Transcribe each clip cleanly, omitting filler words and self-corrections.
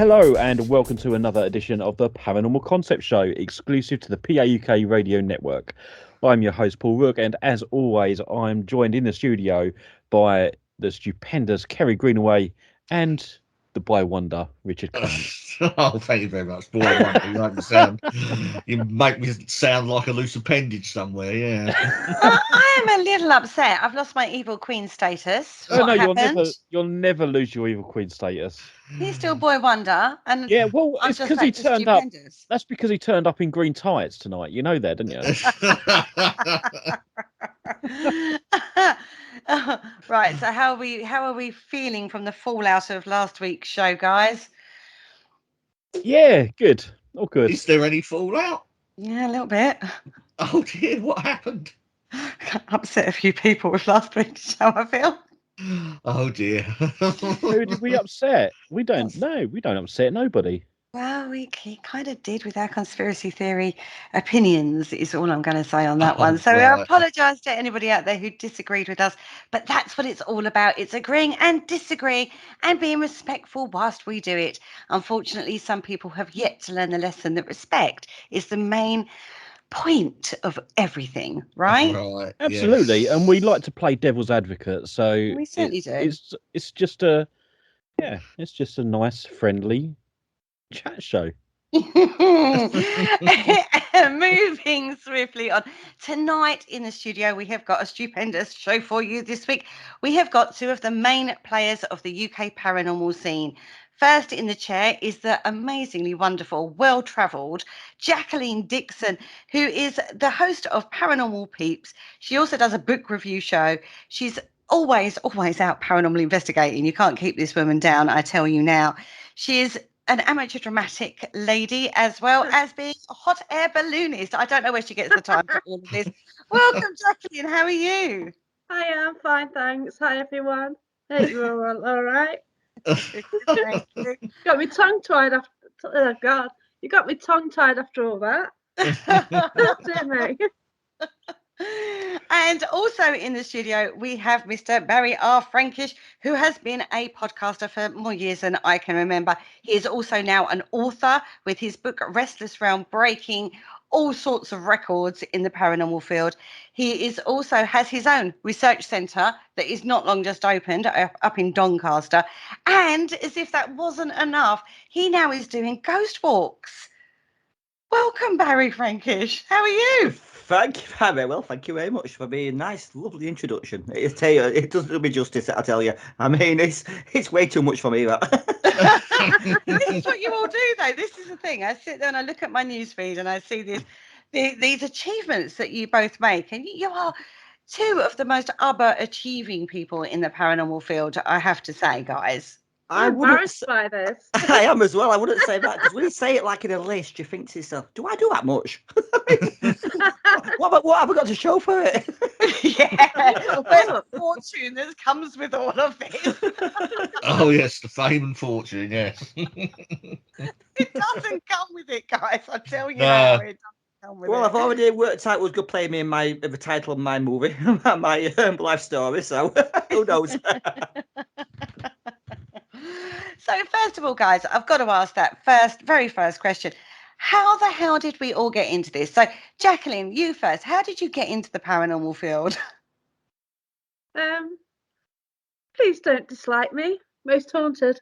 Hello and welcome to another edition of the Paranormal Concept Show, exclusive to the PAUK radio network. I'm your host Paul Rook, and as always I'm joined in the studio by the stupendous Kerry Greenaway and the boy wonder Richard Clamp. Oh, thank you very much, boy wonder. You make me sound like a loose appendage somewhere. Yeah. I am a little upset. I've lost my evil queen status. Oh, What no, happened? you'll never lose your evil queen status. He's still boy wonder, and Yeah, well, I'm it's just because he like the turned up. stupendous. That's because he turned up in green tights tonight. You know that, didn't you? Right. So how are we feeling from the fallout of last week's show, guys? Yeah, good. All good. Is there any fallout? Yeah, a little bit. Oh dear, what happened? Upset a few people with last week's show, I feel. Oh dear. Who did we upset? We don't know. We don't upset nobody. Well, we kind of did with our conspiracy theory opinions, is all I'm going to say on that one. So I apologise to anybody out there who disagreed with us, but that's what it's all about. It's agreeing and disagreeing and being respectful whilst we do it. Unfortunately, some people have yet to learn the lesson that respect is the main point of everything, right? Right. Absolutely, yes. and we like to play devil's advocate, so We certainly do. It's just a nice, friendly chat show. Moving swiftly on. Tonight in the studio, we have got a stupendous show for you this week. We have got two of the main players of the UK paranormal scene. First in the chair is the amazingly wonderful, well-travelled Jacqueline Dixon, who is the host of Paranormal Peeps. She also does a book review show. She's always out paranormal investigating. You can't keep this woman down, I tell you now. She is an amateur dramatic lady, as well as being a hot air balloonist. I don't know where she gets the time for all of this. Welcome, Jacqueline. How are you? Hi, I'm fine, thanks. Hi, everyone. Hope you're all right. Thank you. Got me tongue-tied after... Oh, God. You got me tongue-tied after all that. Dear me. And also in the studio, we have Mr. Barry R. Frankish, who has been a podcaster for more years than I can remember. He is also now an author with his book Restless Realm, breaking all sorts of records in the paranormal field. He is also has his own research centre that is not long just opened up in Doncaster. And as if that wasn't enough, he now is doing ghost walks. Welcome, Barry Frankish. How are you? Thank you very well. Thank you very much for being nice, lovely introduction. It doesn't do me justice, I tell you. I mean, it's way too much for me. That. This is what you all do, though. This is the thing. I sit there and I look at my newsfeed and I see these achievements that you both make, and you are two of the most achieving people in the paranormal field. I have to say, guys. I'm embarrassed by this. I am as well. I wouldn't say that, because when you say it like in a list, you think to yourself, do I do that much? what have I got to show for it? Yeah, where's the fortune that comes with all of this? Oh yes, the fame and fortune. Yes. It doesn't come with it, guys. I tell you now, it doesn't come with it. Well, I've already worked out who's going to play me in the title of my movie, my life story. So who knows? So first of all, guys, I've got to ask that very first question. How the hell did we all get into this? So, Jacqueline, you first. How did you get into the paranormal field? Please don't dislike me. Most haunted.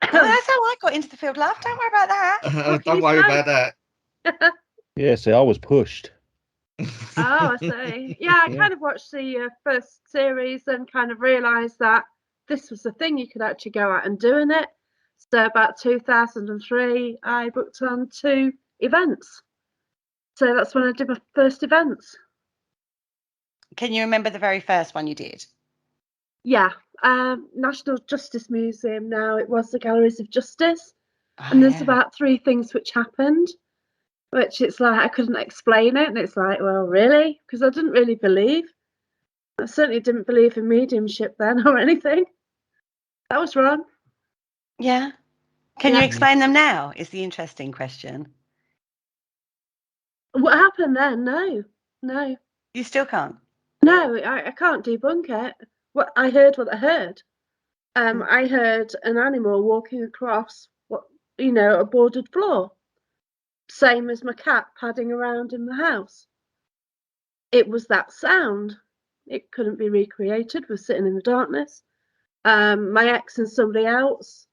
Oh, that's how I got into the field, love. Don't worry about that. Don't worry about that. Yeah, see, I was pushed. Oh, I see. Yeah, I kind of watched the first series and kind of realised that this was the thing you could actually go out and do in it. So about 2003, I booked on 2 events. So that's when I did my first events. Can you remember the very first one you did? Yeah, National Justice Museum now. It was the Galleries of Justice. And there's about 3 things which happened, which it's like I couldn't explain it. And it's like, well, really? Because I didn't really believe. I certainly didn't believe in mediumship then or anything. That was wrong. Yeah. Can you explain them now is the interesting question. What happened then? No. You still can't? No, I can't debunk it. What I heard. I heard an animal walking across what a boarded floor. Same as my cat padding around in the house. It was that sound. It couldn't be recreated. We're sitting in the darkness. My ex and somebody else,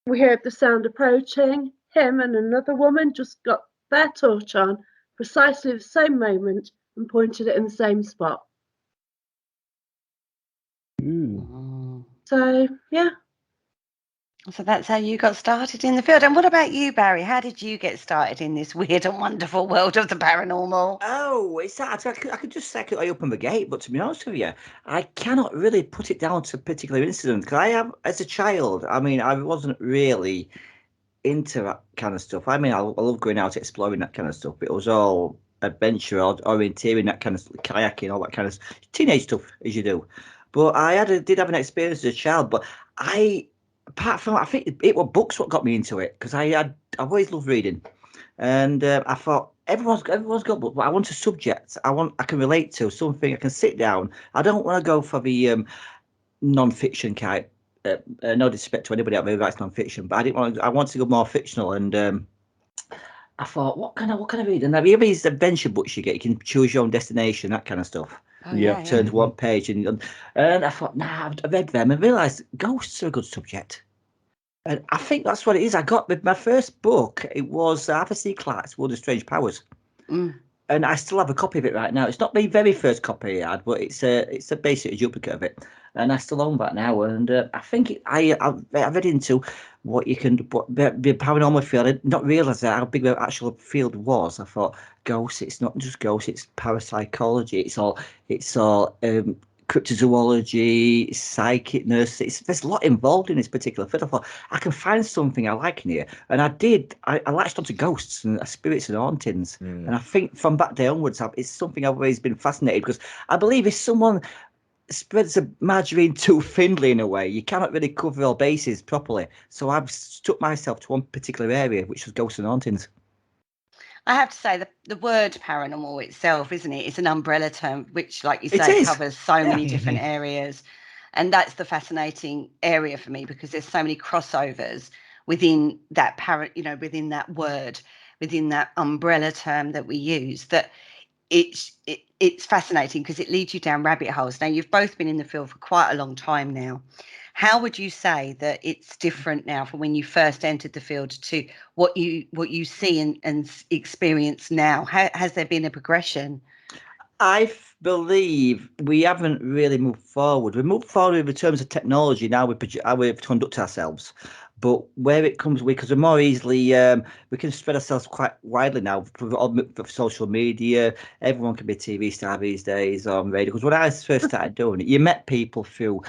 we heard the sound approaching. Him and another woman just got their torch on precisely the same moment and pointed it in the same spot. Ooh. So, yeah. So that's how you got started in the field. And what about you, Barry? How did you get started in this weird and wonderful world of the paranormal? Oh, it's that. I could just say I opened the gate, but to be honest with you, I cannot really put it down to a particular incident because I have, as a child, I mean, I wasn't really into that kind of stuff. I mean, I love going out exploring that kind of stuff. It was all adventure, orienteering, that kind of kayaking, all that kind of teenage stuff as you do. But did have an experience as a child. But apart from, I think it were books what got me into it because I've always loved reading, and I thought everyone's got books, but I want a subject I can relate to, something I can sit down. I don't want to go for the non-fiction kind. No disrespect to anybody out there who writes non-fiction, but I want to go more fictional, and I thought, what can I read? And have you ever these adventure books you get? You can choose your own destination, that kind of stuff. Oh, Yeah. Turn to one page, and I thought, nah, I've read them and realised ghosts are a good subject. And I think that's what it is. I got my first book. It was Arthur C. Clarke's World of Strange Powers. And I still have a copy of it right now. It's not my very first copy I had, but it's a basically duplicate of it, and I still own that now. And I think I read into what the paranormal field. I did not realise how big the actual field was. I thought ghosts. It's not just ghosts. It's parapsychology. It's all cryptozoology, psychicness. There's a lot involved in this particular field. I thought I can find something I like in here, and I did. I latched onto ghosts and spirits and hauntings, and I think from that day onwards, it's something I've always been fascinated because I believe if someone spreads a margarine too thinly in a way, you cannot really cover all bases properly. So I've stuck myself to one particular area, which was ghosts and hauntings. I have to say the word paranormal itself, isn't it? It's an umbrella term, which, like you It say, is. covers so many different areas. And that's the fascinating area for me because there's so many crossovers within that within that word, within that umbrella term that we use, that it's fascinating because it leads you down rabbit holes. Now, you've both been in the field for quite a long time now. How would you say that it's different now from when you first entered the field to what you see and experience now? Has there been a progression? I believe we haven't really moved forward. We moved forward in terms of technology now. How we conduct ourselves, but where it comes, because we're more easily, we can spread ourselves quite widely now for social media. Everyone can be a TV star these days on radio. Because when I first started doing it, you met people through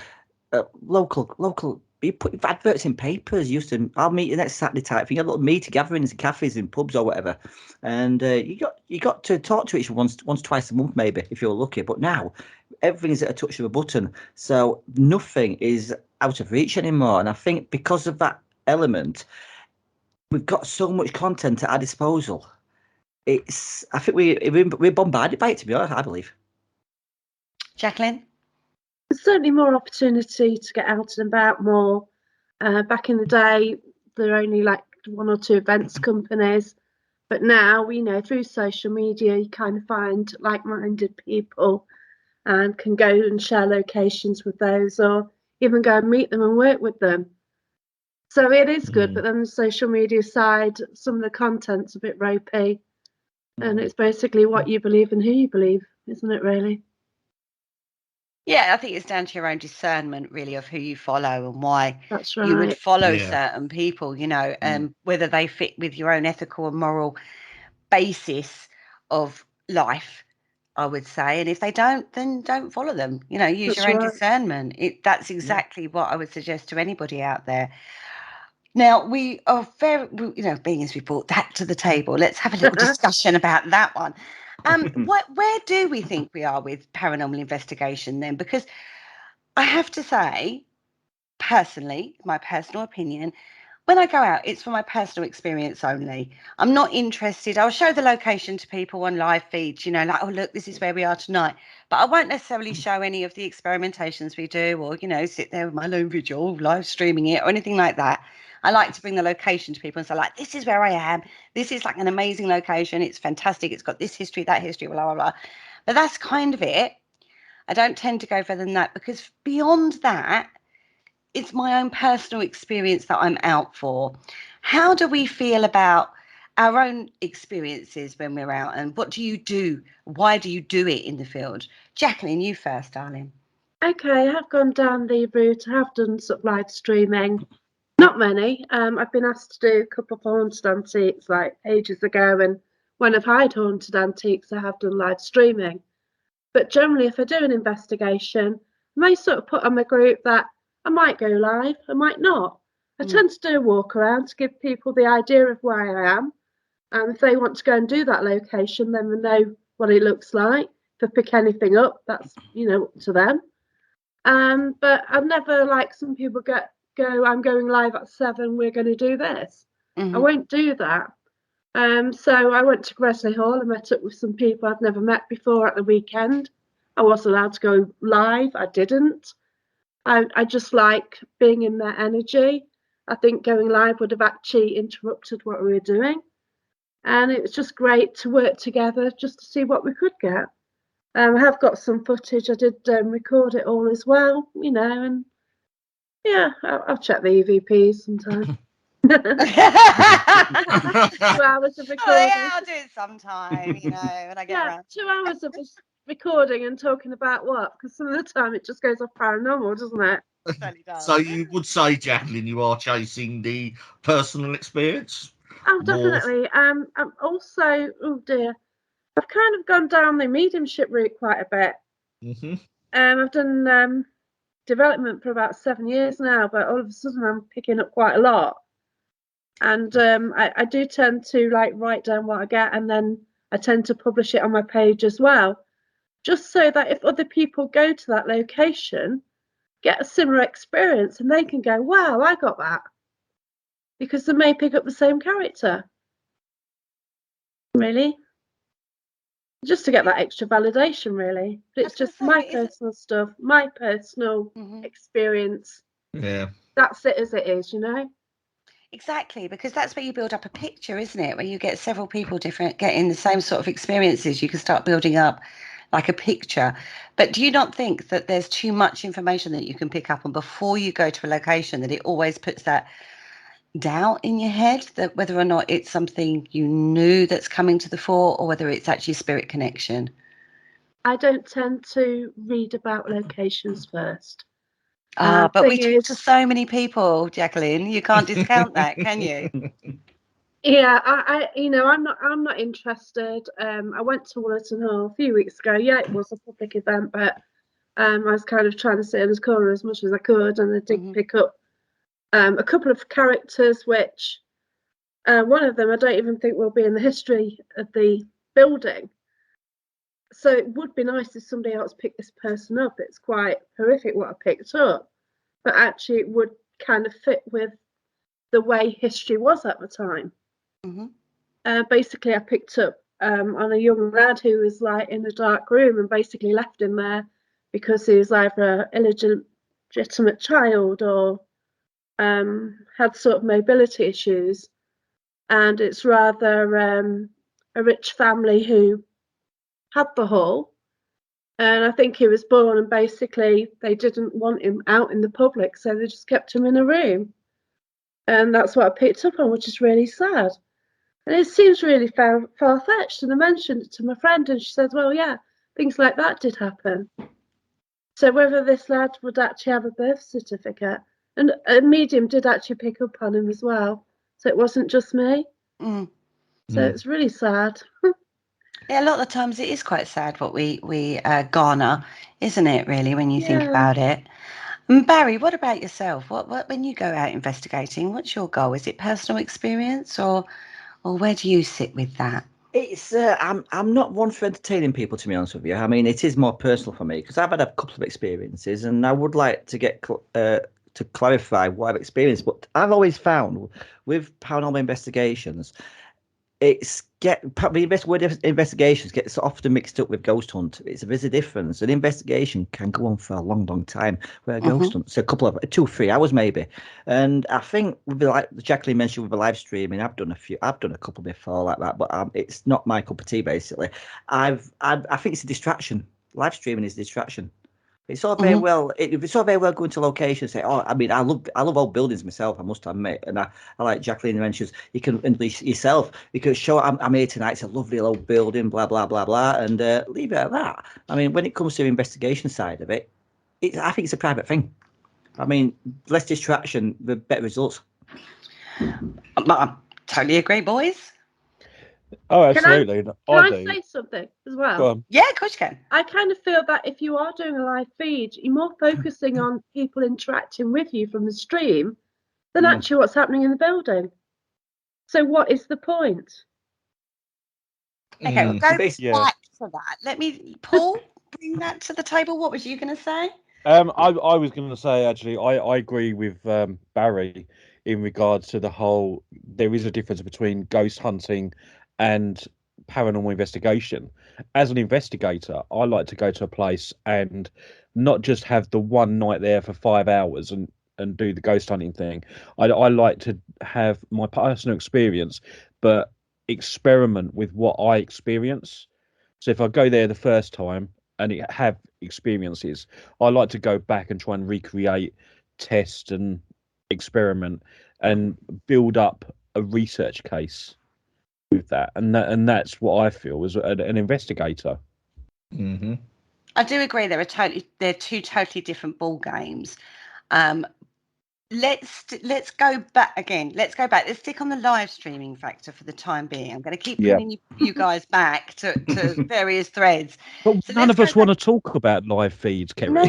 local. You put adverts in papers. I'll meet you next Saturday type thing. You had little meeting gatherings in cafes and pubs or whatever, and you got to talk to each other once twice a month maybe if you're lucky. But now everything is at a touch of a button, so nothing is out of reach anymore. And I think because of that element, we've got so much content at our disposal. I think we're bombarded by it, to be honest. I believe. Jacqueline? There's certainly more opportunity to get out and about more. Back in the day, there were only like one or two events companies, but now through social media you kind of find like-minded people and can go and share locations with those, or even go and meet them and work with them. So it is good, but then the social media side, some of the content's a bit ropey, and it's basically what you believe and who you believe, isn't it, really? Yeah, I think it's down to your own discernment, really, of who you follow and why That's you would right. follow certain people, whether they fit with your own ethical and moral basis of life, I would say. And if they don't, then don't follow them. Use That's your own right. discernment. That's exactly what I would suggest to anybody out there. Now, we are being as we brought that to the table, let's have a little discussion about that one. Where do we think we are with paranormal investigation then? Because I have to say, personally, my personal opinion, when I go out, it's for my personal experience only. I'm not interested. I'll show the location to people on live feeds, like, oh, look, this is where we are tonight. But I won't necessarily show any of the experimentations we do or, sit there with my lone vigil, live streaming it or anything like that. I like to bring the location to people and say, like, this is where I am. This is like an amazing location. It's fantastic. It's got this history, that history, blah, blah, blah. But that's kind of it. I don't tend to go further than that, because beyond that, it's my own personal experience that I'm out for. How do we feel about our own experiences when we're out, and what do you do? Why do you do it in the field? Jacqueline, you first, darling. Okay, I have gone down the route. I have done sort of live streaming. Not many. I've been asked to do a couple of haunted antiques like ages ago, and when I've had haunted antiques, I have done live streaming. But generally, if I do an investigation, I may sort of put on my group that I might go live, I might not. I tend to do a walk around to give people the idea of where I am. And if they want to go and do that location, then they know what it looks like. If I pick anything up, that's, up to them. But I've never, like some people go, I'm going live at 7, we're going to do this. I won't do that. So I went to Gresley Hall. I met up with some people I'd never met before at the weekend. I was allowed to go live. I didn't. I just like being in their energy. I think going live would have actually interrupted what we were doing. And it was just great to work together just to see what we could get. I have got some footage. I did record it all as well, and yeah, I'll check the EVPs sometime. 2 hours of recording. Oh, yeah, I'll do it sometime, when I get around. 2 hours of recording and talking about what? Because some of the time it just goes off paranormal, doesn't it? Totally does. So you would say, Jacqueline, you are chasing the personal experience? Oh, definitely. I'm also, oh dear, I've kind of gone down the mediumship route quite a bit. I've done development for about 7 years now, but all of a sudden I'm picking up quite a lot. And I do tend to write down what I get, and then I tend to publish it on my page as well, just so that if other people go to that location, get a similar experience, and they can go, wow, I got that, because they may pick up the same character. Really, just to get that extra validation, really. But it's just my personal stuff, my personal experience. Yeah, that's it as it is, Exactly, because that's where you build up a picture, isn't it? Where you get several people getting the same sort of experiences, you can start building up like a picture. But do you not think that there's too much information that you can pick up on before you go to a location, that it always puts that doubt in your head that whether or not it's something you knew that's coming to the fore, or whether it's actually spirit connection? I don't tend to read about locations first. But we talk to so many people, Jacqueline. You can't discount that, can you? Yeah, I'm not interested. I went to Woollerton Hall a few weeks ago. Yeah, it was a public event, but I was kind of trying to sit in the corner as much as I could, and I did pick up a couple of characters, which one of them I don't even think will be in the history of the building. So it would be nice if somebody else picked this person up. It's quite horrific what I picked up, but actually it would kind of fit with the way history was at the time. Basically, I picked up on a young lad who was in a dark room, and basically left him there because he was either an illegitimate child or had sort of mobility issues. And it's rather a rich family who had the hall, and I think he was born, and basically they didn't want him out in the public, so they just kept him in a room, and that's what I picked up on, which is really sad. And it seems really far-fetched, and I mentioned it to my friend, and she said, well, yeah, things like that did happen. So whether this lad would actually have a birth certificate, and a medium did actually pick up on him as well, so it wasn't just me. So it's really sad. Yeah, a lot of the times it is quite sad what we garner, isn't it, really, when you think about it? And Barry, what about yourself? What when you go out investigating, what's your goal? Is it personal experience, or where do you sit with that? It's I'm not one for entertaining people, to be honest with you. I mean, it is more personal for me because I've had a couple of experiences, and I would like to get to clarify what I've experienced. But I've always found with paranormal investigations, probably the best word investigations gets often mixed up with ghost hunt. There's a difference. An investigation can go on for a long, long time, where a ghost hunt's a couple of 2-3 hours maybe. And I think like Jacqueline mentioned with the live streaming, I've done a couple before like that, but it's not my cup of tea basically. I think it's a distraction. Live streaming is a distraction. It's all very well. It's all very well going to locations. Say, I mean, I love old buildings myself. I must admit, and I like Jacqueline mentions. You can unleash yourself. You can show I'm here tonight. It's a lovely old building. Blah blah blah blah, and leave it at that. I mean, when it comes to the investigation side of it, I think it's a private thing. I mean, less distraction, the better results. I totally agree, boys. Oh, absolutely. Can I I do. say something as well? Go on. Yeah, of course you can. I kind of feel that if you are doing a live feed, you're more focusing on people interacting with you from the stream than actually what's happening in the building. So what is the point? Okay, we'll go back Yeah. to that. Let me, Paul, bring that to the table. What was you going to say? I was going to say, actually, I agree with Barry in regards to the whole. There is a difference between ghost hunting and paranormal investigation. As an investigator, I like to go to a place and not just have the one night there for 5 hours and do the ghost hunting thing. I like to have my personal experience, but experiment with what I experience. So if I go there the first time and have experiences, I like to go back and try and recreate, test and experiment and build up a research case with that. And that's what I feel as an investigator. I do agree. They're two totally different ball games. Let's go back again. Let's go back. Let's stick on the live streaming factor for the time being. I'm going to keep bringing you guys back to various threads. But So none of us want to talk about live feeds, Kerry. No.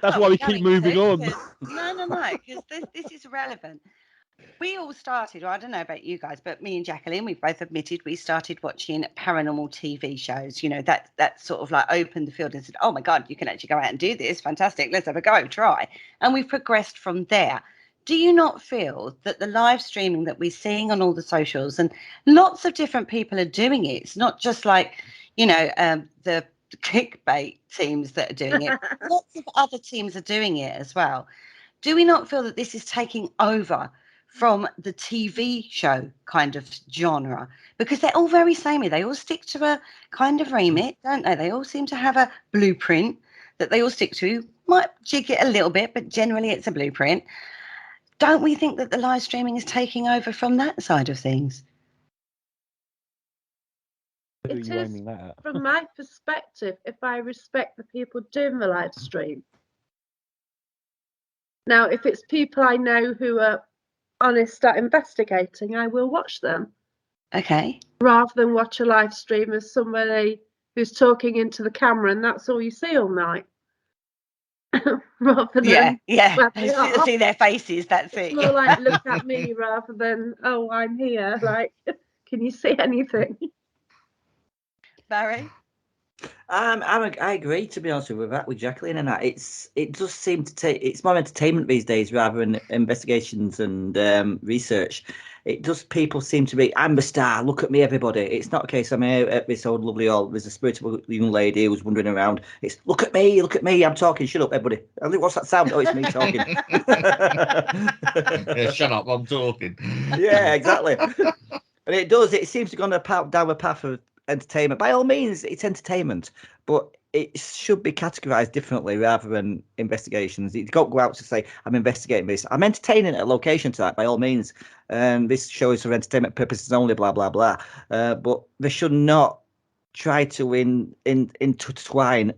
That's why we keep moving on. No, because this is relevant. We all started, I don't know about you guys, but me and Jacqueline, we've both admitted we started watching paranormal TV shows. You know, that sort of like opened the field and said, oh my God, you can actually go out and do this. Fantastic. Let's have a go, try. And we've progressed from there. Do you not feel that the live streaming that we're seeing on all the socials, and lots of different people are doing it, it's not just like, the clickbait teams that are doing it, lots of other teams are doing it as well. Do we not feel that this is taking over from the TV show kind of genre? Because they're all very samey. They all stick to a kind of remit, don't they? They all seem to have a blueprint that they all stick to. Might jig it a little bit, but generally it's a blueprint. Don't we think that the live streaming is taking over from that side of things? Who are It you is, aiming that at? from my perspective, if I respect the people doing the live stream. Now, if it's people I know who are honest at investigating, I will watch them. Okay. Rather than watch a live stream as somebody who's talking into the camera and that's all you see all night. Rather than see their faces, that's it's it. more like look at me rather than, oh, I'm here. Like, can you see anything? Barry? I agree, to be honest with that, with Jacqueline and that. It does seem to take, it's more entertainment these days rather than investigations and research. It does, people seem to be, I'm the star, look at me, everybody. It's not a case, I'm here at this old lovely old, there's a spiritual young lady who's wandering around. It's look at me, I'm talking, shut up, everybody. What's that sound? Oh, it's me talking. Yeah, shut up, I'm talking. Yeah, exactly. And it seems to go down the path of entertainment. By all means, it's entertainment, but it should be categorized differently rather than investigations. You don't go out to say, I'm investigating this. I'm entertaining at a location tonight, by all means. This show is for entertainment purposes only, blah, blah, blah. But they should not try to intertwine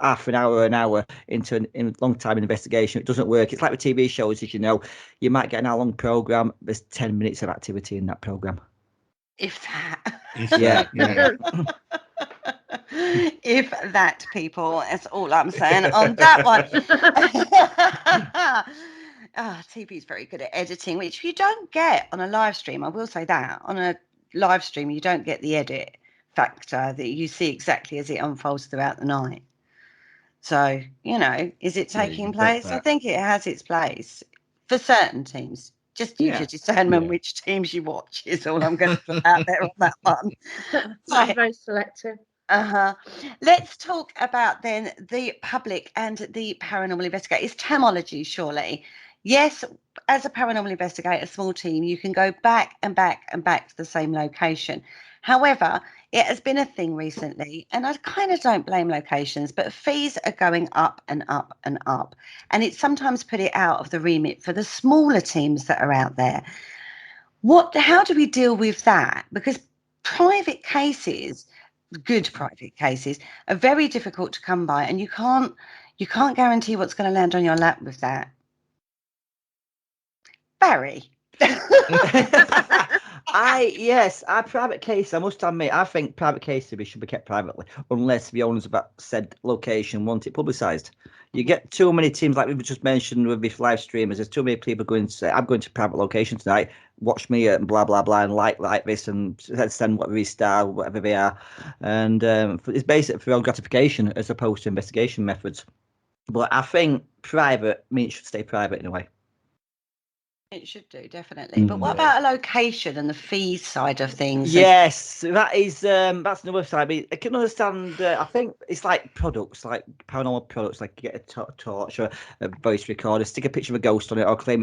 half an hour or an hour into a long time investigation. It doesn't work. It's like with TV shows, as you know. You might get an hour-long program. There's 10 minutes of activity in that program. If that. Yeah. If that, people, that's all I'm saying on that one. TV is very good at editing, which you don't get on a live stream. I will say that. On a live stream, you don't get the edit factor that you see exactly as it unfolds throughout the night. So, is it taking place? I think it has its place for certain teams. Just use your discernment which teams you watch is all I'm going to put out there on that one. I'm very selective. Let's talk about then the public and the paranormal investigator. It's terminology, surely. Yes, as a paranormal investigator, a small team, you can go back and back and back to the same location. However, it has been a thing recently, and I kind of don't blame locations, but fees are going up and up and up. And it's sometimes put it out of the remit for the smaller teams that are out there. How do we deal with that? Because private cases, good private cases, are very difficult to come by, and you can't guarantee what's going to land on your lap with that. Barry. Our private case, I must admit, I think private cases should be kept privately unless the owners of said location want it publicised. You get too many teams, like we've just mentioned with these live streamers, there's too many people going to say, I'm going to private location tonight, watch me and blah blah blah, and like this and send whatever his style, whatever they are, and it's basically for own gratification as opposed to investigation methods. But I think private means it should stay private in a way. It should do, definitely. But what about a location and the fees side of things? Yes, that is that's another side. I mean, I can understand. I think it's like products, like paranormal products, like you get a torch or a voice recorder, stick a picture of a ghost on it, or claim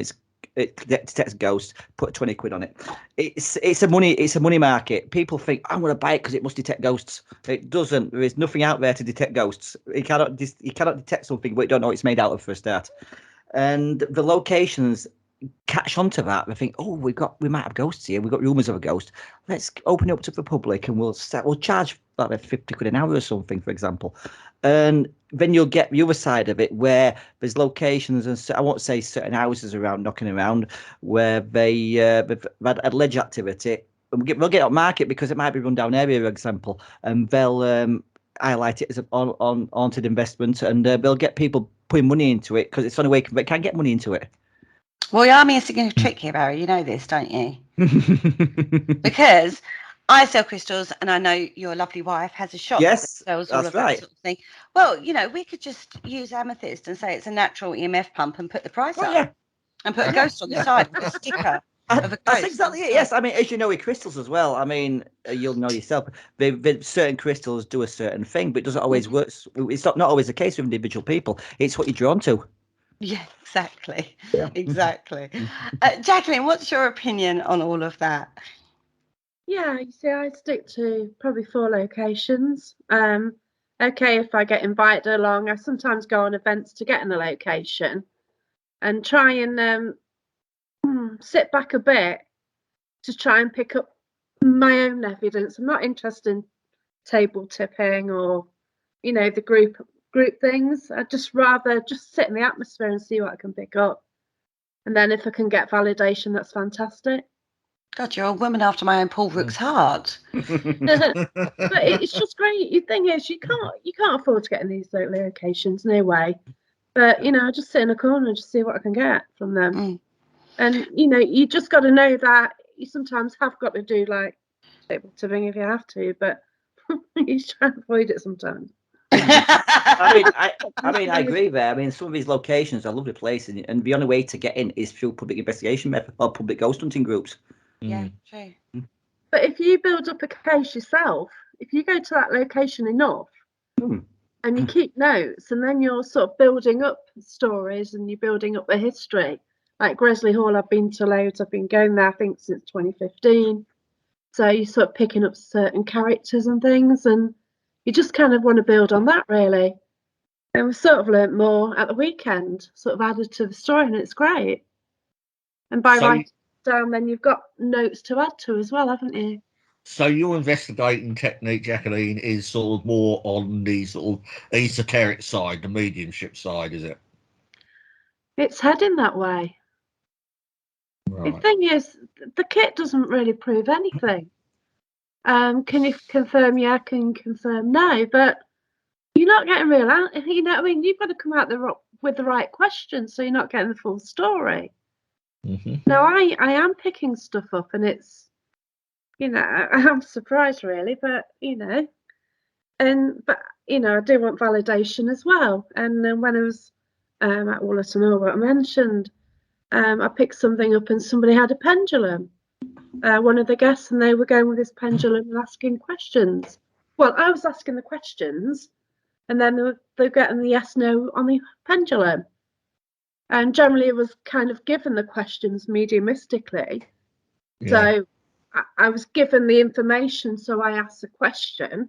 it detects ghosts, put 20 quid on it. It's a money market. People think I'm going to buy it because it must detect ghosts. It doesn't. There is nothing out there to detect ghosts. You cannot detect something, but you don't know what it's made out of for a start. And the locations catch on to that. They think, oh, we might have ghosts here. We've got rumours of a ghost. Let's open it up to the public and we'll charge like 50 quid an hour or something, for example. And then you'll get the other side of it where there's locations and I won't say certain houses around knocking around where they've had alleged activity. And they'll get on market because it might be run down area, for example, and they'll highlight it as an haunted investment, and they'll get people putting money into it because it's the only way they can get money into it. Well, you are missing a trick here, Barry. You know this, don't you? Because I sell crystals, and I know your lovely wife has a shop that sells all of that sort of thing. Well, we could just use amethyst and say it's a natural EMF pump and put the price up, and put a ghost on the side with a sticker of a ghost. That's exactly it. Yes, I mean, as you know, with crystals as well. I mean, you'll know yourself. Certain crystals do a certain thing, but it doesn't always work. It's not always the case with individual people. It's what you're drawn to. Yeah, exactly. Yeah. Exactly. Jacqueline, what's your opinion on all of that? Yeah, you see, I stick to probably 4 locations. Okay, if I get invited along, I sometimes go on events to get in a location and try and sit back a bit to try and pick up my own evidence. I'm not interested in table tipping or, the group things. I'd just rather just sit in the atmosphere and see what I can pick up. And then if I can get validation, that's fantastic. God, you're a woman after my own Paul Rook's heart. But it's just great. The thing is, you can't afford to get in these locations, no way. But I just sit in a corner and just see what I can get from them. And you just got to know that you sometimes have got to do like table tipping if you have to, but you try and avoid it sometimes. I agree there. I mean, some of these locations are lovely places, and the only way to get in is through public investigation method or public ghost hunting groups. Yeah, true. But if you build up a case yourself, if you go to that location enough and you keep notes, and then you're sort of building up stories and you're building up the history. Like Gresley Hall, I've been to loads. I've been going there, I think, since 2015. So you're sort of picking up certain characters and things, and you just kind of want to build on that, really. And we sort of learnt more at the weekend, sort of added to the story, and it's great. And by writing down, then you've got notes to add to as well, haven't you? So your investigating technique, Jacqueline, is sort of more on the sort of esoteric side, the mediumship side, is it? It's heading that way. Right. The thing is, the kit doesn't really prove anything. Can you confirm? Yeah, can you confirm? No, but you're not getting real. I mean, you've got to come out with the right questions, so you're not getting the full story. Now, I am picking stuff up, and it's, I'm surprised really, but but I do want validation as well. And when I was at Wallerton Hall, what I mentioned, I picked something up and somebody had a pendulum. One of the guests, and they were going with this pendulum and asking questions. Well, I was asking the questions, and then they were getting the yes no on the pendulum. And generally, it was kind of given the questions mediumistically. Yeah. So I was given the information, so I asked a question,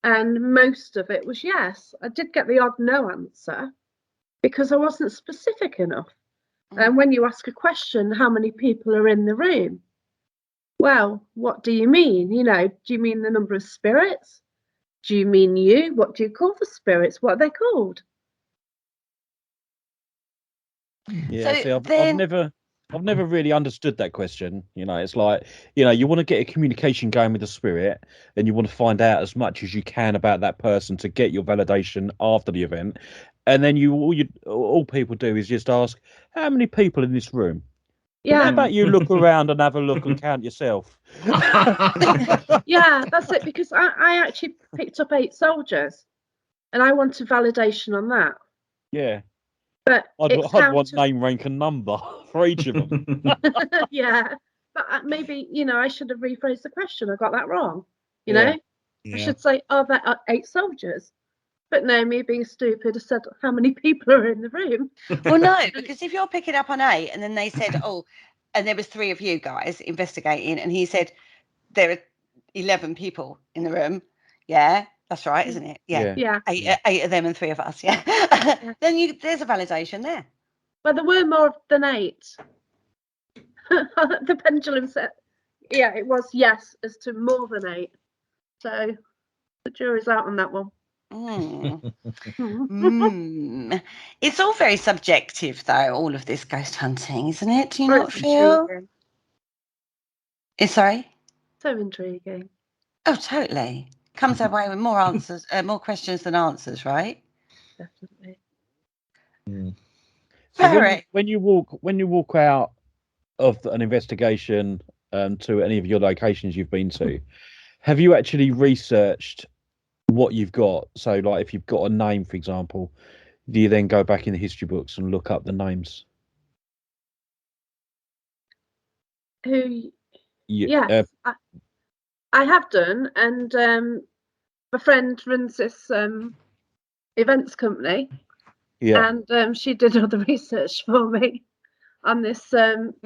and most of it was yes. I did get the odd no answer because I wasn't specific enough. And when you ask a question, how many people are in the room? Well, what do you mean? You know, do you mean the number of spirits? Do you mean you? What do you call the spirits? What are they called? Yeah, So see, I've then- never really understood that question. You know, it's like, you want to get a communication going with the spirit, and you want to find out as much as you can about that person to get your validation after the event, and then all people do is just ask, how many people in this room? How Yeah, about you look around and have a look and count yourself? yeah, that's it. Because I actually picked up 8 soldiers, and I wanted validation on that. Yeah, But I'd it's want how name, rank, and number for each of them. to, yeah. But maybe I should have rephrased the question. I got that wrong. You Yeah. know, I Yeah. should say, are there 8 soldiers? But no, me being stupid, I said, how many people are in the room? Well, no, because if you're picking up on 8 and then they said, oh, and there was 3 of you guys investigating, and he said there are 11 people in the room. Yeah, that's right, isn't it? Yeah. Yeah. 8 of them and 3 of us. Yeah. Then there's a validation there. Well, there were more than 8. The pendulum said, yeah, it was yes as to more than 8. So the jury's out on that one. It's all very subjective, though, all of this ghost hunting, isn't it? Do you not feel? Intriguing. Sorry? So intriguing. Oh, totally. Comes away with more answers, more questions than answers, right? Definitely. So Very. when you walk out of an investigation to any of your locations you've been to, have you actually researched what you've got? So, like, if you've got a name, for example, do you then go back in the history books and look up the names? Yes, I have done, and my friend runs this events company, Yeah. and she did all the research for me on this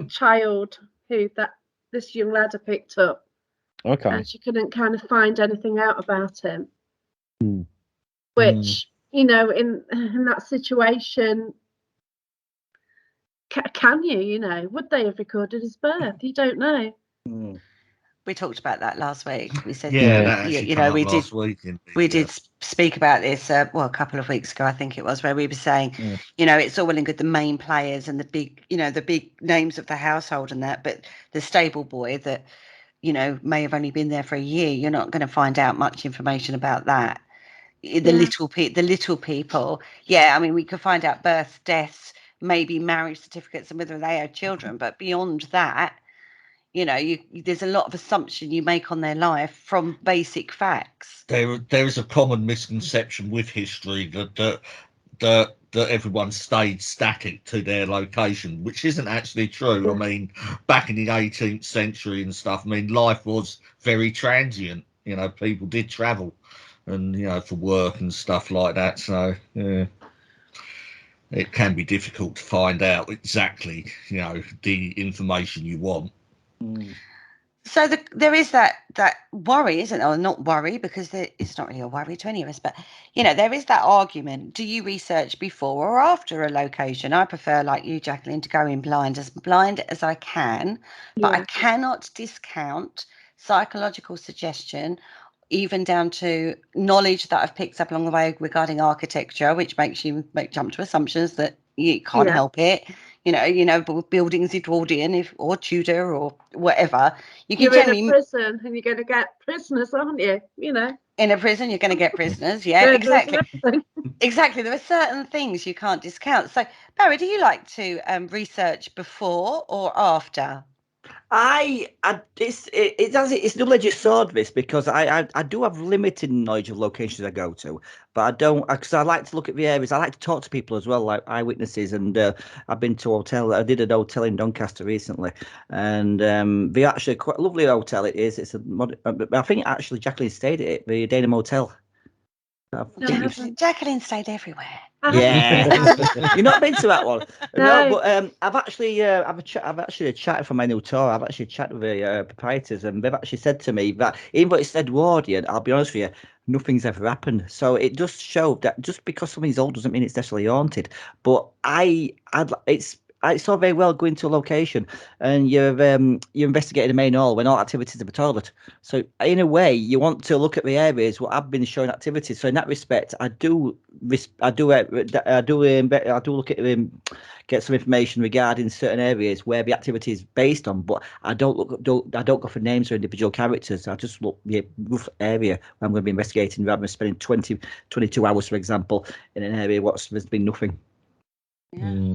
child who this young lad had picked up, Okay. and she couldn't kind of find anything out about him. Hmm. Which, in that situation, can you, would they have recorded his birth? You don't know. We talked about that last week. We said, Yeah, that actually came up we last week. did speak about this, a couple of weeks ago, I think it was, where we were saying, it's all well and good, the main players and the big names of the household and that, but the stable boy that, may have only been there for a year, you're not going to find out much information about that. The little people. Yeah, I mean, we could find out births, deaths, maybe marriage certificates and whether they had children, but beyond that, there's a lot of assumption you make on their life from basic facts. There is a common misconception with history that everyone stayed static to their location, which isn't actually true. I mean, back in the 18th century and stuff, I mean, life was very transient. People did travel and, for work and stuff like that. So, yeah, it can be difficult to find out exactly, the information you want. So there is that worry, isn't there? Or not worry, because it's not really a worry to any of us, but there is that argument. Do you research before or after a location? I prefer, like you, Jacqueline, to go in blind as I can, but I cannot discount psychological suggestion, even down to knowledge that I've picked up along the way regarding architecture, which makes you jump to assumptions that you can't help it. Buildings Edwardian or Tudor or whatever. You're in a prison and you're going to get prisoners, aren't you? In a prison, you're going to get prisoners. Yeah, exactly. Exactly. There are certain things you can't discount. So, Barry, do you like to research before or after? It's double-edged sword, this, because I do have limited knowledge of locations I go to, but I don't, because I like to look at the areas. I like to talk to people as well, like eyewitnesses, and I've been to a hotel. I did an hotel in Doncaster recently, and they actually quite a lovely hotel it is. It's I think actually Jacqueline stayed at it, the Dana Motel. I think you've- Jacqueline stayed everywhere. Yeah, you've not been to that one. No, No. but I've actually I've actually chatted for my new tour. I've actually chatted with the proprietors, and they've actually said to me that even though it's Edwardian, I'll be honest with you, nothing's ever happened. So it does show that just because something's old doesn't mean it's necessarily haunted. But it's all very well going to a location and you investigate the main hall when all activities are the toilet. So in a way, you want to look at the areas what I've been showing activities. So in that respect, I do look at get some information regarding certain areas where the activity is based on, but I don't go for names or individual characters. I just look the rough area where I'm going to be investigating rather than spending 22 hours, for example, in an area there's been nothing. Yeah.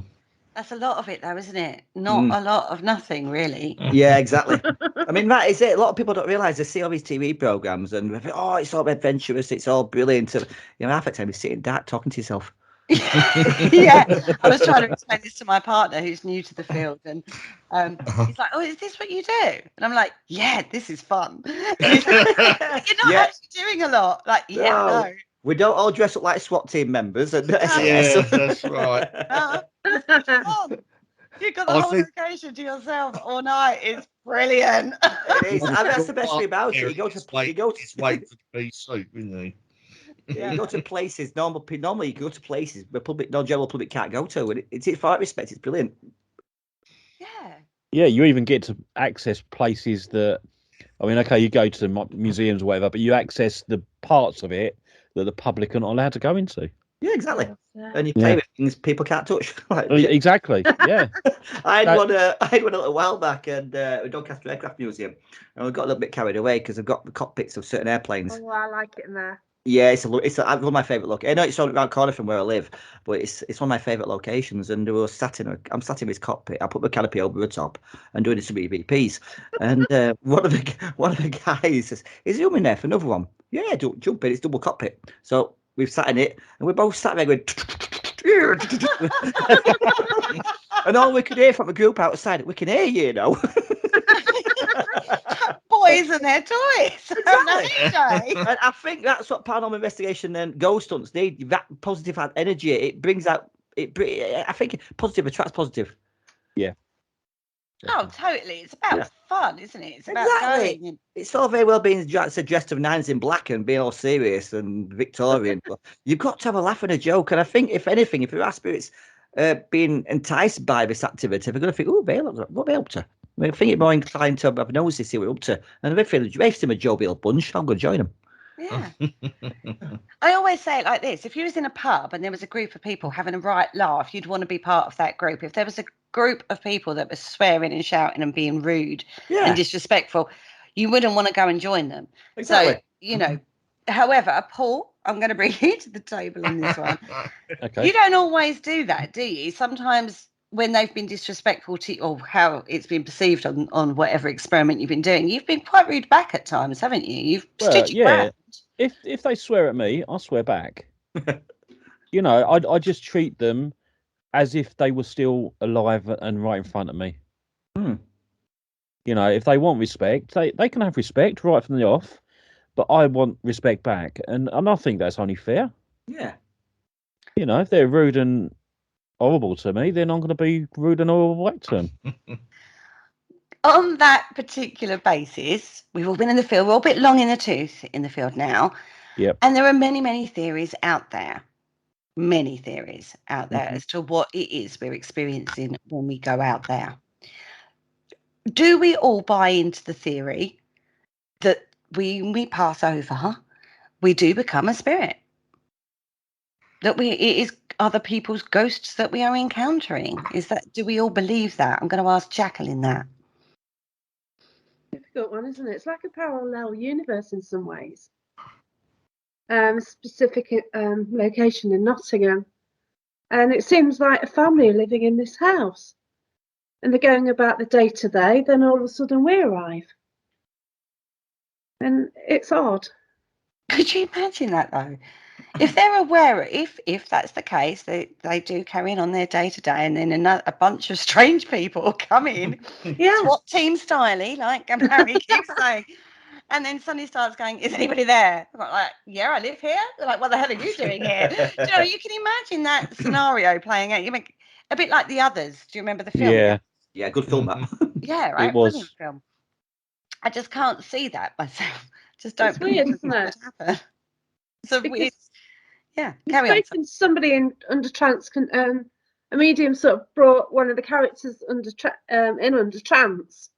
That's a lot of it, though, isn't it? Not a lot of nothing, really. Yeah, exactly. I mean, that is it. A lot of people don't realise they see all these TV programmes and they think, oh, it's all adventurous, it's all brilliant. Half the time you're sitting dark talking to yourself. Yeah, I was trying to explain this to my partner who's new to the field, and he's like, "Oh, is this what you do?" And I'm like, "Yeah, this is fun." And he's like, "You're not actually doing a lot." Like, yeah, no. We don't all dress up like SWAT team members. And Yeah, that's right. It's fun. You've got the whole location to yourself all night. It's brilliant. It is. I mean, that's the best thing about it. You go to It's wait for the pea soup, isn't he? Yeah, you go to places normally you go to places where general public can't go to, and it's for that respect, it's brilliant. Yeah. Yeah, you even get to access places that, I mean, okay, you go to museums or whatever, but you access the parts of it that the public are not allowed to go into. Yeah, exactly. And you play with things people can't touch. Exactly. Yeah. I had one a little while back, and Doncaster Aircraft Museum, and we got a little bit carried away because I've got the cockpits of certain airplanes. Oh, I like it in there. Yeah, it's one of my favourite locations. I know it's around the corner from where I live, but it's one of my favourite locations. And I'm sat in this cockpit. I put the canopy over the top and doing some EVPs. And one of the guys says, "Is he in there for another one?" Yeah, jump in. It's double cockpit. So we've sat in it, and we're both sat there going. And all we could hear from the group outside, we can hear you know. Boys and their toys. Exactly. And I think that's what paranormal investigation and ghost hunts need. That positive energy. It brings out. I think positive attracts positive. Yeah. Oh, totally. It's about fun, isn't it? It's about going. And... It's all very well being dressed of nines in black and being all serious and Victorian, but you've got to have a laugh and a joke. And I think, if anything, if your spirits being enticed by this activity, they're going to think, "Oh, what are they up to?" I mean, I think you're more inclined to have nosy to see what we're up to. And if they seem a jovial bunch, I'm going to join them. Yeah. I always say it like this. If you was in a pub and there was a group of people having a right laugh, you'd want to be part of that group. If there was a group of people that was swearing and shouting and being rude and disrespectful, you wouldn't want to go and join them. Exactly. So, you know, however, Paul, I'm going to bring you to the table on this one. Okay. You don't always do that, do you? Sometimes when they've been disrespectful to you, or how it's been perceived on whatever experiment you've been doing, you've been quite rude back at times, haven't you? You've stood your ground. If they swear at me, I'll swear back. You know, I just treat them as if they were still alive and right in front of me. You know, if they want respect, they can have respect right from the off, but I want respect back, and I think that's only fair. Yeah. You know, if they're rude and horrible to me, then I'm going to be rude and horrible back to them. On that particular basis, we've all been in the field. We're all a bit long in the tooth in the field now. Yep. And there are many, many theories out there. Many theories out there as to what it is we're experiencing when we go out there. Do we all buy into the theory that when we pass over, we do become a spirit? That it is other people's ghosts that we are encountering? Do we all believe that? I'm going to ask Jacqueline that. Difficult one, isn't it? It's like a parallel universe in some ways. Specific location in Nottingham, and it seems like a family living in this house. and they're going about the day-to-day, then all of a sudden we arrive. And it's odd. Could you imagine that though? If they're aware, if that's the case, they do carry on their day-to-day, and then a bunch of strange people come in, Yeah. SWAT team styly, like Mary keeps saying, and then suddenly starts going, is anybody there? I'm like, yeah, I live here. They're like, what the hell are you doing here? Do you know, you can imagine that scenario playing out. You make a bit like The Others. Do you remember the film? Yeah, Yeah, good film that. Yeah, right. it was. Brilliant film. I just can't see that myself. Just don't It's weird, believe isn't that it? would happen. So Because weird. Yeah, I've carry on. spoken to somebody under trance. A medium sort of brought one of the characters under trance,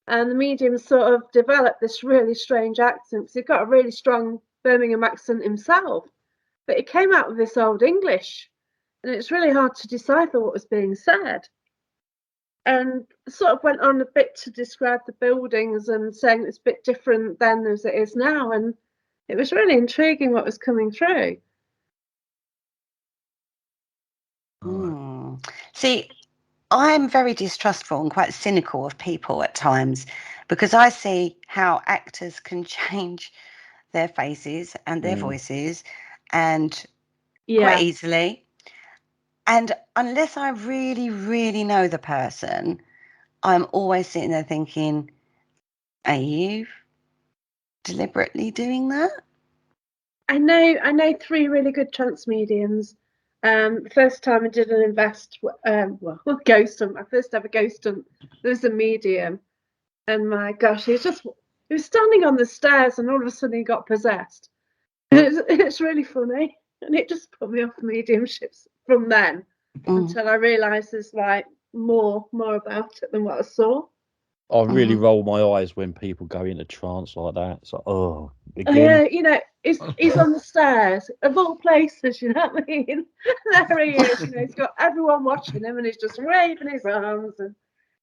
and the medium sort of developed this really strange accent because he's got a really strong Birmingham accent himself, but he came out with this old English, and it's really hard to decipher what was being said. And sort of went on a bit to describe the buildings and saying it's a bit different then as it is now, and it was really intriguing what was coming through. See, I'm very distrustful and quite cynical of people at times because I see how actors can change their faces and their voices and quite easily. And unless I really, really know the person, I'm always sitting there thinking, are you deliberately doing that? I know 3 really good trance mediums. The first time I did an ghost hunt, my first ever ghost hunt, there was a medium, and my gosh, he was standing on the stairs, and all of a sudden he got possessed. It's really funny, and it just put me off mediumships from then until I realised there's like more about it than what I saw. I really roll my eyes when people go into trance like that. It's like, oh, again. Yeah, you know, he's on the stairs of all places, you know what I mean? There he is, you know, he's got everyone watching him and he's just waving his arms, and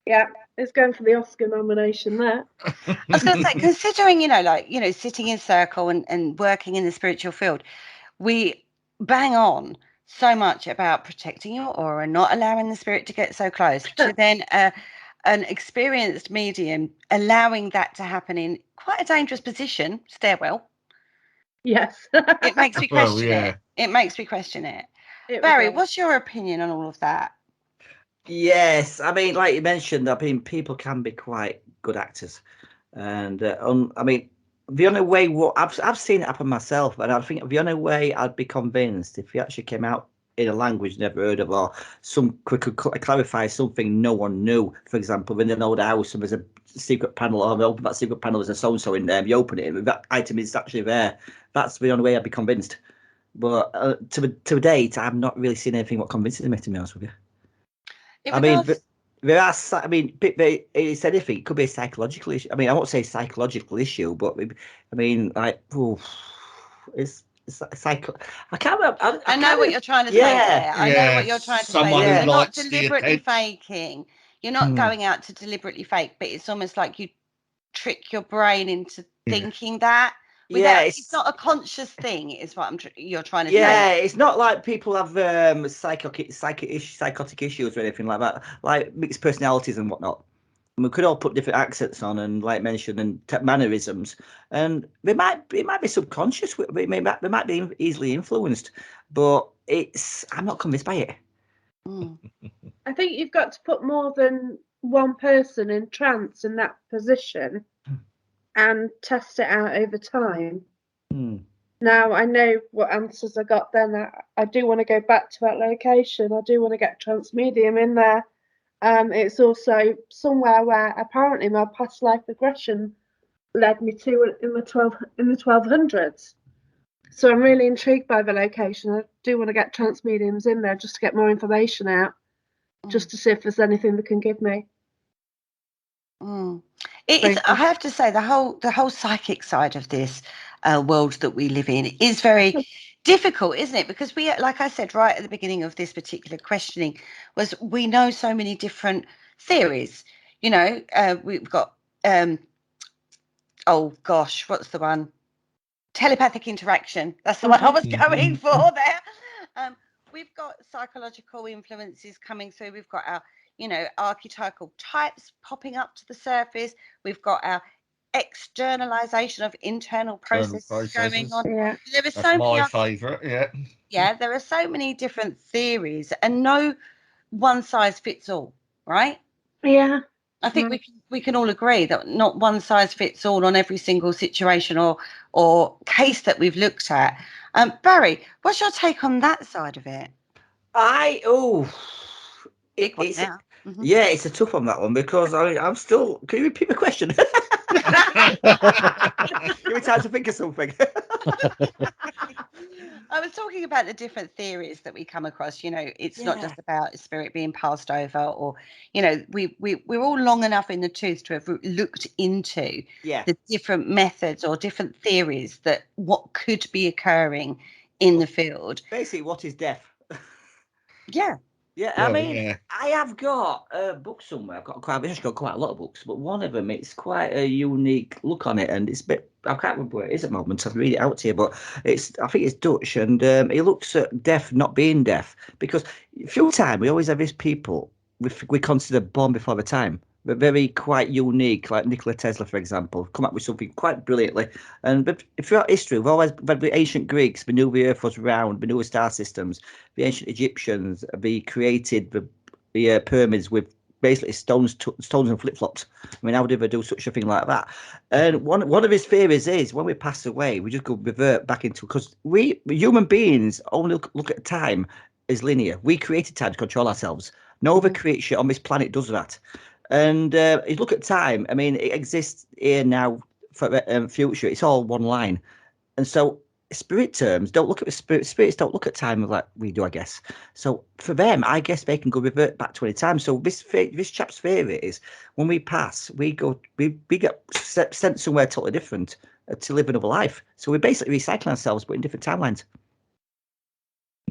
yeah, he's going for the Oscar nomination there. I was going to say, considering, sitting in circle and working in the spiritual field, we bang on so much about protecting your aura, not allowing the spirit to get so close, to then an experienced medium allowing that to happen in quite a dangerous position, stairwell. Yes. It makes me question it. It makes me question it. Barry, what's your opinion on all of that? Yes, I mean, like you mentioned, I mean, people can be quite good actors, and I mean, the only way I've seen it happen myself, and I think the only way I'd be convinced if he actually came out in a language never heard of, or could clarify something no one knew. For example, in an old house, and there's a secret panel, or they open that secret panel, there's a so and so in there. You open it, and that item is actually there. That's the only way I'd be convinced. But to date, I've not really seen anything what convinces me, to be honest with you. I mean, there are. I mean, it's anything. It could be a psychological issue. I mean, I won't say psychological issue, but I mean, like, it's psycho. I can't remember. I know what you're trying to say there. I know what you're trying to say there. You're not deliberately faking. You're not going out to deliberately fake, but it's almost like you trick your brain into thinking that. It's not a conscious thing, is what you're trying to say. Yeah, it's not like people have psychotic issues or anything like that, like mixed personalities and whatnot. And we could all put different accents on and, like mentioned, and mannerisms, and it might be subconscious. They might be easily influenced, but I'm not convinced by it. I think you've got to put more than one person in trance in that position and test it out over time. Now I know what answers I got then. I do want to go back to that location. I do want to get trance medium in there. It's also somewhere where apparently my past life regression led me to in the 1200s. So I'm really intrigued by the location. I do want to get trance mediums in there just to get more information out, just to see if there's anything they can give me. I have to say, the whole psychic side of this world that we live in is very difficult, isn't it? Because we, like I said right at the beginning of this particular questioning, we know so many different theories. You know, we've got oh gosh, what's the one? Telepathic interaction. That's the one I was going for there. We've got psychological influences coming through. We've got our archetypal types popping up to the surface. We've got our externalization of internal processes going on. Yeah. There are That's so many my favourite. yeah, there are so many different theories, and no one size fits all, right? Yeah. I think we can all agree that not one size fits all on every single situation or case that we've looked at. Barry, what's your take on that side of it? Big one now. Yeah, it's a tough one, that one, because I'm still. Can you repeat the question? Give me time to think of something. I was talking about the different theories that we come across. It's not just about a spirit being passed over, or we're all long enough in the tooth to have looked into the different methods or different theories that what could be occurring in the field. Basically, what is death? Yeah. Yeah, I mean, I have got a book somewhere. I've got quite a lot of books, but one of them, it's quite a unique look on it, and it's a bit. I can't remember where it is at the moment. I'll read it out to you, but I think it's Dutch, and it looks at death not being death, because through time we always have these people we consider born before the time. But very quite unique, like Nikola Tesla, for example, come up with something quite brilliantly. And throughout history, we've always had the ancient Greeks, we knew the Earth was round, we knew the star systems. The ancient Egyptians, they created the pyramids with basically stones and flip flops. I mean, how did they do such a thing like that? And one of his theories is when we pass away, we just go revert back into, because we human beings only look at time as linear. We created time to control ourselves. No other creature on this planet does that. And you look at time, I mean, it exists here now for future. It's all one line. And so spirit terms don't look at the spirits don't look at time like we do, I guess. So for them, I guess they can go revert back to any time. So this chap's theory is when we pass, we get sent somewhere totally different to live another life. So we're basically recycling ourselves, but in different timelines.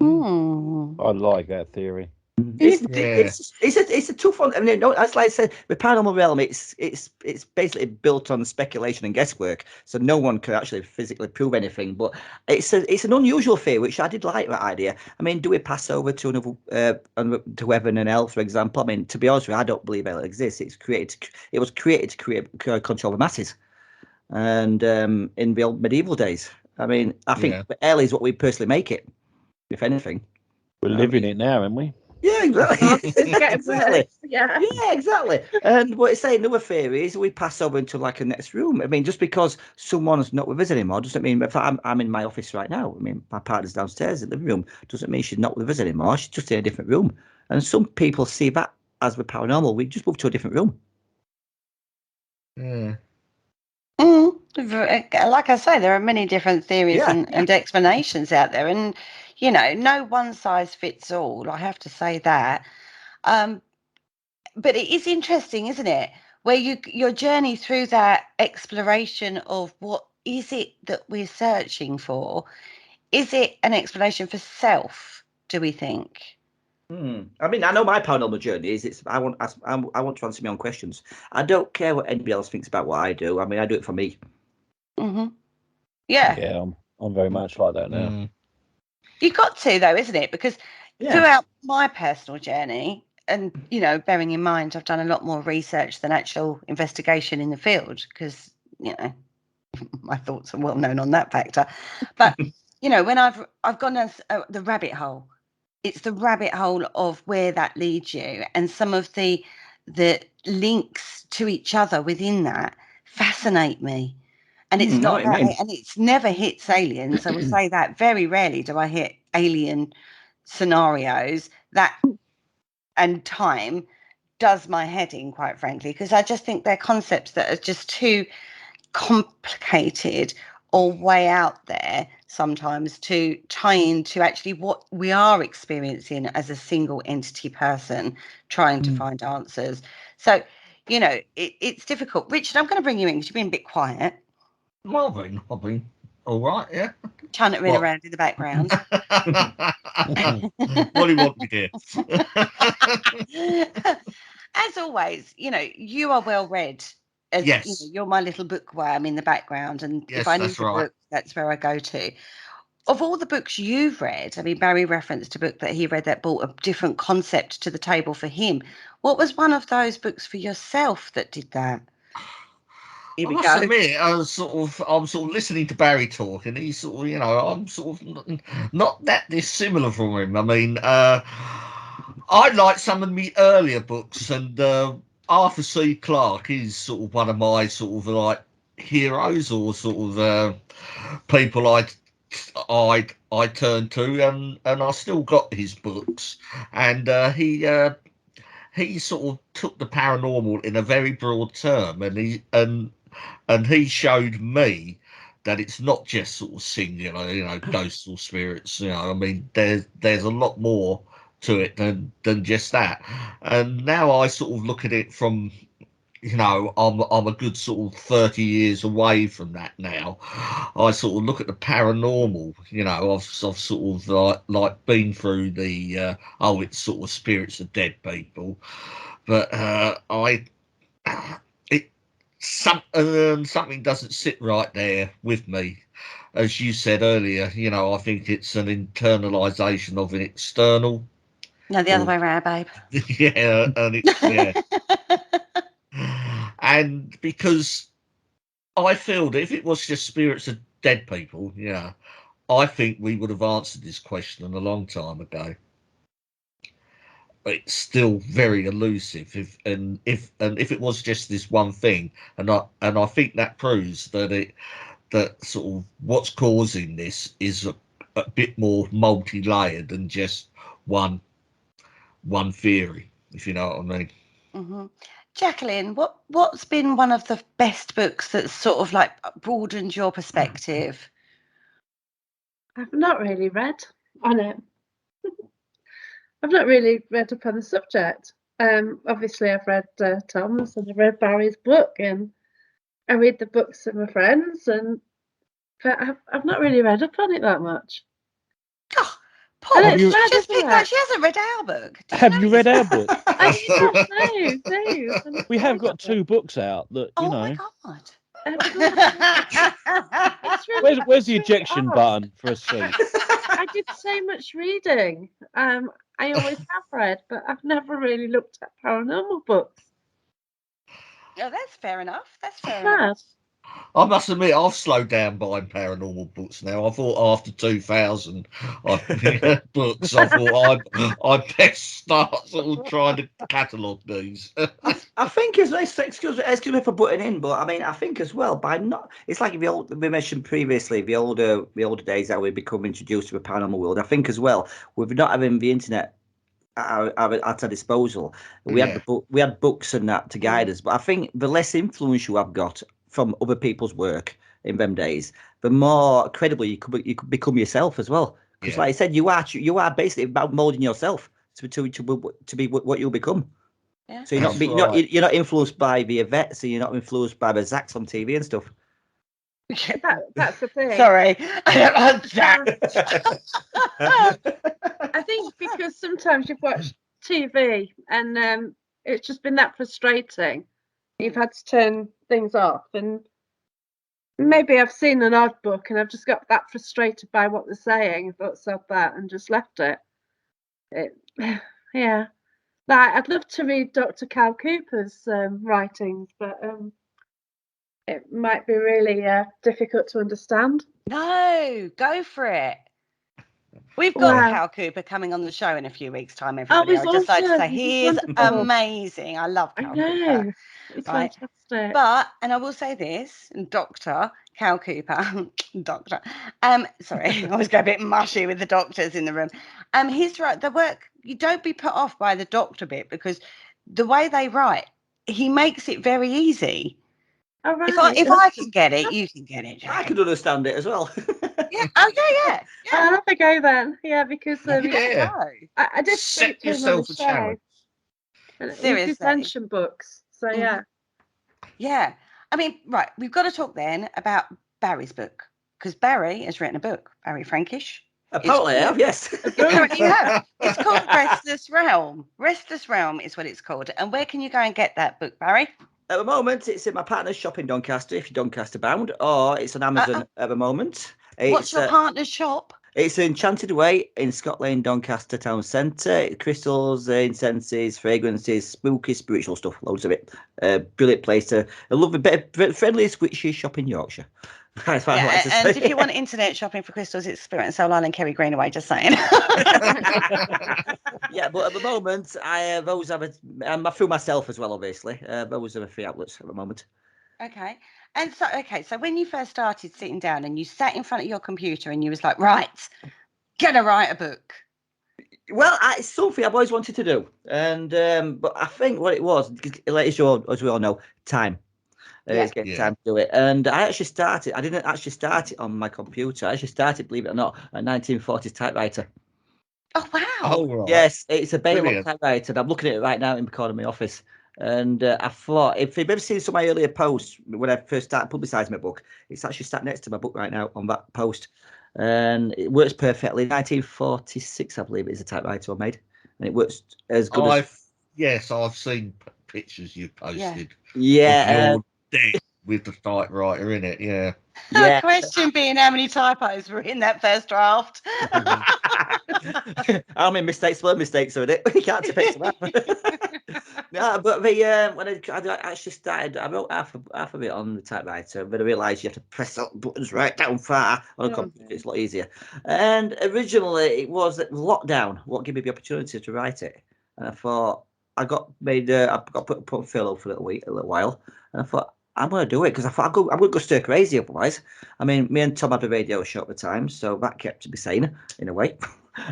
I like that theory. It's a tough one. I mean, as like I said, the paranormal realm, it's basically built on speculation and guesswork, so no one can actually physically prove anything. But it's an unusual theory, which I did like that idea. I mean, do we pass over to another to heaven and hell, for example? I mean, to be honest with you, I don't believe hell exists. It was created to control the masses, and in the old medieval days. I mean, I think hell is what we personally make it, if anything. We're living it now, aren't we? Yeah, exactly. Yeah, exactly. And what it's saying, another theory is we pass over into like a next room. I mean, just because someone's not with us anymore doesn't mean, if I'm in my office right now, I mean, my partner's downstairs in the living room, doesn't mean she's not with us anymore. She's just in a different room. And some people see that as the paranormal. We just move to a different room. Like I say, there are many different theories and explanations out there, and no one size fits all. I have to say that. But it is interesting, isn't it? Where your journey through that exploration of what is it that we're searching for? Is it an explanation for self? Do we think? I mean, I know my paranormal journey is. I want to answer my own questions. I don't care what anybody else thinks about what I do. I mean, I do it for me. Yeah, I'm very much like that now. You've got to, though, isn't it? Because throughout my personal journey, and bearing in mind I've done a lot more research than actual investigation in the field, because my thoughts are well known on that factor. But when I've gone down the rabbit hole, it's the rabbit hole of where that leads you, and some of the links to each other within that fascinate me. And it's not that, and it's never hits aliens. I will say that very rarely do I hit alien scenarios. That and time does my head in, quite frankly, because I just think they're concepts that are just too complicated or way out there sometimes to tie into actually what we are experiencing as a single entity person trying to find answers. So, it's difficult. Richard, I'm going to bring you in because you've been a bit quiet. I've been all right, yeah. Chanting around in the background. What do you want me to do? As always, you are well read. As you're my little bookworm in the background, and if I need a book, that's where I go to. of all the books you've read, I mean, Barry referenced a book that he read that brought a different concept to the table for him. What was one of those books for yourself that did that? Here I we must go. admit, I'm sort of listening to Barry talk, and he's sort of, I'm sort of not that dissimilar from him. I mean, I like some of the earlier books, and Arthur C. Clarke is sort of one of my sort of like heroes, or sort of people I turn to, and I still got his books, and he sort of took the paranormal in a very broad term, and he showed me that it's not just sort of singular, ghosts or spirits. I mean, there's a lot more to it than just that. And now I sort of look at it from, I'm a good sort of 30 years away from that now. I sort of look at the paranormal. I've sort of like been through the it's sort of spirits of dead people, but something doesn't sit right there with me. As you said earlier, I think it's an internalization of an external. No, the other way around, babe. Yeah, and it's yeah. And because I feel that if it was just spirits of dead people, I think we would have answered this question a long time ago. It's still very elusive. If it was just this one thing, and I think that proves that sort of what's causing this is a bit more multi-layered than just one theory, if you know what I mean. Mm-hmm. Jacqueline, what's been one of the best books that's sort of like broadened your perspective? I've not really read on it. I've not really read up on the subject. Obviously, I've read Tom's, and I've read Barry's book, and I read the books of my friends, but I've not really read up on it that much. Oh, Paul, And she it's mad, just isn't picked that. it? She hasn't read our book. Did Have you read notice our that? book? Oh, yes, no. We have got 2 books out that, Oh my God. It's really, Where's the it's really ejection odd. button for a seat? I did so much reading. I always have read, but I've never really looked at paranormal books. Oh, that's fair enough. That's fair Mad. enough. I must admit, I've slowed down buying paranormal books now. I thought after 2000 books, I thought I'd best start sort of trying to catalogue these. I think as well, excuse me for butting in, but I mean, I think as well it's like we mentioned previously the older days that we become introduced to the paranormal world. I think as well, with not having the internet at our disposal, we had books and that to guide us. But I think the less influence you have got from other people's work in them days, the more credible you could become yourself as well. Because, like I said, you are basically about molding yourself to be what you'll become. Yeah. So you're not influenced by the events, so you're not influenced by the Zacks on TV and stuff. That's the thing. Sorry, I don't like that. I think because sometimes you've watched TV and it's just been that frustrating. You've had to turn things off, and maybe I've seen an odd book and I've just got that frustrated by what they're saying. I thought so that and just left it. Yeah. Like, I'd love to read Dr. Cal Cooper's writings, but it might be really difficult to understand. No, go for it. We've got Cal Cooper coming on the show in a few weeks' time, everybody. I'd just like to say he is amazing. I love Cal Cooper. It's fantastic. But, and I will say this, Dr. Cal Cooper, doctor, sorry, I always go a bit mushy with the doctors in the room. He's right, the work, you don't be put off by the doctor bit, because the way they write, he makes it very easy. All right. If I can get it, you can get it, Jack. I can understand it as well. Yeah. Oh, yeah. I'll have a go then. Yeah, because I did set speak to him on yourself the a show. challenge. He did mention books, so yeah. Yeah. I mean, right, we've got to talk then about Barry's book, because Barry has written a book, Barry Frankish. Apparently I have, yes. Apparently you have. It's called Restless Realm. Restless Realm is what it's called. And where can you go and get that book, Barry? At the moment, it's in my partner's shop in Doncaster, if you're Doncaster bound, or it's on Amazon at the moment. What's your partner's shop? It's Enchanted Way in Scott Lane, Doncaster Town Centre. Crystals, incenses, fragrances, spooky, spiritual stuff, loads of it. Brilliant place to a lovely bit of friendliest witchy shop in Yorkshire. That's what I like to say. And if you want internet shopping for crystals, it's Spirit and Soul Island, Kerry Greenaway, just saying. Yeah, but at the moment, I those have I through myself as well, obviously. Those are the free outlets at the moment. Okay. And so when you first started sitting down and you sat in front of your computer and you was like, right, gonna write a book. Well, it's something I've always wanted to do, and but I think what it was, like as we all know, time. It's getting time to do it, and I didn't actually start it on my computer. I actually started, believe it or not, a 1940s typewriter. Oh wow! Oh, right. Yes, it's a Baylor Brilliant. typewriter. And I'm looking at it right now in the corner of my office. And I thought, if you've ever seen some of my earlier posts when I first started publicising my book, it's actually sat next to my book right now on that post. And it works perfectly. 1946, I believe, it is a typewriter I made. And it works as good as... Yes, I've seen pictures you've posted. Yeah. Of your deck with the typewriter in it, yeah. The question being how many typos were in that first draft. How many mistakes were mistakes with it? You can't fix them up. No, but when I actually started, I wrote half of it on the typewriter, but I realised you have to press up buttons right down far on a computer. It's a lot easier. And originally, it was lockdown what gave me the opportunity to write it. And I thought I got put on furlough for a little while, and I thought I'm going to do it because I thought I'm going to go stir crazy otherwise. I mean, me and Tom had a radio show at the time, so that kept me sane in a way.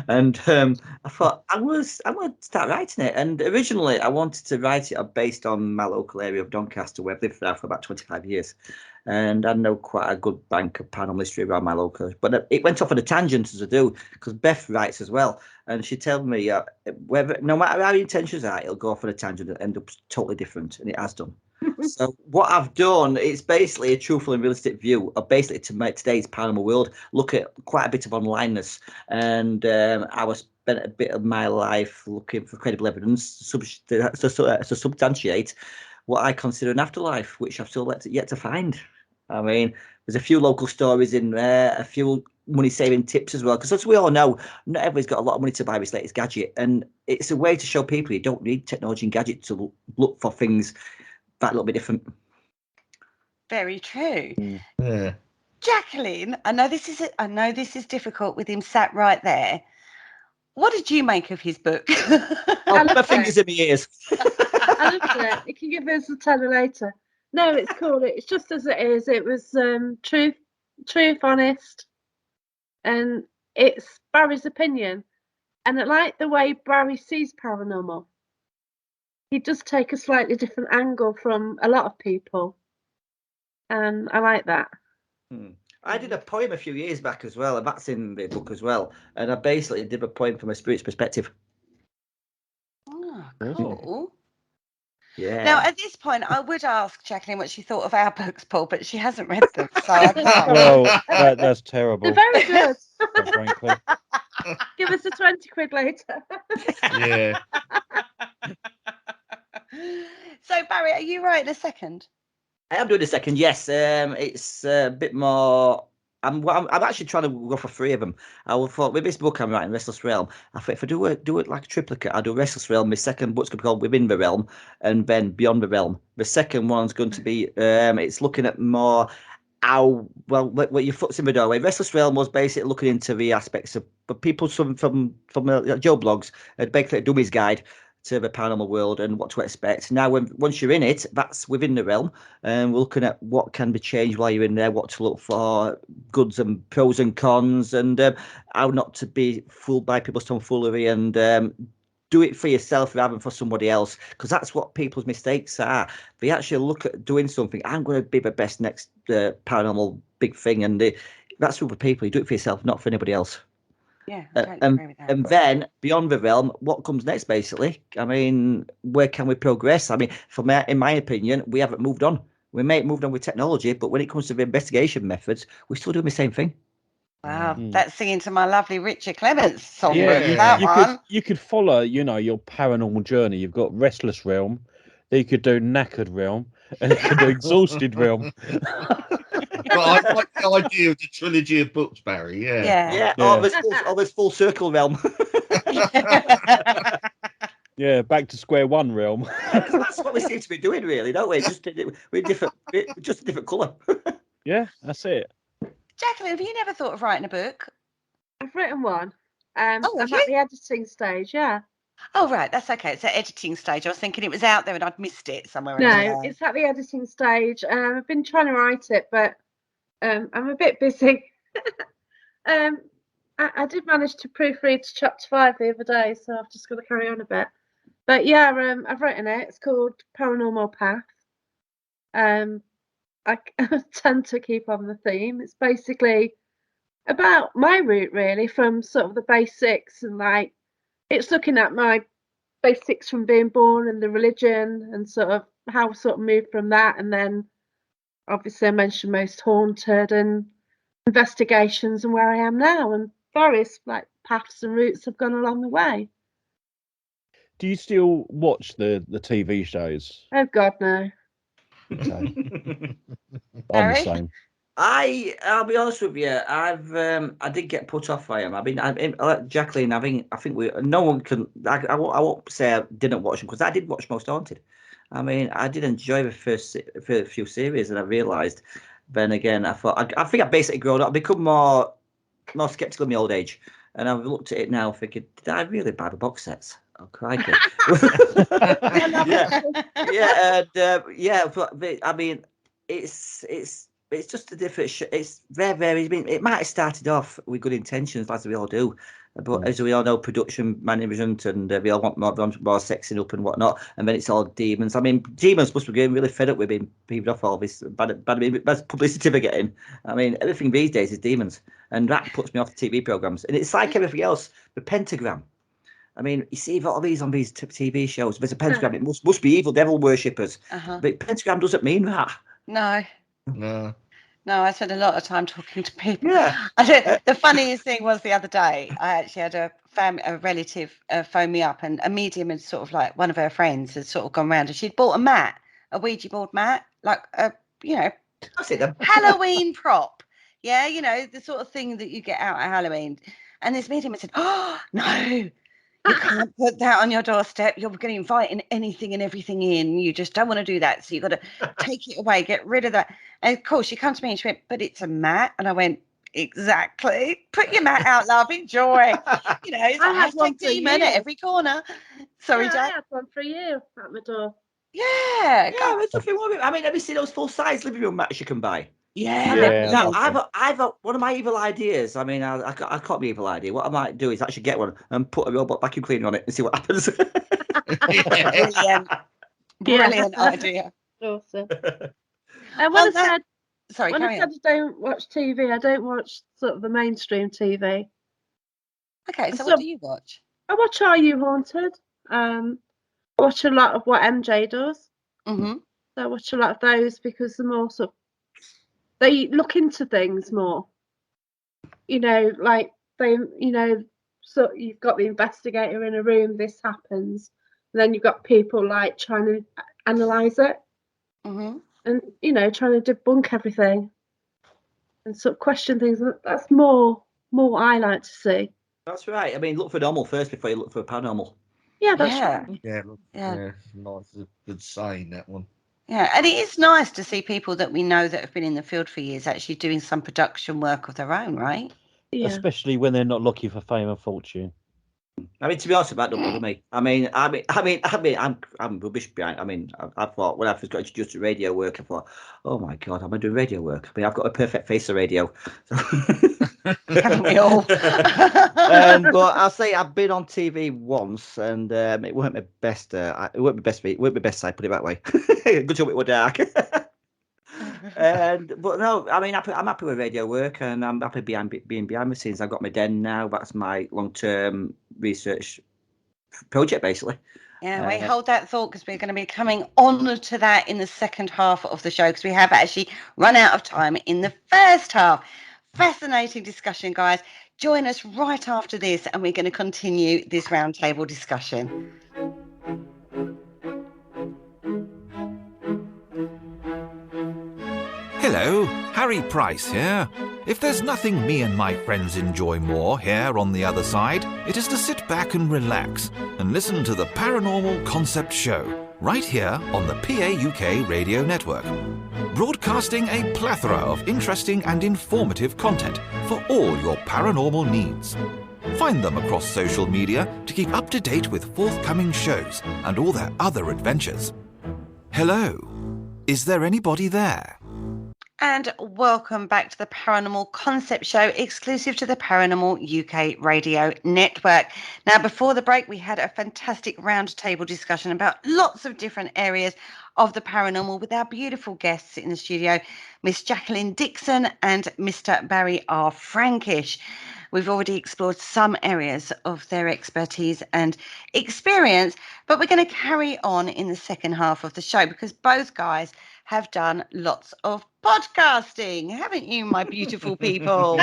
And I thought I'm going to start writing it. And originally, I wanted to write it based on my local area of Doncaster, where I've lived there for about 25 years. And I know quite a good bank of paranormal history around my local. But it went off on a tangent as I do, because Beth writes as well. And she told me, no matter how your intentions are, it'll go off on a tangent and end up totally different. And it has done. So what I've done is basically a truthful and realistic view of basically to make today's paranormal world look at quite a bit of onlineness. And I was spent a bit of my life looking for credible evidence to substantiate what I consider an afterlife, which I've still yet to find. I mean, there's a few local stories in there, a few money-saving tips as well, because as we all know, not everybody's got a lot of money to buy this latest gadget, and it's a way to show people you don't need technology and gadgets to look for things that a little bit different. Very true. Yeah. Jacqueline, I know this is difficult with him sat right there. What did you make of his book? I'll put my fingers in my ears. I loved it. You can give us a tenner later. No, it's cool. It's just as it is. It was truth, honest, and it's Barry's opinion. And I like the way Barry sees paranormal. He does take a slightly different angle from a lot of people, and I like that. I did a poem a few years back as well, and that's in the book as well. And I basically did a poem from a spirit's perspective. Oh, cool. Yeah. Now, at this point, I would ask Jacqueline what she thought of our books, Paul, but she hasn't read them. So I can't. Well, that's terrible. They're very good. Frankly. Give us a 20 quid later. Yeah. So, Barry, are you writing a second? I am doing a second, yes. It's a bit more... I'm actually trying to go for 3 of them. I thought with this book I'm writing, Restless Realm, I thought if I do it like a triplicate, I'll do Restless Realm. My second book's going to be called Within the Realm, and then Beyond the Realm. The second one's going to be, it's looking at more how, well, what your foot's in the doorway. Restless Realm was basically looking into the aspects of people from Joe blogs, basically a dummy's guide to the paranormal world and what to expect. Now, once you're in it, that's Within the Realm, and we're looking at what can be changed while you're in there, what to look for, goods and pros and cons, and how not to be fooled by people's tomfoolery, and do it for yourself rather than for somebody else, because that's what people's mistakes are. They actually look at doing something. I'm going to be the best next paranormal big thing, and that's for people. You do it for yourself, not for anybody else. Yeah, I totally agree with that. And then Beyond the Realm, what comes next, basically? I mean, where can we progress? I mean, in my opinion, we haven't moved on. We may have moved on with technology, but when it comes to the investigation methods, we're still doing the same thing. Wow, that's singing to my lovely Richard Clements song. Yeah, you could follow, your paranormal journey. You've got Restless Realm, then you could do Knackered Realm, and you could do Exhausted Realm. But the idea of the trilogy of books, Barry. Yeah. Yeah. Yeah. This full circle realm. Yeah, back to square one realm. That's what we seem to be doing, really, don't we? Just we're different, just a different colour. Yeah, that's it. Jacqueline, have you never thought of writing a book? I've written one. have I'm you? at the editing stage, yeah. Oh, right, that's okay. It's at editing stage. I was thinking it was out there and I'd missed it somewhere. No, along the line. it's at the editing stage. I've been trying to write it, but I'm a bit busy. I did manage to proofread to chapter 5 the other day, so I've just got to carry on a bit. But yeah, I've written it. It's called Paranormal Path. I tend to keep on the theme. It's basically about my route, really, from sort of the basics, and like it's looking at my basics from being born and the religion and sort of how I sort of moved from that, and then obviously I mentioned Most Haunted and investigations and where I am now, and various like paths and routes have gone along the way. Do you still watch the TV shows? Oh God, no. Okay. I'm the Harry? same. I'll be honest with you. I did get put off by him. I mean, Jacqueline. I think no one can. I won't say I didn't watch them, because I did watch Most Haunted. I mean, I did enjoy the first few series, and I realised. Then again, I thought I think I basically grown up. I've become more skeptical in my old age, and I've looked at it now, thinking, did I really buy the box sets? Oh, crikey! But I mean, it's just a different. It's very. I mean, it might have started off with good intentions, as we all do, but as we all know, production management and we all want more sexing up and whatnot, and then it's all demons. I mean, demons must be getting really fed up with being peeved off all this bad publicity they're getting. I mean, everything these days is demons, and that puts me off the TV programs. And it's like everything else. The pentagram. I mean, you see all these on these TV shows. There's a pentagram. It must be evil devil worshippers. But pentagram doesn't mean that. No. No, I spent a lot of time talking to people. Yeah. The funniest thing was the other day, I actually had a relative phone me up, and a medium had sort of like one of her friends had sort of gone round, and she'd bought a Ouija board mat, like a, I see them. Halloween prop. Yeah, the sort of thing that you get out at Halloween. And this medium had said, "Oh, no. You can't put that on your doorstep. You're going to invite anything and everything in. You just don't want to do that. So you've got to take it away, get rid of that." And of course, she comes to me and she went, "But it's a mat." And I went, "Exactly. Put your mat out, love. Enjoy." It's I had one hashtag for demon years. at every corner. Sorry, I Jack. had one for a year at my door. Yeah. There's nothing wrong with it. I mean, have you seen those full-size living room mats you can buy? Yeah. Now, I've one of my evil ideas. I mean, I can't be evil idea. What I might do is actually get one and put a robot vacuum cleaner on it and see what happens. Brilliant idea. Awesome. And when I said I don't watch TV, I don't watch sort of the mainstream TV. Okay, so what do you watch? I watch Are You Haunted? I watch a lot of what MJ does. Mm-hmm. So I watch a lot of those because the more sort of they look into things more. Like they, so you've got the investigator in a room, this happens, and then you've got people like trying to analyze it, and trying to debunk everything and sort of question things. That's more what I like to see. That's right. I mean, look for normal first before you look for paranormal. Yeah, that's right. Yeah, nice. A good saying, that one. Yeah, and it is nice to see people that we know that have been in the field for years actually doing some production work of their own, right? Yeah. Especially when they're not looking for fame and fortune. I mean, to be honest, that don't bother me. I mean, I'm rubbish behind. I mean, I thought when I first got introduced to radio work, I thought, oh my God, I'm gonna do radio work. I mean, I've got a perfect face for radio. Haven't we all? But I'll say I've been on TV once, and it weren't my best. It weren't my best side. Put it that way. Good job it was dark. But no, I mean, I'm happy with radio work, and I'm happy being behind the scenes. I've got my den now. That's my long-term research project, basically. Yeah, we hold that thought because we're going to be coming on to that in the second half of the show, because we have actually run out of time in the first half. Fascinating discussion, guys. Join us right after this, and we're going to continue this roundtable discussion. Hello, Harry Price here. If there's nothing me and my friends enjoy more here on the other side, it is to sit back and relax and listen to the Paranormal Concept Show, right here on the PAUK Radio Network. Broadcasting a plethora of interesting and informative content for all your paranormal needs. Find them across social media to keep up to date with forthcoming shows and all their other adventures. Hello, is there anybody there? And welcome back to the Paranormal Concept Show, exclusive to the Paranormal UK Radio Network. Now, before the break, we had a fantastic roundtable discussion about lots of different areas of the paranormal with our beautiful guests in the studio, Miss Jacqueline Dixon and Mr. Barry R. Frankish. We've already explored some areas of their expertise and experience, but we're going to carry on in the second half of the show because both guys have done lots of podcasting, haven't you, my beautiful people?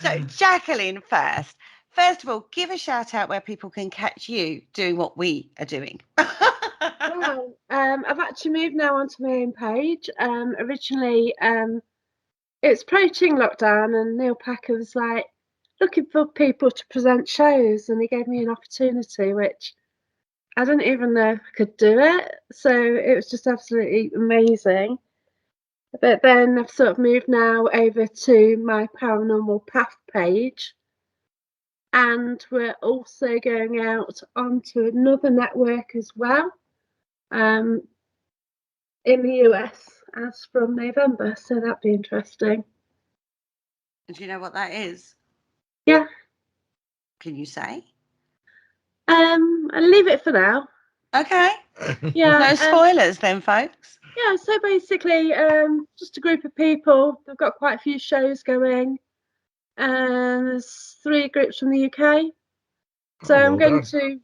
So, Jacqueline, first of all, give a shout out where people can catch you doing what we are doing. Well, I've actually moved now onto my own page. Originally, it's approaching lockdown, and Neil Packer was like looking for people to present shows, and he gave me an opportunity, which I didn't even know I could do it. So it was just absolutely amazing. But then I've sort of moved now over to my Paranormal Path page. And we're also going out onto another network as well in the US as from November. So that'd be interesting. Do you know what that is? Yeah. Can you say? I'll leave it for now. Okay. Yeah. No spoilers then, folks. Yeah, so basically, just a group of people. They've got quite a few shows going. And there's 3 groups from the UK. So I'm going to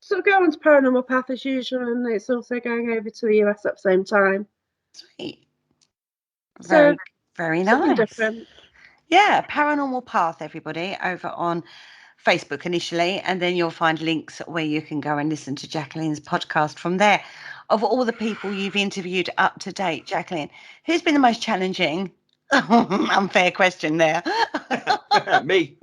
sort of go on to Paranormal Path as usual, and it's also going over to the US at the same time. Sweet. So Very something nice. different. Yeah, Paranormal Path, everybody, over on Facebook initially, and then you'll find links where you can go and listen to Jacqueline's podcast from there. Of all the people you've interviewed up to date, Jacqueline, who's been the most challenging? Unfair question there. Me.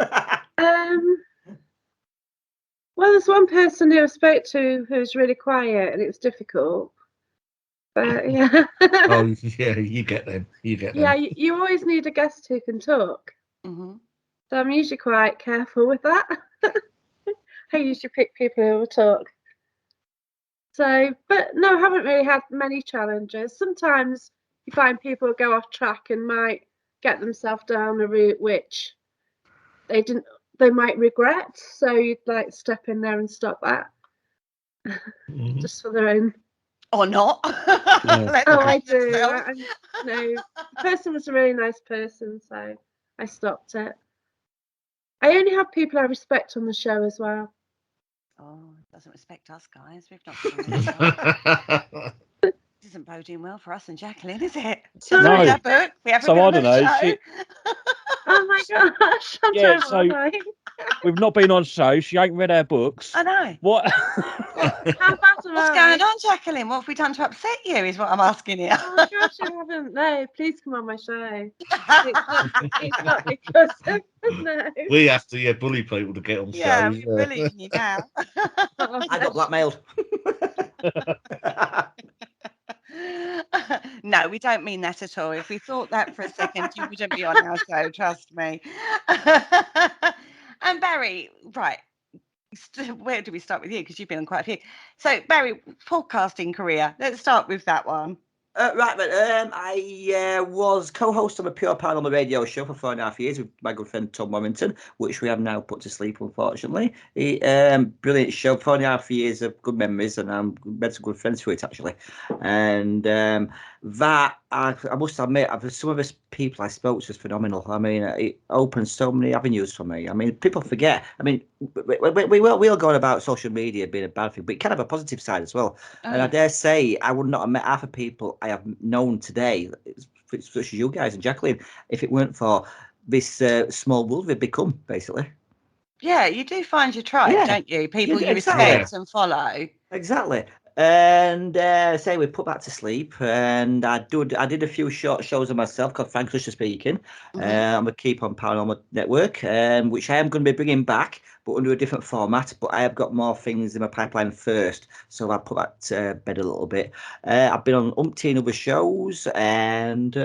Well, there's one person who I spoke to who was really quiet, and it was difficult. But yeah. Oh, yeah, you get them. Yeah, you always need a guest who can talk. Mm-hmm. So I'm usually quite careful with that. I usually pick people who will talk. So, but no, I haven't really had many challenges. Sometimes you find people go off track and might get themselves down a route which they might regret. So you'd like step in there and stop that. Mm-hmm. Just for their own. Or not. Yeah. Oh, I do. No, the person was a really nice person, so I stopped it. I only have people I respect on the show as well. Oh, doesn't respect us, guys. We've not. This isn't boding well for us and Jacqueline, is it? No. Just read our book. We haven't So been I on don't the know. show. Oh my gosh, I'm Yeah, so so- horrified. We've not been on show. She ain't read our books. I know. What? How bad am What's I? going on, Jacqueline? What have we done to upset you? Is what I'm asking you. Oh gosh, I haven't. No, please come on my show. It's not because of, no. We have to bully people to get on Yeah, shows. we're bullying you now. I got blackmailed. No, we don't mean that at all. If we thought that for a second, you wouldn't be on our show, trust me. And Barry, right, where do we start with you? Because you've been on quite a few. So, Barry, podcasting career. Let's start with that one. Right, but I was co-host of a pure paranormal radio show for 4.5 years with my good friend Tom Warrington, which we have now put to sleep, unfortunately. Brilliant show, 4.5 years of good memories, and I'm met some good friends through it, actually. And that, I must admit, some of the people I spoke to was phenomenal. I mean, it opened so many avenues for me. I mean, people forget. I mean, we all go on about social media being a bad thing, but it can have a positive side as well. Oh, And I dare say I would not have met half the people I have known today, such as you guys and Jacqueline, if it weren't for this small world we've become, basically. yeah, you do find your tribe, Yeah, don't you? People you exactly. respect and follow. Exactly. And say we put that to sleep, and I did a few short shows of myself called Frankish speaking. I'm gonna keep on Paranormal Network, which I am going to be bringing back, but under a different format. But I have got more things in my pipeline first, so I'll put that to bed a little bit. I've been on umpteen other shows, and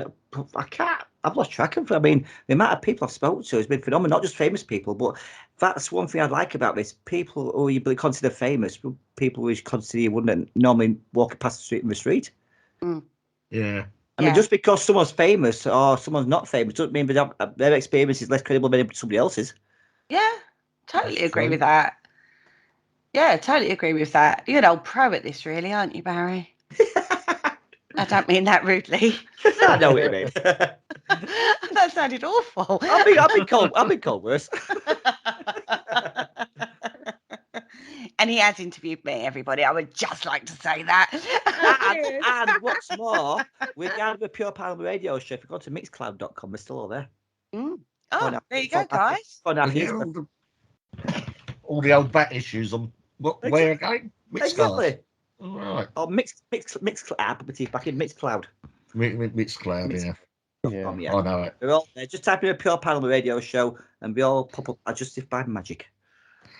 I've lost track of. I mean, the amount of people I've spoken to has been phenomenal. Not just famous people, but that's one thing I like about this. People who you consider famous, people who you consider you wouldn't normally walk past the street. Yeah. I mean, just because someone's famous or someone's not famous doesn't mean that their experience is less credible than somebody else's. Yeah, totally agree with that. Yeah, totally agree with that. You're an old pro at this, really, aren't you, Barry? I don't mean that rudely. I know what you mean. That sounded awful. I've been called worse. And he has interviewed me, everybody. I would just like to say that. and what's more, we're down to a Pure Paranormal Radio show. If you go to mixcloud.com, we're still all there. Oh, there you go, guys. All the old bat issues on where again? Exactly. All right. Oh, Mixcloud. Put my teeth back in Mixcloud. Mixcloud, yeah. I know it. We're all there. Just type in a Pure Paranormal Radio show, and we all pop up just if by magic.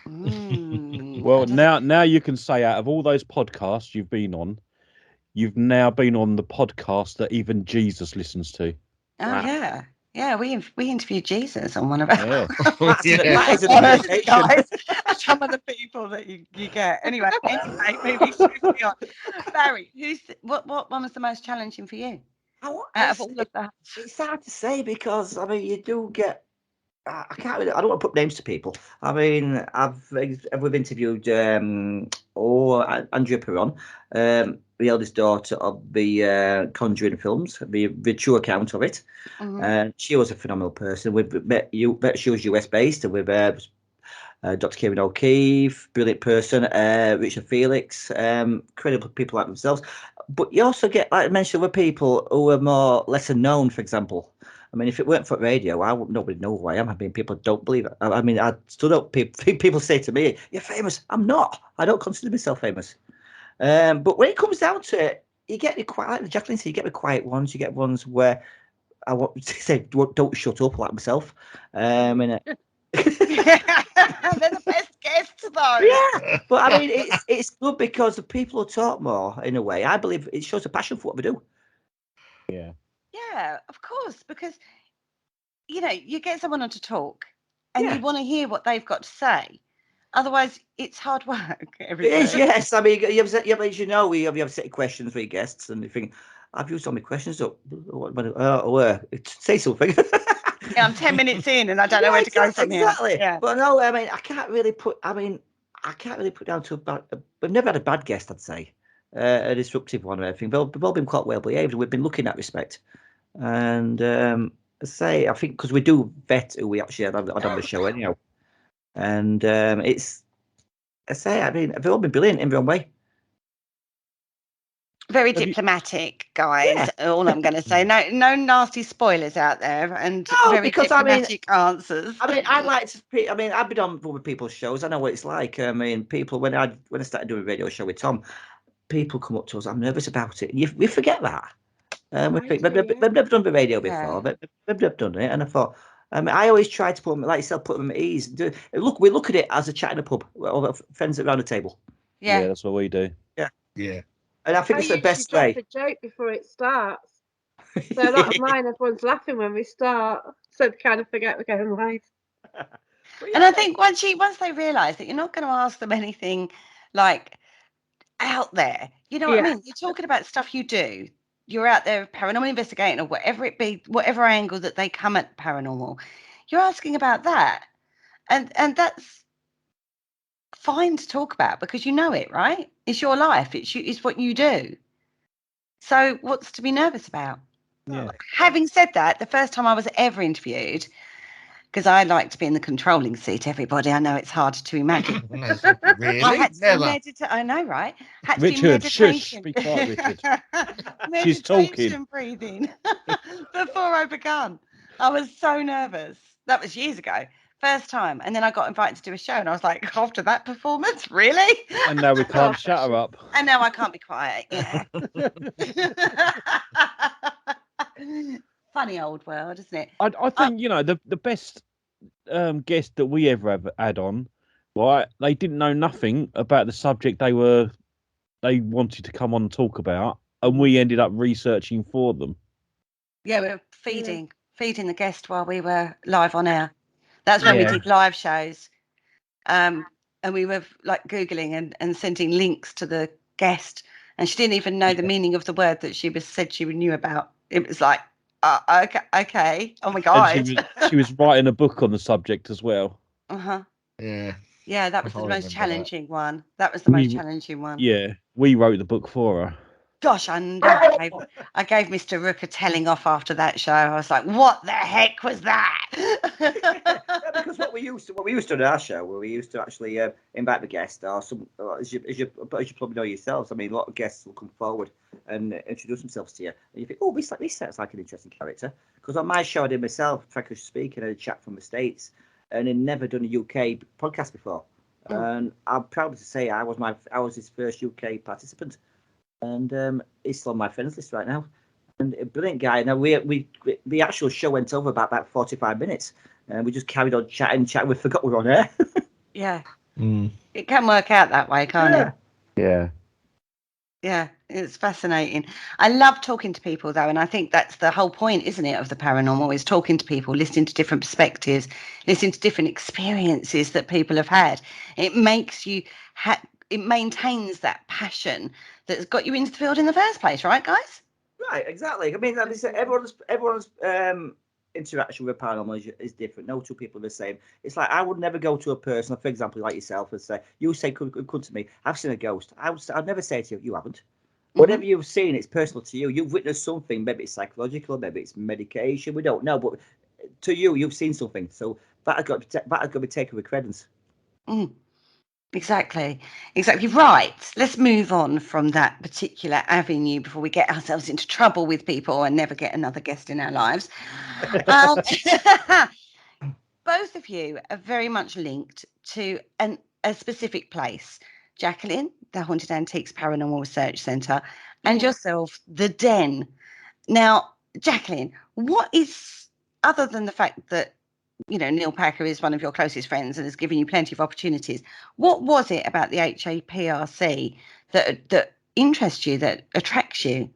Well, now you can say out of all those podcasts you've been on, you've now been on the podcast that even Jesus listens to. Oh, wow. Yeah, we interviewed Jesus on one of our That is an guys. Some of the people that you get. Anyway, maybe swiftly on. Barry, what one was the most challenging for you? Out of all of that? It's hard to say because I mean you do get. I don't want to put names to people. I mean, we've interviewed Andrea Perron, the eldest daughter of the Conjuring films, the true account of it. And she was a phenomenal person. She was US based with Dr. Kieran O'Keefe, brilliant person, Richard Felix, credible people like themselves. But you also get, like I mentioned, with people who are more lesser known, for example. I mean, if it weren't for radio, nobody know who I am. I mean, people don't believe it. I mean, I stood up. People say to me, "You're famous." I'm not. I don't consider myself famous. But when it comes down to it, you get the quiet, like Jacqueline said, you get the quiet ones. You get ones where I want to say, "Don't shut up," like myself. They're the best guests, though. Yeah, but I mean, it's good because the people who talk more, in a way, I believe it shows a passion for what we do. Yeah. Yeah, of course, because you get someone on to talk, and you want to hear what they've got to say. Otherwise, it's hard work. It is, yes. I mean, you have, as you know, we have set questions for your guests, and you think, I've used all my questions up. Say something. Yeah, I'm 10 minutes in, and I don't know where to go from here. Exactly. Yeah. But no, I mean, I can't really put down to a bad. We've never had a bad guest, I'd say. A disruptive one or anything. We've all been quite well behaved, and we've been looking at respect. And I think because we do vet who we actually had on the show anyhow. And I mean, they've all been brilliant in their own way. Very diplomatic, guys. Yeah. All I'm going to say. No nasty spoilers out there, and very diplomatic answers. I mean, I've been on other people's shows. I know what it's like. I mean, people when I started doing a radio show with Tom, people come up to us. I'm nervous about it. We forget that. We've never done the radio before. We've never done it, and I thought. I always try to put them, like yourself, put them at ease. We look at it as a chat in a pub, or friends around the table. Yeah, that's what we do. Yeah. And I think it's the best way. A joke before it starts. So a lot of mine, everyone's laughing when we start, so they kind of forget we're going live. And I think once they realise that you're not going to ask them anything like out there, you know what I mean? You're talking about stuff you do. You're out there paranormal investigating or whatever it be, whatever angle that they come at paranormal, you're asking about that. And that's fine to talk about because you know it, right? It's your life. It's what you do. So what's to be nervous about? Yeah. Having said that, the first time I was ever interviewed, because I like to be in the controlling seat, everybody. I know it's hard to imagine. Really? I had to meditate. I know, right? Had to Richard, do meditation. shush, be quiet, Richard. She's talking. Breathing before I began. I was so nervous. That was years ago. First time. And then I got invited to do a show, and I was like, after that performance, really? And now we can't shut her up. And now I can't be quiet. Yeah. Funny old world, isn't it? I think, the best guest that we ever had on, right? They didn't know nothing about the subject they wanted to come on and talk about, and we ended up researching for them. Yeah, we were feeding the guest while we were live on air. That's when we did live shows. And we were like Googling and sending links to the guest, and she didn't even know the meaning of the word that she said she knew about. It was like, okay. Oh my God. And she was writing a book on the subject as well. Uh-huh. Yeah. Yeah, that was the most challenging one. That was the most challenging one. Yeah, we wrote the book for her. Gosh, I gave Mr. Rook a telling off after that show. I was like, "What the heck was that?" Because what we used to do at our show, where we used to actually invite the guest, or some, as you probably know yourselves. I mean, a lot of guests will come forward and introduce themselves to you, and you think, "Oh, this sounds like an interesting character." Because on my show, I did myself, Frankish speaking, I had a chat from the States, and I'd never done a UK podcast before, and I'm proud to say I was his first UK participant. And he's still on my friends list right now. And a brilliant guy. Now the actual show went over about 45 minutes, and we just carried on chatting. We forgot we were on air. Yeah, it can work out that way, can't it? Yeah. Yeah, it's fascinating. I love talking to people, though, and I think that's the whole point, isn't it, of the paranormal, is talking to people, listening to different perspectives, listening to different experiences that people have had. It makes you it maintains that passion that's got you into the field in the first place, right, guys? Right, exactly. I mean, everyone's interaction with paranormal is different. No two people are the same. It's like I would never go to a person, for example, like yourself, and say, "You say come to me, I've seen a ghost." I'd never say to you, "You haven't." Whatever you've seen, it's personal to you. You've witnessed something. Maybe it's psychological, maybe it's medication. We don't know, but to you, you've seen something. So that has got to be taken with credence. Exactly right. Let's move on from that particular avenue before we get ourselves into trouble with people and never get another guest in our lives. Both of you are very much linked to a specific place. Jacqueline, the Haunted Antiques Paranormal Research Centre, and yourself, the Den. Now, Jacqueline, what is, other than the fact that Neil Packer is one of your closest friends and has given you plenty of opportunities, what was it about the HAPRC that interests you, that attracts you?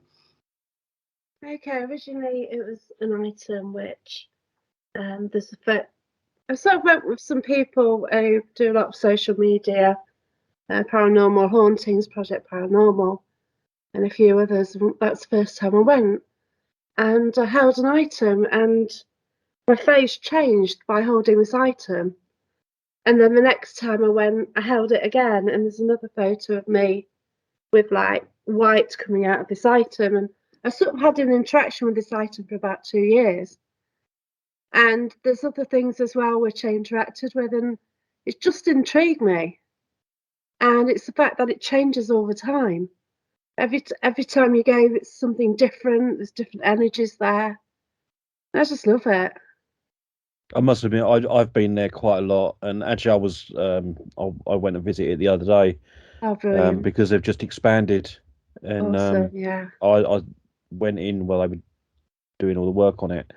Okay, originally it was an item which there's I sort of went with some people who do a lot of social media, Paranormal Hauntings, Project Paranormal, and a few others. That's the first time I went, and I held an item, and my face changed by holding this item. And then the next time I went, I held it again, and there's another photo of me with like white coming out of this item. And I sort of had an interaction with this item for about 2 years. And there's other things as well which I interacted with, and it just intrigued me. And it's the fact that it changes all the time. Every time you go, it's something different. There's different energies there. I just love it. I must admit, I've been there quite a lot, and actually, I went and visited it the other day. Oh, brilliant! Because they've just expanded, and awesome, yeah. I went in while they were doing all the work on it.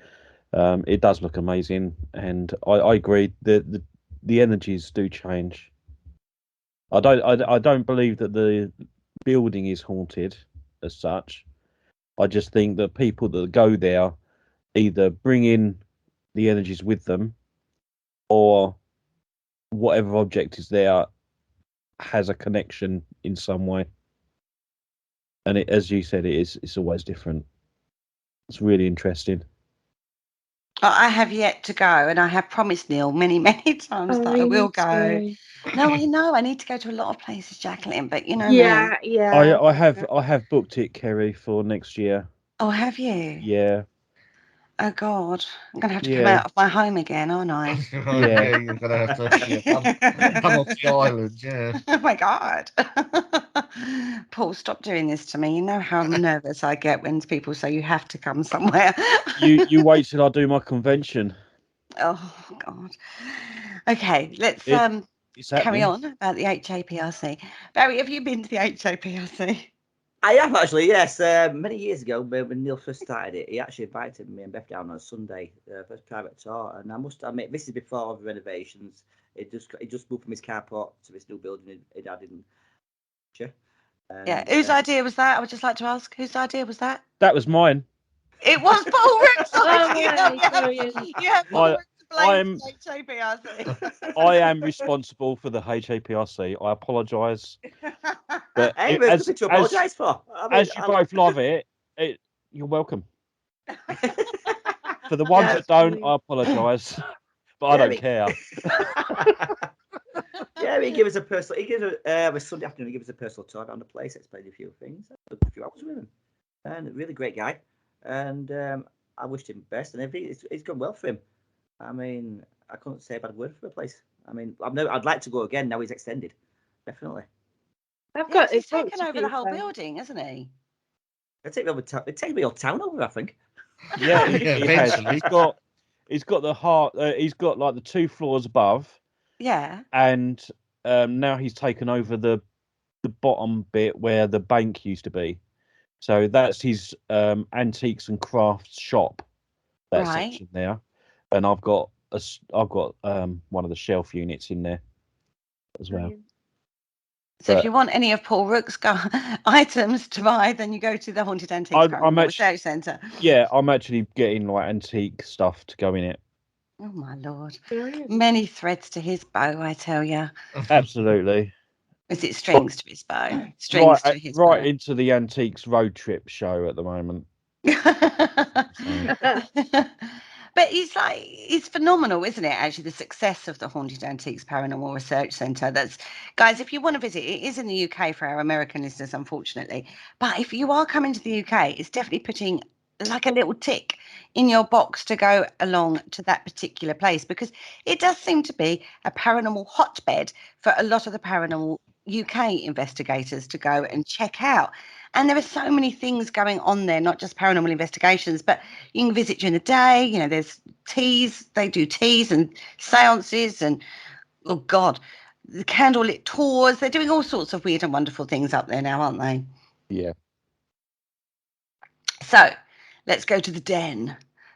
It does look amazing, and I agree. The energies do change. I don't believe that the building is haunted as such. I just think that people that go there either bring in the energies with them, or whatever object is there has a connection in some way. And it, as you said, it's always different. It's really interesting. I have yet to go, and I have promised Neil many, many times that I will go. No, I know I need to go to a lot of places, Jacqueline, but yeah, me. yeah. I have booked it, Kerry, for next year. Oh, have you? Yeah. Oh God, I'm gonna have to come out of my home again, aren't I? Yeah, you're gonna have to come off the island. Yeah. Oh my God. Paul, stop doing this to me. You know how nervous I get when people say you have to come somewhere. You wait till I do my convention. Oh God. Okay, let's It's carry happening. on about the HAPRC. Barry, have you been to the HAPRC? I have actually, yes. Many years ago, when Neil first started it, he actually invited me and Beth down on a Sunday for a private tour. And I must admit, this is before the renovations. It just moved from his carport to this new building it had in. Yeah, whose idea was that? I would just like to ask, whose idea was that? That was mine. It was Paul Rook's Oh, idea. right, brilliant. You have Paul Rook to blame I'm- for the HAPRC. I am responsible for the HAPRC. I apologise. But Hey, there's nothing to apologise for. As you both love it, you're welcome. For the ones that don't, I apologise. But I don't care. Yeah, he gives us a personal. He gives a Sunday afternoon. He gives us a personal tour around the place. Explained a few things. A few hours with him, and a really great guy. And I wished him best, and everything. It's gone well for him. I mean, I couldn't say a bad word for the place. I mean, I'd like to go again. Now he's extended, definitely. He's taken over the whole building, hasn't he? It'd take me over town. It'd take me all town over, I think. Yeah, he has. eventually. He's got the heart. He's got like the 2 floors above. Yeah. And now he's taken over the bottom bit where the bank used to be. So that's his antiques and crafts shop. That Right. section there, and I've got one of the shelf units in there as well. So if you want any of Paul Rook's items to buy, then you go to the Haunted Antiques Paranormal Research Centre. Yeah, I'm actually getting like antique stuff to go in it. Oh my Lord. Brilliant. Many threads to his bow, I tell you. Absolutely. Is it strings to his bow? Strings to his bow. Right into the antiques road trip show at the moment. But it's phenomenal, isn't it? Actually, the success of the Haunted Antiques Paranormal Research Centre. Guys, if you want to visit, it is in the UK for our American listeners, unfortunately. But if you are coming to the UK, it's definitely putting like a little tick in your box to go along to that particular place, because it does seem to be a paranormal hotbed for a lot of the paranormal UK investigators to go and check out. And there are so many things going on there, not just paranormal investigations, but you can visit during the day. You know, there's teas, they do teas and seances and, oh God, the candlelit tours. They're doing all sorts of weird and wonderful things up there now, aren't they? Yeah. So let's go to the den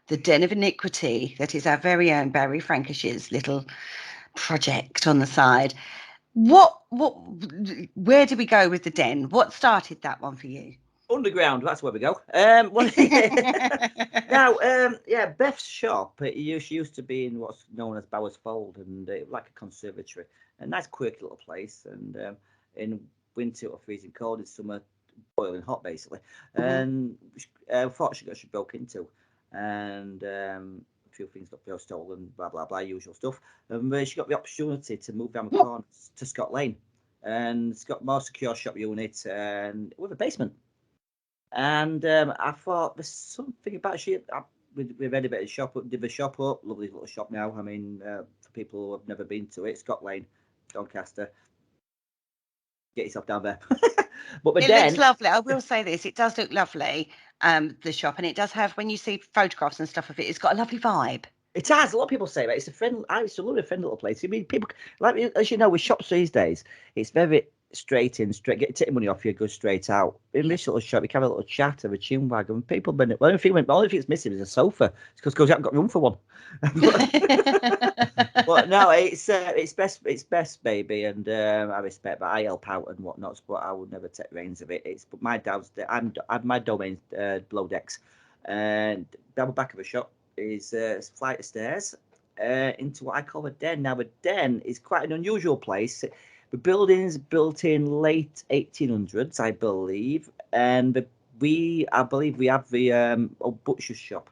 of iniquity. That is our very own Barry Frankish's little project on the side. Where did we go with the den? What started that one for you? Underground, that's where we go. Now, Beth's shop, she used to be in what's known as Bowers Fold, and like a conservatory. A nice, quirky little place. And in winter or freezing cold, in summer, boiling hot, basically. And unfortunately, she broke into. And a few things got stolen, blah, blah, blah, usual stuff. And she got the opportunity to move down the corner to Scott Lane. And it's got more secure shop unit and with a basement. And I thought there's something about we renovated the shop up, did the shop up, lovely little shop now. I mean, for people who have never been to it, Scott Lane, Doncaster, get yourself down there. But it looks lovely. I will say this, it does look lovely, the shop, and it does have, when you see photographs and stuff of it, it's got a lovely vibe. It has. A lot of people say that it's it's a lovely, friendly little place. I mean, people like, as you know, with shops these days, it's very straight take the money off you, go straight out. In this little shop, you can have a little chat, have a chin wag, and people been. Well, the only thing it's missing is a sofa. It's because you haven't got room for one. But no, it's best, baby, and I respect that. I help out and whatnot, but I would never take reins of it. But my my domain's below decks, and down the back of the shop is a flight of stairs into what I call a den. Now, a den is quite an unusual place. The building's built in late 1800s, I believe, and I believe we have the old butcher's shop.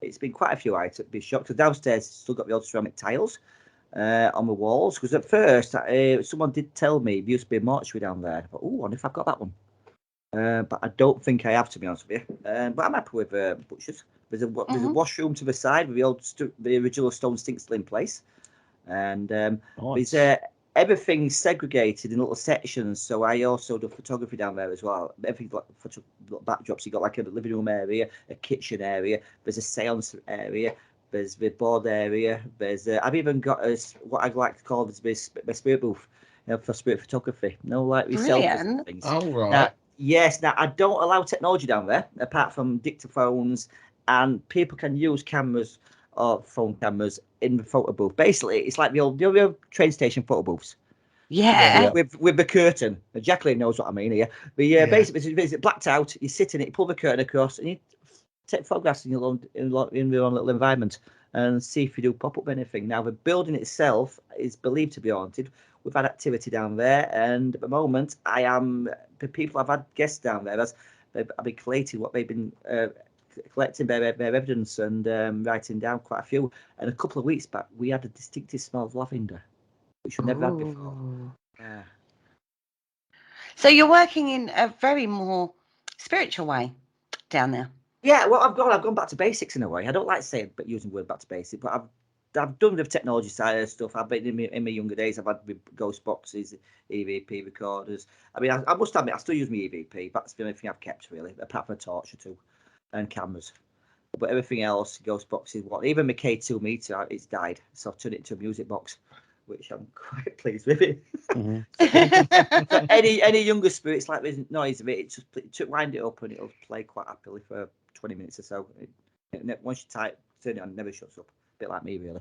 It's been quite a few items. Be shocked. So downstairs, it's still got the old ceramic tiles on the walls. Because at first, someone did tell me there used to be a mortuary down there. But, I wonder if I've got that one. But I don't think I have, to be honest with you. But I'm happy with butchers. There's a washroom to the side with the original stone sink still in place, and Nice. there's everything's segregated in little sections. So I also do photography down there as well. Everything's like little backdrops. You got like a living room area, a kitchen area. There's a seance area. There's the board area. There's I've even got what I'd like to call my spirit booth, for spirit photography. Like selfies and things. Oh, right. Now, yes. Now I don't allow technology down there apart from dictaphones, and people can use cameras or phone cameras in the photo booth. Basically, it's like the old train station photo booths. Yeah. With the curtain. Jacqueline knows what I mean here. But yeah, basically, it's blacked out. You sit in it, you pull the curtain across, and you take photographs in your own little environment and see if you do pop up anything. Now, the building itself is believed to be haunted. We've had activity down there, and at the moment, the people I've had guests down there. I've been collating what they've been collecting their evidence and writing down quite a few. And a couple of weeks back, we had a distinctive smell of lavender, which we've never had before. Yeah. So you're working in a very more spiritual way down there. Yeah, well, I've gone back to basics in a way. I don't like saying, but using the word back to basics, but I've done the technology side of stuff. I've been in my younger days. I've had ghost boxes, EVP recorders. I mean, I must admit, I still use my EVP. That's the only thing I've kept really, apart from a torch or two, and cameras. But everything else, ghost boxes, even my K2 meter, it's died, so I've turned it into a music box, which I'm quite pleased with it. So any younger spirits like there's noise of it, just wind it up and it'll play quite happily for 20 minutes or so. Once you turn it on, it never shuts up. A bit like me, really.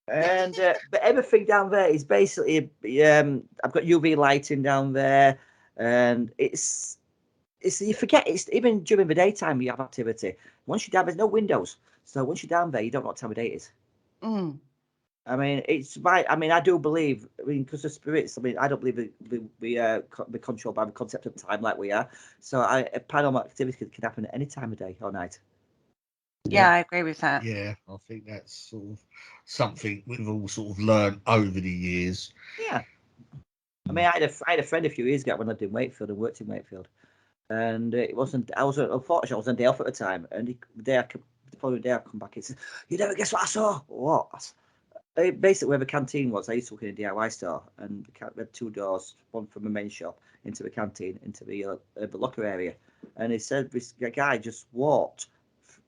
And but everything down there is basically I've got UV lighting down there, and it's you forget it's even during the daytime you have activity. Once you're down, there's no windows, so once you're down there, you don't know what time of day it is. I mean, it's right. I mean, I do believe. I mean, because of spirits. I mean, I don't believe we're controlled by the concept of time like we are. So, paranormal activity can happen at any time of day or night. Yeah, I agree with that. Yeah, I think that's sort of something we've all sort of learned over the years. Yeah. I mean, I had a friend a few years ago when I lived in Wakefield and worked in Wakefield, and it wasn't. Unfortunately, I was on day off at the time, and the following day I come back and said, "You never guess what I saw." What? Basically, where the canteen was, I used to work in a DIY store, and we had two doors, one from the main shop into the canteen, into the locker area. And he said this guy just walked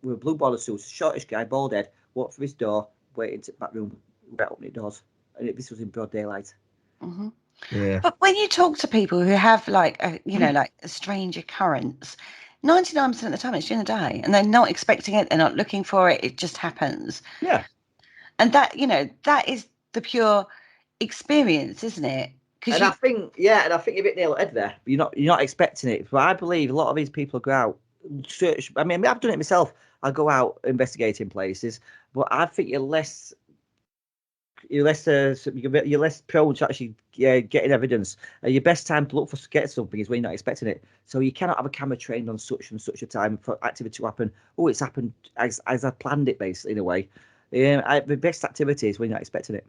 with a blue border suit, shortish guy, bald head, walked through his door, went into the back room, right opening doors. And this was in broad daylight. Mm-hmm. Yeah. But when you talk to people who have like a strange occurrence, 99% of the time it's during the day, and they're not expecting it, they're not looking for it, it just happens. Yeah. And that, that is the pure experience, isn't it? And I think you're a bit nail head there. You're not expecting it. But I believe a lot of these people go out, search. I mean, I've done it myself. I go out investigating places, but I think you're less prone to actually getting evidence. Your best time to look for get something is when you're not expecting it. So you cannot have a camera trained on such and such a time for activity to happen. Oh, it's happened as I planned it, basically, in a way. The best activity is when you're not expecting it.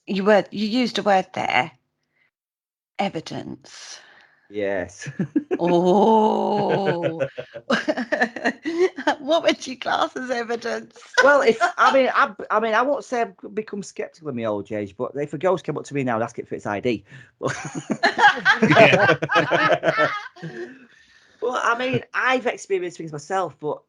You used a word there, evidence. Yes. Oh. What would you class as evidence? Well, I won't say I've become skeptical in my old age, but if a ghost came up to me now and asked it for its ID. Well, I mean, I've experienced things myself, but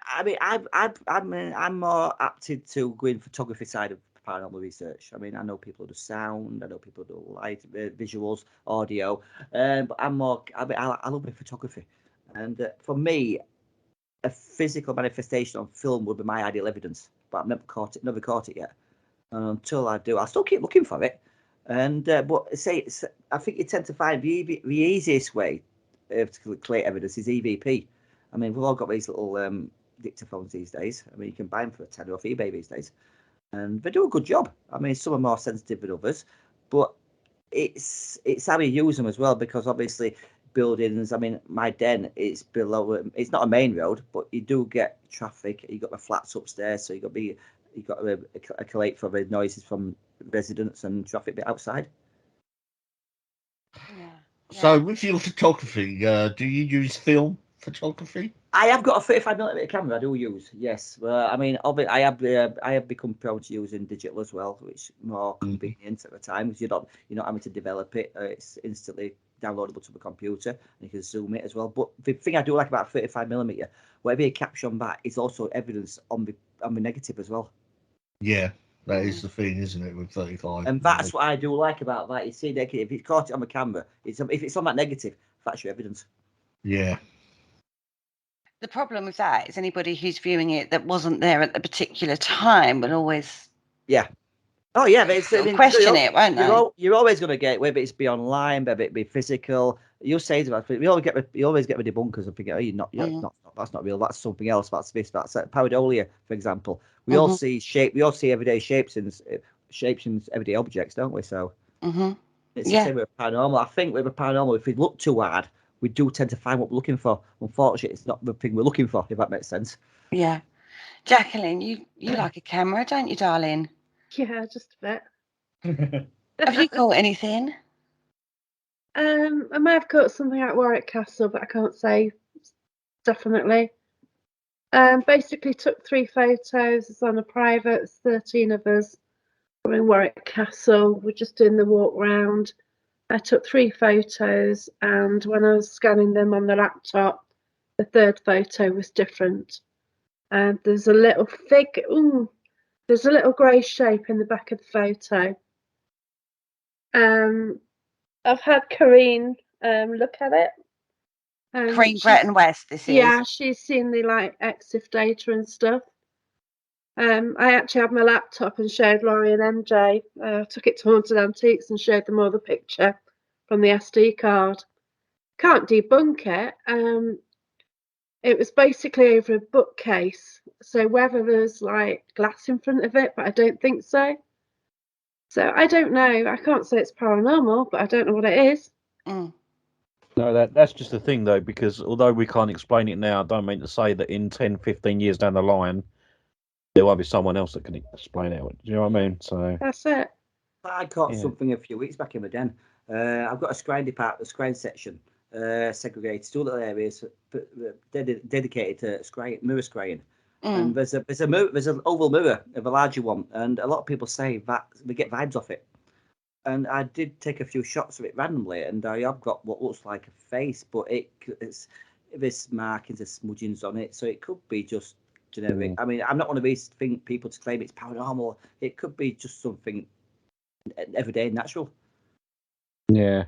I mean, I'm more apted to go in photography side of paranormal research. I mean, I know people do sound, I know people do light, visuals, audio, but I love my photography, and for me, a physical manifestation on film would be my ideal evidence. But I've never caught it yet, and until I do, I'll still keep looking for it. And but I think you tend to find the easiest way to collect evidence is EVP. I mean, we've all got these little dictaphones these days. I mean, you can buy them for a tenner off eBay these days, and they do a good job. I mean, some are more sensitive than others, but it's how you use them as well, because obviously buildings. I mean, my den is below. It's not a main road, but you do get traffic. You got the flats upstairs, so you got to collate for the noises from residents and traffic bit outside. Yeah. So with your photography, do you use film photography? I have got a 35mm camera. I do use, yes. I mean, I have become prone to using digital as well, which is more convenient at the time because you're not having to develop it. It's instantly downloadable to the computer, and you can zoom it as well. But the thing I do like about 35mm, whatever you capture on that is also evidence on the negative as well. Yeah, that is the thing, isn't it, with 35? And that's what I do like about that. You see, if it's caught it on the camera, if it's on that negative, that's your evidence. Yeah. The problem with that is anybody who's viewing it that wasn't there at the particular time will always Oh yeah, but question it, won't they? You're always going to get, whether it's be online, whether it be physical. You say that you always get the debunkers and think, oh, that's not real. That's something else. That's this. That's that. Pareidolia, for example. We all see shape. We all see everyday shapes in everyday objects, don't we? So it's the same with paranormal. I think with a paranormal, if we look too hard, we do tend to find what we're looking for. Unfortunately, it's not the thing we're looking for. If that makes sense. Yeah, Jacqueline, you like a camera, don't you, darling? Yeah, just a bit. Have you caught anything? I may have caught something at Warwick Castle, but I can't say definitely. Basically took 3 photos. It's on a private. It's 13 of us. We're in Warwick Castle. We're just doing the walk round. I took 3 photos, and when I was scanning them on the laptop, the third photo was different. And there's a little there's a little grey shape in the back of the photo. I've had Karine look at it. Karine Breton West, this is. Yeah, she's seen the EXIF data and stuff. I actually had my laptop and showed Laurie and MJ. Took it to Haunted Antiques and showed them all the picture from the SD card. Can't debunk it. It was basically over a bookcase. So whether there's glass in front of it, but I don't think so. So I don't know. I can't say it's paranormal, but I don't know what it is. No, that's just the thing, though, because although we can't explain it now, I don't mean to say that in 10, 15 years down the line, there will be someone else that can explain it. Do you know what I mean? So that's it. I caught something a few weeks back in the den. I've got a scrying department, a scrying section, segregated, 2 little areas dedicated to mirror scrying. And there's an oval mirror of a larger one, and a lot of people say that we get vibes off it. And I did take a few shots of it randomly, and I have got what looks like a face, but there's markings, there's smudgings on it, so it could be just generic. I mean, I'm not one of these people to claim it's paranormal. It could be just something everyday, natural. Yeah.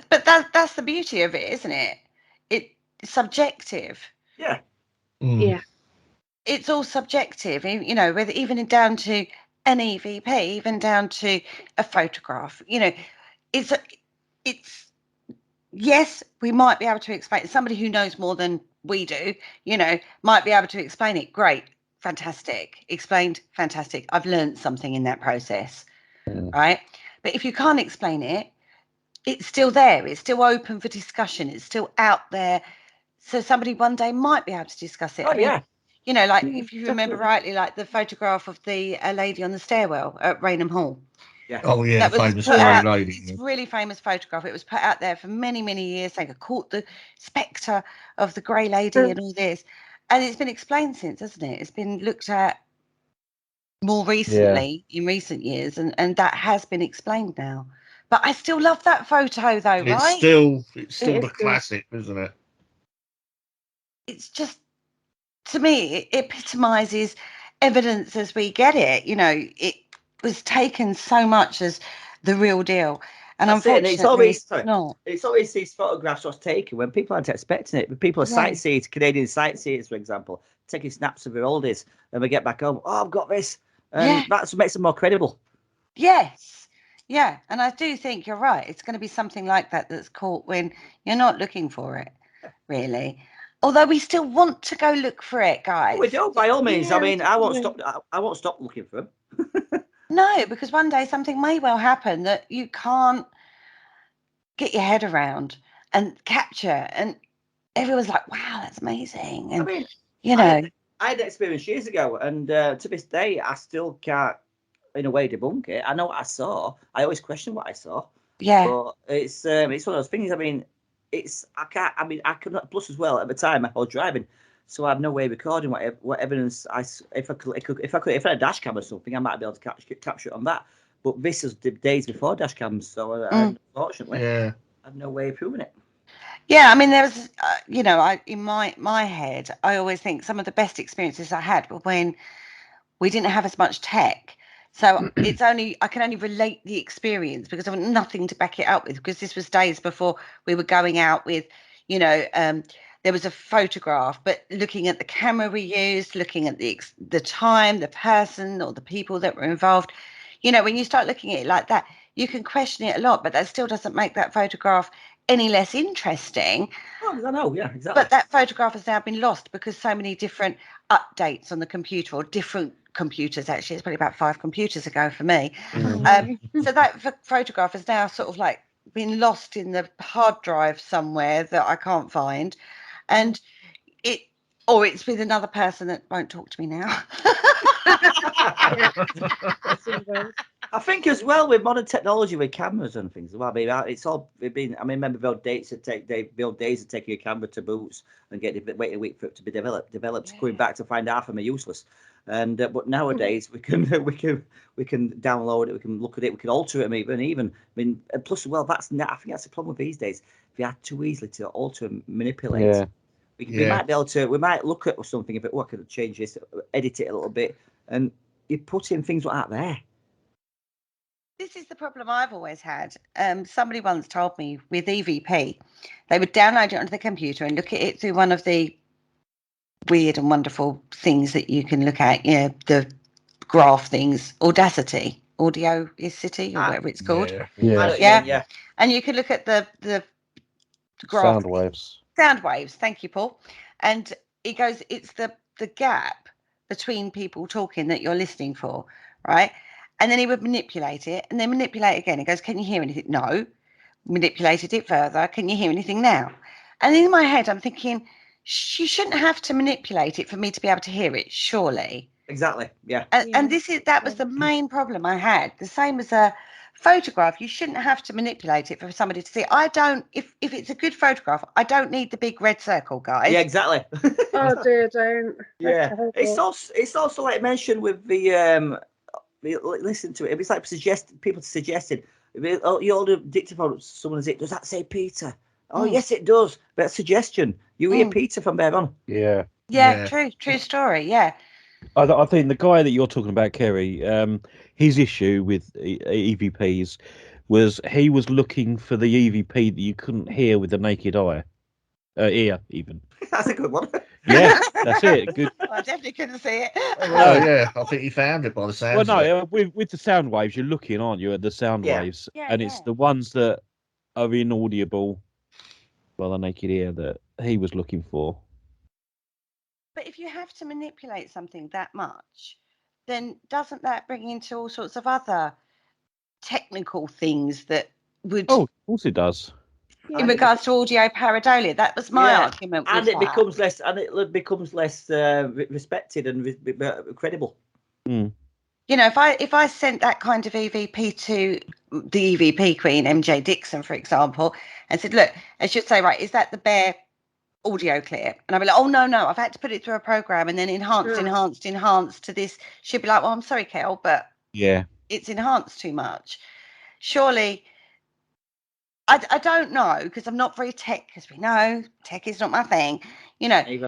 But that's the beauty of it, isn't it? It's subjective. Yeah. Yeah. It's all subjective, whether even down to an EVP, even down to a photograph. It's yes, we might be able to explain. Somebody who knows more than we do, might be able to explain it. Great, fantastic, explained, fantastic. I've learned something in that process, right? But if you can't explain it, it's still there. It's still open for discussion. It's still out there. So somebody one day might be able to discuss it. Oh, yeah. If you remember rightly, like the photograph of the lady on the stairwell at Raynham Hall. Yeah. Oh, yeah, that was famous grey lady. It's a really famous photograph. It was put out there for many, many years. They caught the spectre of the grey lady and all this. And it's been explained since, hasn't it? It's been looked at more recently, in recent years, and that has been explained now. But I still love that photo, though, right? It's still the classic, isn't it? It's just, to me, it epitomises evidence as we get it. It was taken so much as the real deal. And unfortunately, it's always these photographs what's taken when people aren't expecting it. When people are sightseers, Canadian sightseers, for example, taking snaps of their oldies, and we get back home, I've got this. And that's what makes them more credible. Yes. Yeah. And I do think you're right. It's going to be something like that that's caught when you're not looking for it, really. Although we still want to go look for it, guys. Oh, we do, by all means. I mean, I won't stop looking for them. No, because one day something may well happen that you can't get your head around and capture. And everyone's like, wow, that's amazing. And, I mean, I had an experience years ago, and to this day, I still can't, in a way, debunk it. I know what I saw. I always question what I saw. Yeah. But it's one of those things. I mean, I could not, plus as well, at the time, I was driving. So I have no way of recording what evidence if I had a dash cam or something, I might be able to capture it on that. But this was the days before dash cams, so unfortunately, I had no way of proving it. Yeah, I mean, there was, in my head, I always think some of the best experiences I had were when we didn't have as much tech. So I can only relate the experience because I've nothing to back it up with, because this was days before we were going out with, there was a photograph, but looking at the camera we used, looking at the time, the person or the people that were involved, when you start looking at it like that, you can question it a lot, but that still doesn't make that photograph any less interesting. Oh, I know, yeah, exactly. But that photograph has now been lost because so many different updates on the computer, or different computers, actually. It's probably about 5 computers ago for me. So that photograph has now sort of like been lost in the hard drive somewhere that I can't find. And it's with another person that won't talk to me now. I think as well with modern technology with cameras and things. Well, I mean, it's all been. I mean, remember the old days of taking your camera to Boots and waiting a week for it to be developed, coming back to find half of them are useless. And but nowadays we can download it, we can look at it, we can alter it, even. I mean, and plus, well, I think that's the problem with these days. If you are too easily to alter and manipulate, we might be able to. We might look at something, if it I could change this, edit it a little bit, and you put in things like that there. This is the problem I've always had. Somebody once told me with EVP, they would download it onto the computer and look at it through one of the weird and wonderful things that you can look at, the graph things, Audacity, Audacity, or whatever it's called. Yeah. And you can look at the graph. Sound waves. Sound waves. Thank you, Paul. And it goes, it's the gap between people talking that you're listening for, right? And then he would manipulate it, and then manipulate it again. He goes, can you hear anything? No. Manipulated it further. Can you hear anything now? And in my head, I'm thinking, you shouldn't have to manipulate it for me to be able to hear it, surely. Exactly. Yeah. And that was the main problem I had. The same as a photograph. You shouldn't have to manipulate it for somebody to see. I don't. If it's a good photograph, I don't need the big red circle, guys. Yeah, exactly. Oh dear, don't. Yeah. It's also like mentioned with the listen to it. It's like people suggested. You order a dictaphone, someone says, does that say Peter? Oh, yes, it does. That's suggestion. You hear Peter from there on. Yeah, true story. Yeah. I think the guy that you're talking about, Kerry, his issue with EVPs was he was looking for the EVP that you couldn't hear with the naked eye, ear even. That's a good one. Yeah, that's it. Good. I definitely couldn't see it. Oh, yeah, I think he found it by the sound. Well, no, with the sound waves, you're looking, aren't you, at the sound waves, and it's the ones that are inaudible by the naked ear that he was looking for. But if you have to manipulate something that much, then doesn't that bring into all sorts of other technical things that would... Oh, of course it does. In regards to audio pareidolia, that was my argument. And it becomes less respected and credible. Mm. If I sent that kind of EVP to the EVP queen, MJ Dixon, for example, and said, look, I should say, right, is that the bare audio clip? And I'd be like, oh, no, I've had to put it through a program and then enhanced to this. She'd be like, well, I'm sorry, Kel, but it's enhanced too much. Surely, I don't know, because I'm not very tech, because we know tech is not my thing. Do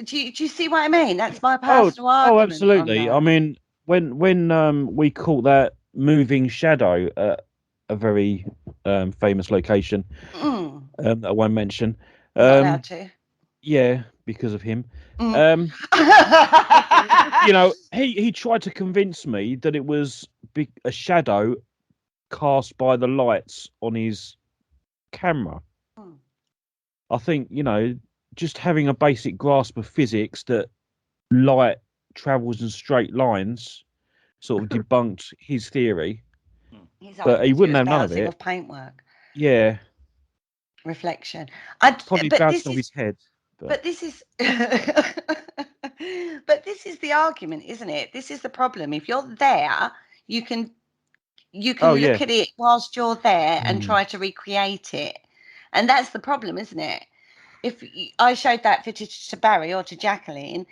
you see what I mean? That's my personal argument. Oh, absolutely. I mean, when we caught that moving shadow at a very famous location that I won't mention. Not allowed to. Yeah, because of him. He tried to convince me that it was a shadow cast by the lights on his camera. I think, just having a basic grasp of physics that light travels in straight lines sort of debunked his theory. But he wouldn't have none of it. Of paintwork. Yeah. Reflection. Probably bounced off his head. But this is the argument, isn't it? This is the problem. If you're there, you can look at it whilst you're there and try to recreate it. And that's the problem, isn't it? If I showed that footage to Barry or to Jacqueline,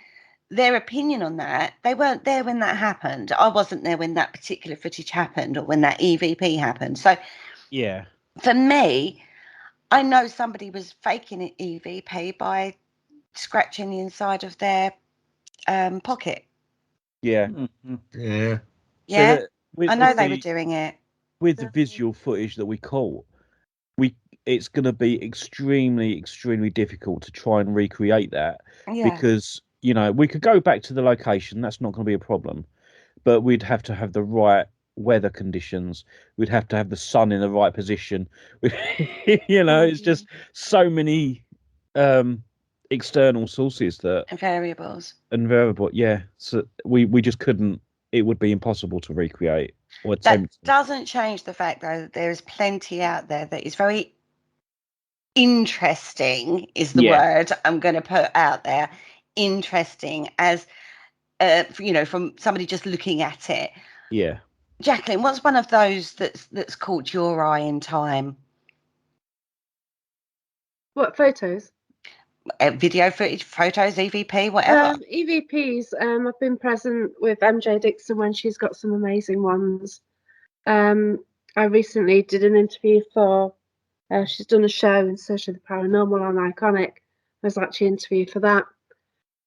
their opinion on that. They weren't there when that happened. I wasn't there when that particular footage happened or when that EVP happened. So Yeah. for me, I know somebody was faking an EVP by scratching the inside of their pocket. Yeah. Mm-hmm. Yeah. Yeah, So that I know they were doing it. with the visual footage that we caught, it's going to be extremely difficult to try and recreate that Yeah, because we could go back to the location. That's not going to be a problem, but we'd have to have the right weather conditions. We'd have to have the sun in the right position. It's just so many external sources and variables. and variable. Yeah, so we just couldn't. It would be impossible to recreate or That attempt. doesn't change the fact, though, that there is plenty out there that is very interesting, is the Yeah. word I'm going to put out there. Interesting as, from somebody just looking at it. Yeah. Jacqueline, what's one of those that's caught your eye in time? What photos? Video footage, photos, EVP, whatever. EVPs. I've been present with MJ Dixon when she's got some amazing ones. I recently did an interview for. She's done a show in Search of the Paranormal on Iconic. I was actually interviewed for that,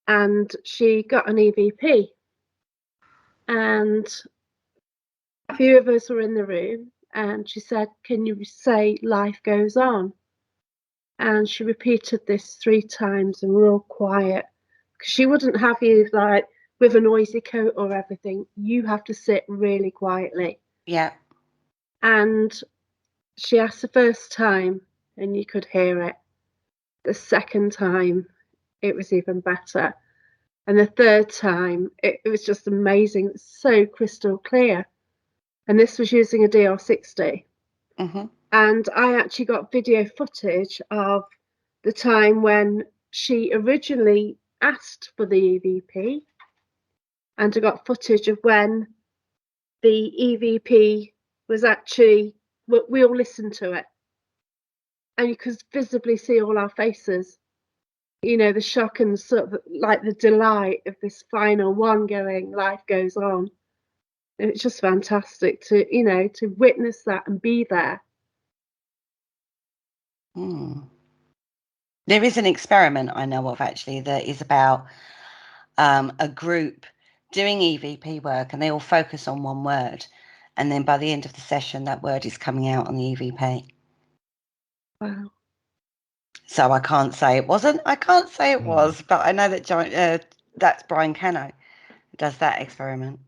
and she got an EVP, and a few of us were in the room, and she said, "Can you say life goes on?" And she repeated this 3 times, and we're all quiet because she wouldn't have you like with a noisy coat or everything. You have to sit really quietly. Yeah. And she asked the first time, and you could hear it. The second time, it was even better. And the third time, it was just amazing. It's so crystal clear. And this was using a DR60. Mm-hmm. And I actually got video footage of the time when she originally asked for the EVP, and I got footage of when the EVP was actually, we all listened to it, and you could visibly see all our faces, the shock and sort of like the delight of this final one going, life goes on. And it's just fantastic to witness that and be there. There is an experiment I know of actually that is about a group doing EVP work, and they all focus on one word, and then by the end of the session that word is coming out on the EVP. Wow. So I can't say it wasn't. I can't say it was, but I know that that's Brian Cano who does that experiment.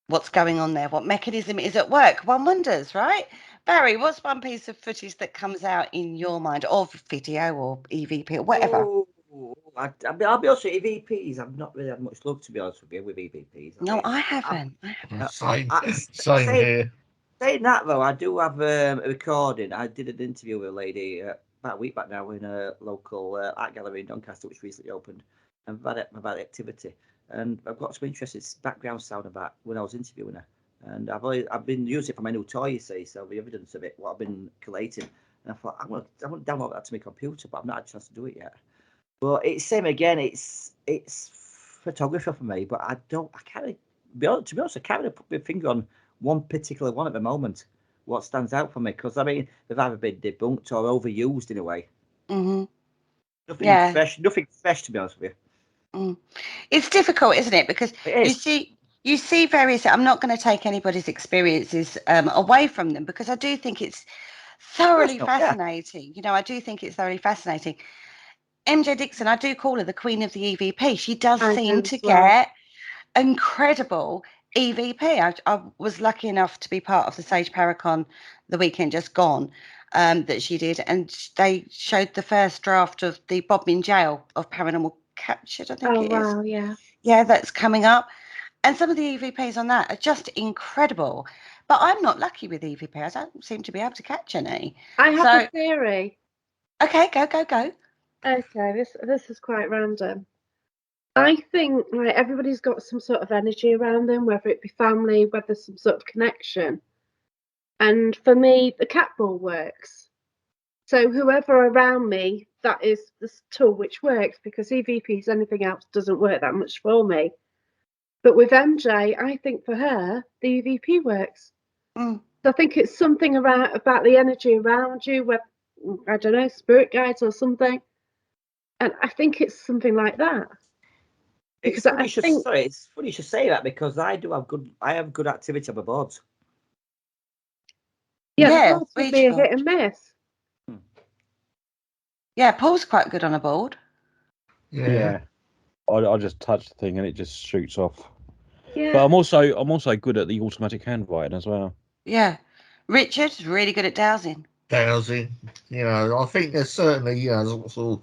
What's going on there? What mechanism is at work? One wonders, right? Barry, what's one piece of footage that comes out in your mind, or video or EVP or whatever? I'll be honest with you, EVPs, I've not really had much luck, to be honest with you, with EVPs. I haven't. Same here. Saying that, though, I do have a recording. I did an interview with a lady about a week back now in a local art gallery in Doncaster, which recently opened, and about activity. And I've got some interesting background sound about when I was interviewing her. And I've been using it for my new toy, you see, so the evidence of it, what I've been collating. And I thought, I want to download that to my computer, but I've not had a chance to do it yet. But it's same again, it's photography for me, but I can't be honest, I can't really put my finger on one particular one at the moment. What stands out for me? Because I mean, they've either been debunked or overused in a way. Mm-hmm. Nothing fresh, to be honest with you. It's difficult, isn't it? Because you see various. I'm not going to take anybody's experiences away from them, because I do think it's thoroughly fascinating. Yeah. I do think it's thoroughly fascinating. MJ Dixon, I do call her the queen of the EVP. She does seem to get incredible EVP. I was lucky enough to be part of the Sage Paracon the weekend just gone that she did, and they showed the first draft of the Bob in Jail of Paranormal Captured, I think it is. Oh, wow, yeah. Yeah, that's coming up. And some of the EVPs on that are just incredible. But I'm not lucky with EVP. I don't seem to be able to catch any. I have a theory. Okay, go. Okay, this is quite random. I think everybody's got some sort of energy around them, whether it be family, whether some sort of connection. And for me, the cat ball works. So whoever around me that is the tool which works, because EVPs, anything else doesn't work that much for me. But with MJ, I think for her, the EVP works. Mm. So I think it's something about the energy around you, where, I don't know, spirit guides or something. And I think it's something like that. It's Because funny, I think, it's funny you should say that, because I have good activity on my boards. yeah, Yeah, the boards would be a reachable. hit and miss. Yeah, Paul's quite good on a board. Yeah. I just touch the thing and it just shoots off. Yeah. But I'm also good at the automatic handwriting as well. Yeah. Richard's really good at dowsing. Dowsing, I think there's certainly, sort of,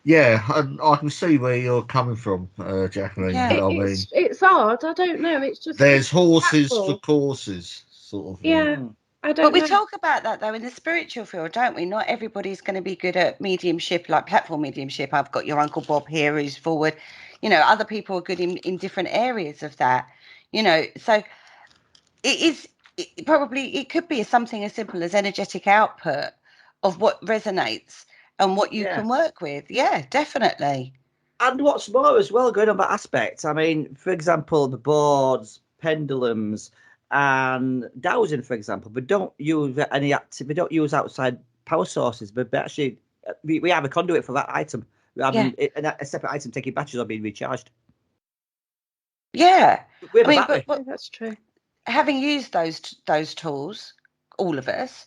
I can see where you're coming from, Jacqueline. Yeah. It's odd. I don't know. It's just There's horses impactful. for courses, sort of. Yeah, I don't But we know. talk about that though in the spiritual field, don't we? Not everybody's going to be good at mediumship, like platform mediumship. I've got your Uncle Bob here who's forward. Other people are good in different areas of that. So it could be something as simple as energetic output of what resonates and what you can work with. Yeah, definitely. And what's more as well, going on that aspect, I mean, for example, the boards, pendulums, and dowsing, for example, but don't use we don't use outside power sources, but actually we have a conduit for that item. We have a separate item taking batteries or being recharged. Yeah, We have a battery. but that's true. Having used those tools, all of us,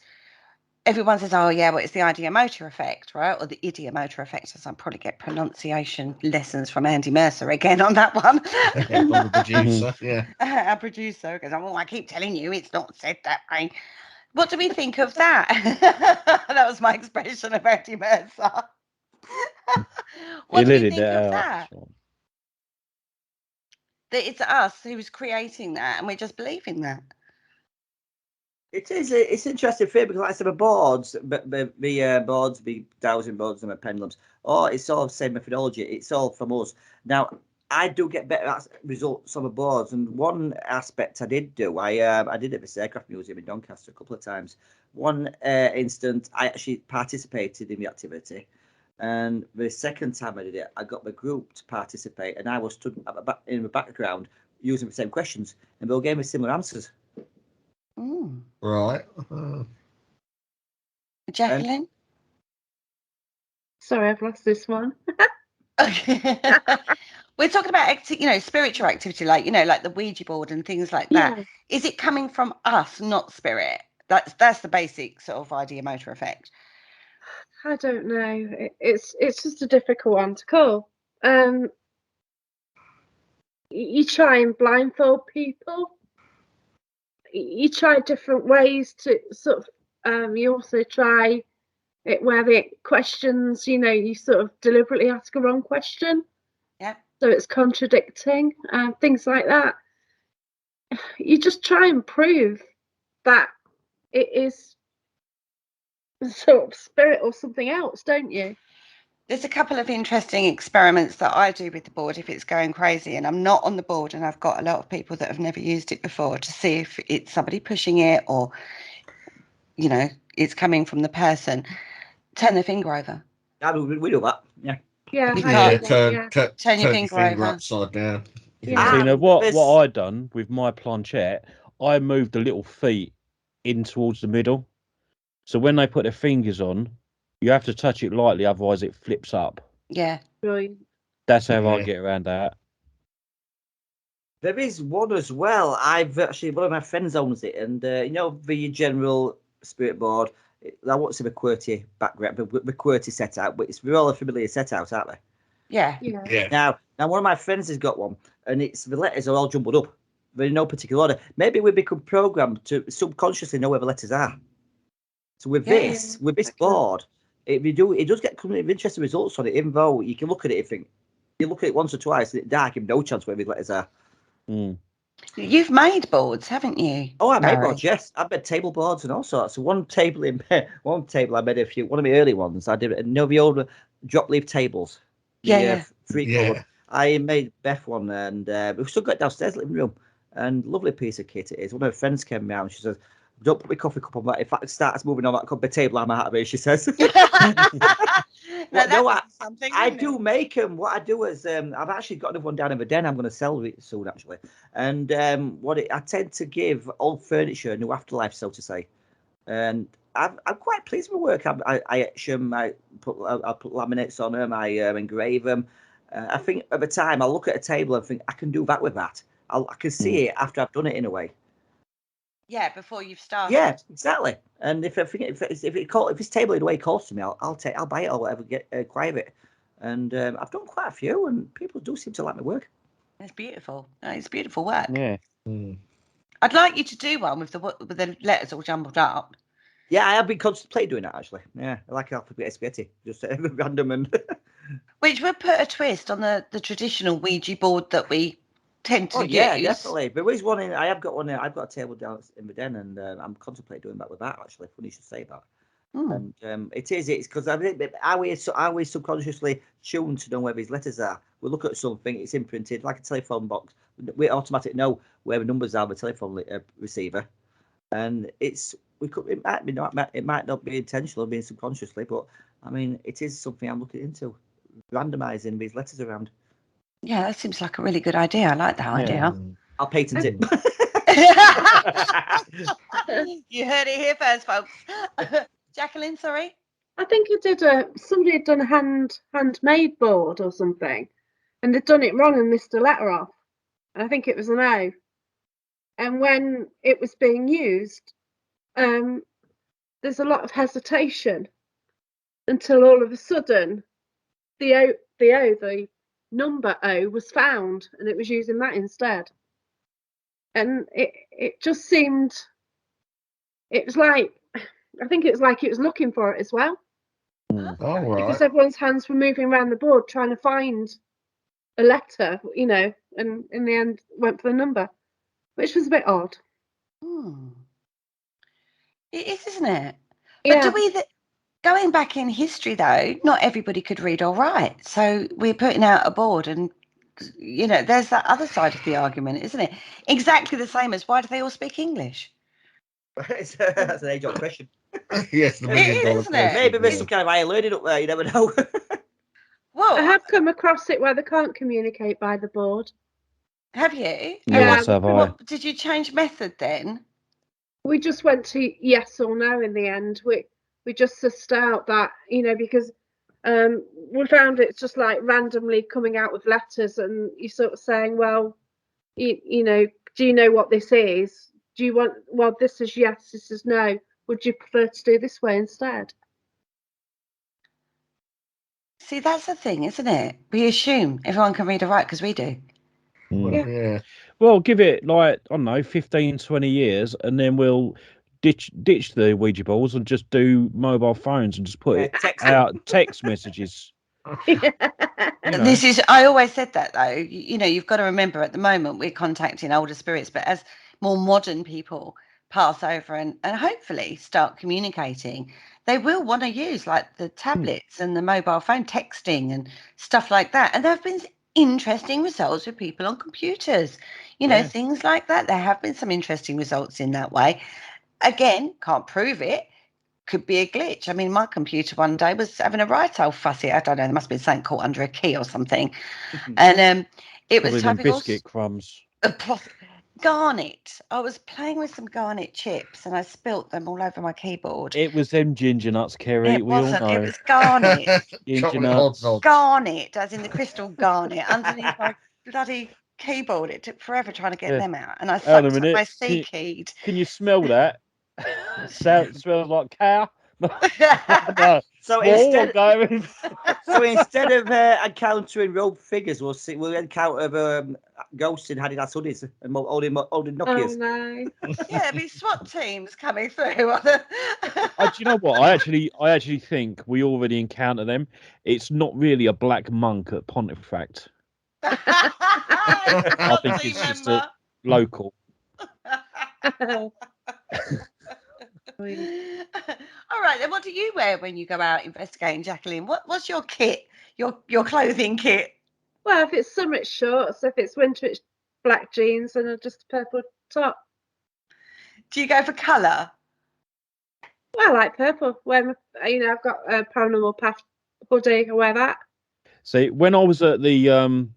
everyone says, "Oh yeah, well it's the ideomotor effect, right?" Or the idiomotor effect. As I probably get pronunciation lessons from Andy Mercer again on that one. From the producer, yeah. Our producer goes, "Oh, I keep telling you, it's not said that way." What do we think of that? That was my expression of Andy Mercer. What do we think of that? That it's us who's creating that, and we're just believing that. It's interesting for me, because like I said, the boards, the boards, the dowsing boards and the pendulums, it's all the same methodology. It's all from us. Now, I do get better results on the boards, and one aspect I did do, I did at the Aircraft Museum in Doncaster a couple of times. One instant, I actually participated in the activity, and the second time I did it, I got the group to participate, and I was stood in the background using the same questions, and they all gave me similar answers. Right. Jacqueline? Sorry, I've lost this one. We're talking about spiritual activity, like the Ouija board and things like that. Yeah. Is it coming from us, not spirit? That's the basic sort of ideomotor effect. I don't know. It's just a difficult one to call. You try and blindfold people. You try different ways to sort of. You also try it where the questions, you sort of deliberately ask a wrong question. Yeah. So it's contradicting, things like that. You just try and prove that it is sort of spirit or something else, don't you? There's a couple of interesting experiments that I do with the board if it's going crazy and I'm not on the board and I've got a lot of people that have never used it before, to see if it's somebody pushing it or, it's coming from the person. Turn the finger over. Yeah, we do that. Yeah. Yeah. Turn your finger over. Upside down. Yeah. So, what I done with my planchette, I moved the little feet in towards the middle. So when they put their fingers on, you have to touch it lightly, otherwise it flips up. Yeah. Brilliant. That's how I get around that. There is one as well. One of my friends owns it, and the general spirit board. I won't say the QWERTY background, but the QWERTY set out. But we're all familiar set out, aren't they? Yeah. Now one of my friends has got one, and the letters are all jumbled up. They're in no particular order. Maybe we become programmed to subconsciously know where the letters are. So with this board, it does get interesting results on it. Even though you can look at it, you look at it once or twice, and it's dark, you've no chance where the letters are. You've made boards, haven't you? Oh, I made boards. Yes, I've made table boards and all sorts. So one table I made a few. One of my early ones I did. The old drop leaf tables. I made Beth one, and we've still got it downstairs living room. And lovely piece of kit it is. One of her friends came round. She says, Don't put my coffee cup on that. If that starts moving on that coffee table, I'm out of here, she says. Something, I do make them. What I do is I've actually got another one down in the den. I'm going to sell it soon, actually. And I tend to give old furniture a new afterlife, so to say. And I'm quite pleased with my work. I etch them. I put laminates on them. I engrave them. I think at the time I look at a table and think I can do that with that. I can see it after I've done it in a way. Yeah, before you've started. Yeah, exactly. And if this table in a way calls to me, I'll buy it or whatever, acquire it. And I've done quite a few, and people do seem to like my work. It's beautiful. No, it's beautiful work. Yeah. I'd like you to do one with the letters all jumbled up. Yeah, I have been contemplating doing that actually. Yeah, I like alphabet spaghetti, just random and. Which would put a twist on the traditional Ouija board that we tend to use. Yeah, definitely. But there is one in. I have got one. I've got a table down in the den, and I'm contemplating doing that with that. Actually, funny you should say that. And it's because I we subconsciously tuned to know where these letters are. We look at something, it's imprinted like a telephone box. We automatically know where the numbers are on the telephone receiver, and it might not be intentional, being subconsciously, but I mean it is something I'm looking into, randomizing these letters around. Yeah, that seems like a really good idea. I like that idea. I'll patent it. You heard it here first, folks. Jacqueline, sorry. I think somebody had done a handmade board or something, and they'd done it wrong and missed a letter off. And I think it was an O. And when it was being used, there's a lot of hesitation until all of a sudden the number O was found, and it was using that instead. And it just seemed, it was like, I think it was like it was looking for it as well. All right. Because everyone's hands were moving around the board trying to find a letter, and in the end went for the number, which was a bit odd. It is, isn't it? Yeah. But going back in history, though, not everybody could read or write. So we're putting out a board and, there's that other side of the argument, isn't it? Exactly the same as why do they all speak English? That's an age-old question. Yes, the $1 million isn't it? question. Maybe there's some kind of higher learning up there. You never know. Well, I have come across it where they can't communicate by the board. Have you? Yes, have I. Did you change method then? We just went to yes or no in the end. We just sussed out that, because we found it's just like randomly coming out with letters, and you're sort of saying, well, do you know what this is? Do you want, well, this is yes, this is no. Would you prefer to do this way instead? See, that's the thing, isn't it? We assume everyone can read or write because we do. Yeah. Well, give it like, I don't know, 15, 20 years, and then we'll ditch the Ouija balls and just do mobile phones and just put text messages. This is, I always said that though, you've got to remember at the moment we're contacting older spirits, but as more modern people pass over and hopefully start communicating, they will want to use like the tablets and the mobile phone texting and stuff like that. And there have been interesting results with people on computers, things like that. There have been some interesting results in that way. Again, can't prove it. Could be a glitch. I mean, my computer one day was having a right old fussy. I don't know. There must be something caught under a key or something. And it was typing biscuit crumbs. Garnet. I was playing with some garnet chips and I spilt them all over my keyboard. It was them ginger nuts, Kerry. It we all wasn't. know. It was garnet. Ginger nuts. Garnet, as in the crystal garnet, underneath my bloody keyboard. It took forever trying to get them out, and I sucked up my C keyed. Can you smell that? Smells like cow. No. So instead of encountering rogue figures, we'll encounter ghosts in Adidas hoodies and holding Nokias. Oh no! Yeah, there'll be SWAT teams coming through. Do you know what? I actually think we already encounter them. It's not really a black monk at Pontefract. I think it's just a local. All right, then what do you wear when you go out investigating, Jacqueline? What's your kit? Your clothing kit? Well, if it's summer, it's shorts. If it's winter, it's black jeans and just a purple top. Do you go for colour? Well, I like purple. When I've got a Paranormal Path hoodie. I wear that. See, when I was at the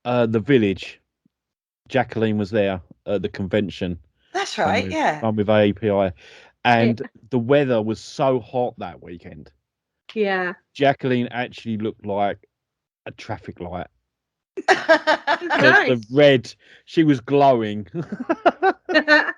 village, Jacqueline was there at the convention. That's right, yeah. I'm with API, and the weather was so hot that weekend. Yeah. Jacqueline actually looked like a traffic light. Nice. The red, she was glowing. It's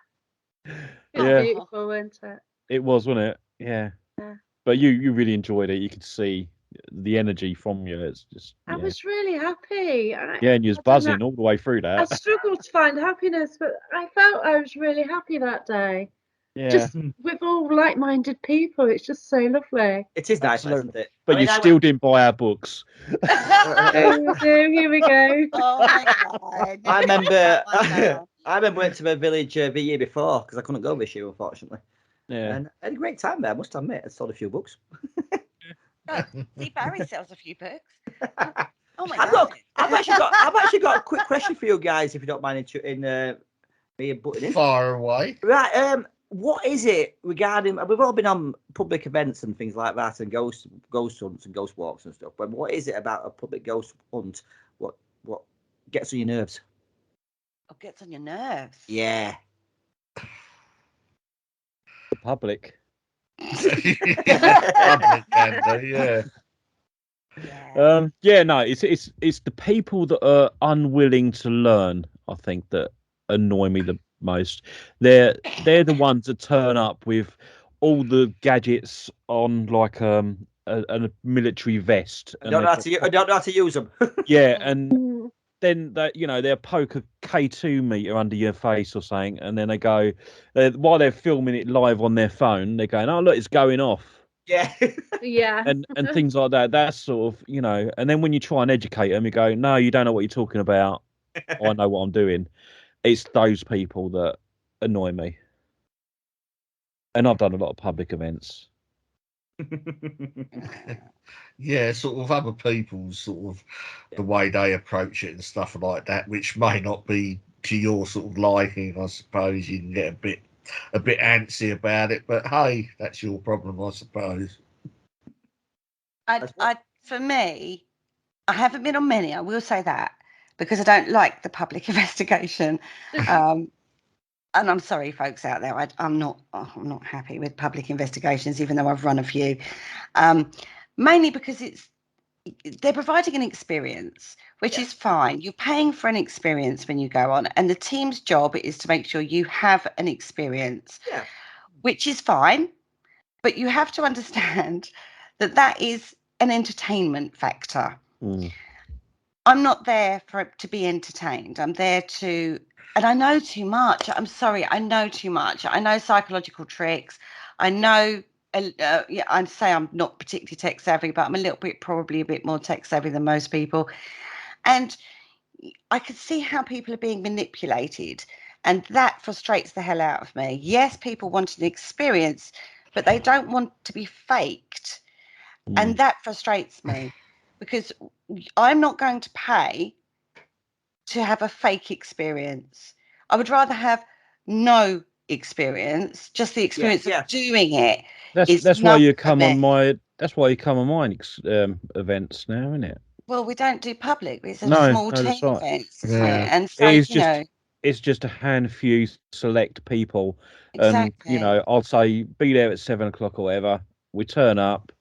Yeah. beautiful, isn't it? It was, wasn't it? Yeah. Yeah. But you really enjoyed it. You could see the energy from you. It's just I was really happy. yeah, and you was buzzing all the way through I that. struggled to find happiness, but I felt I was really happy that day. Yeah. Just with all like-minded people. It's just so lovely. It is nice, Absolutely. isn't it? But I mean, you I still went- didn't buy our books. Here we go. Oh my God. I remember Oh my God. I remember went to my village the year before because I couldn't go this year, unfortunately. Yeah. And I had a great time there, I must admit. I sold a few books. See, Barry sells a few books. Oh my And God. look, I've actually got a quick question for you guys, if you don't mind in me butting in. Far away. Right, what is it regarding? We've all been on public events and things like that, and ghost hunts and ghost walks and stuff. But what is it about a public ghost hunt? What gets on your nerves? Oh, gets on your nerves. Yeah. The public. Public can do, yeah. Yeah. No, it's the people that are unwilling to learn, I think, that annoy me the most. They're the ones that turn up with all the gadgets on, like a military vest. I don't know how to use them. Yeah, and then they'll poke a K2 meter under your face or something, and then they go while they're filming it live on their phone, they're going, "Oh look, it's going off." Yeah. Yeah. And things like that. That's sort of, and then when you try and educate them, you go, "No, you don't know what you're talking about. I know what I'm doing." It's those people that annoy me. And I've done a lot of public events. Yeah, sort of other people's sort of the way they approach it and stuff like that, which may not be to your sort of liking. I suppose you can get a bit antsy about it, but hey, that's your problem, I suppose. For me, I haven't been on many. I will say that, because I don't like the public investigation. And I'm sorry, folks out there. I'm not happy with public investigations, even though I've run a few. Mainly because they're providing an experience, which is fine. You're paying for an experience when you go on, and the team's job is to make sure you have an experience, which is fine. But you have to understand that is an entertainment factor. I'm not there to be entertained. I'm there to, and I know too much. I'm sorry, I know too much. I know psychological tricks. I know, I'd say I'm not particularly tech savvy, but I'm probably a bit more tech savvy than most people. And I could see how people are being manipulated, and that frustrates the hell out of me. Yes, people want an experience, but they don't want to be faked. And that frustrates me, because I'm not going to pay to have a fake experience. I would rather have no experience, just the experience of doing it. That's why you come on my events now, isn't it? Well, we don't do public. It's a small team events, isn't it? And so, it's just a handful select people. Exactly. And I'll say be there at 7 o'clock or whatever. We turn up,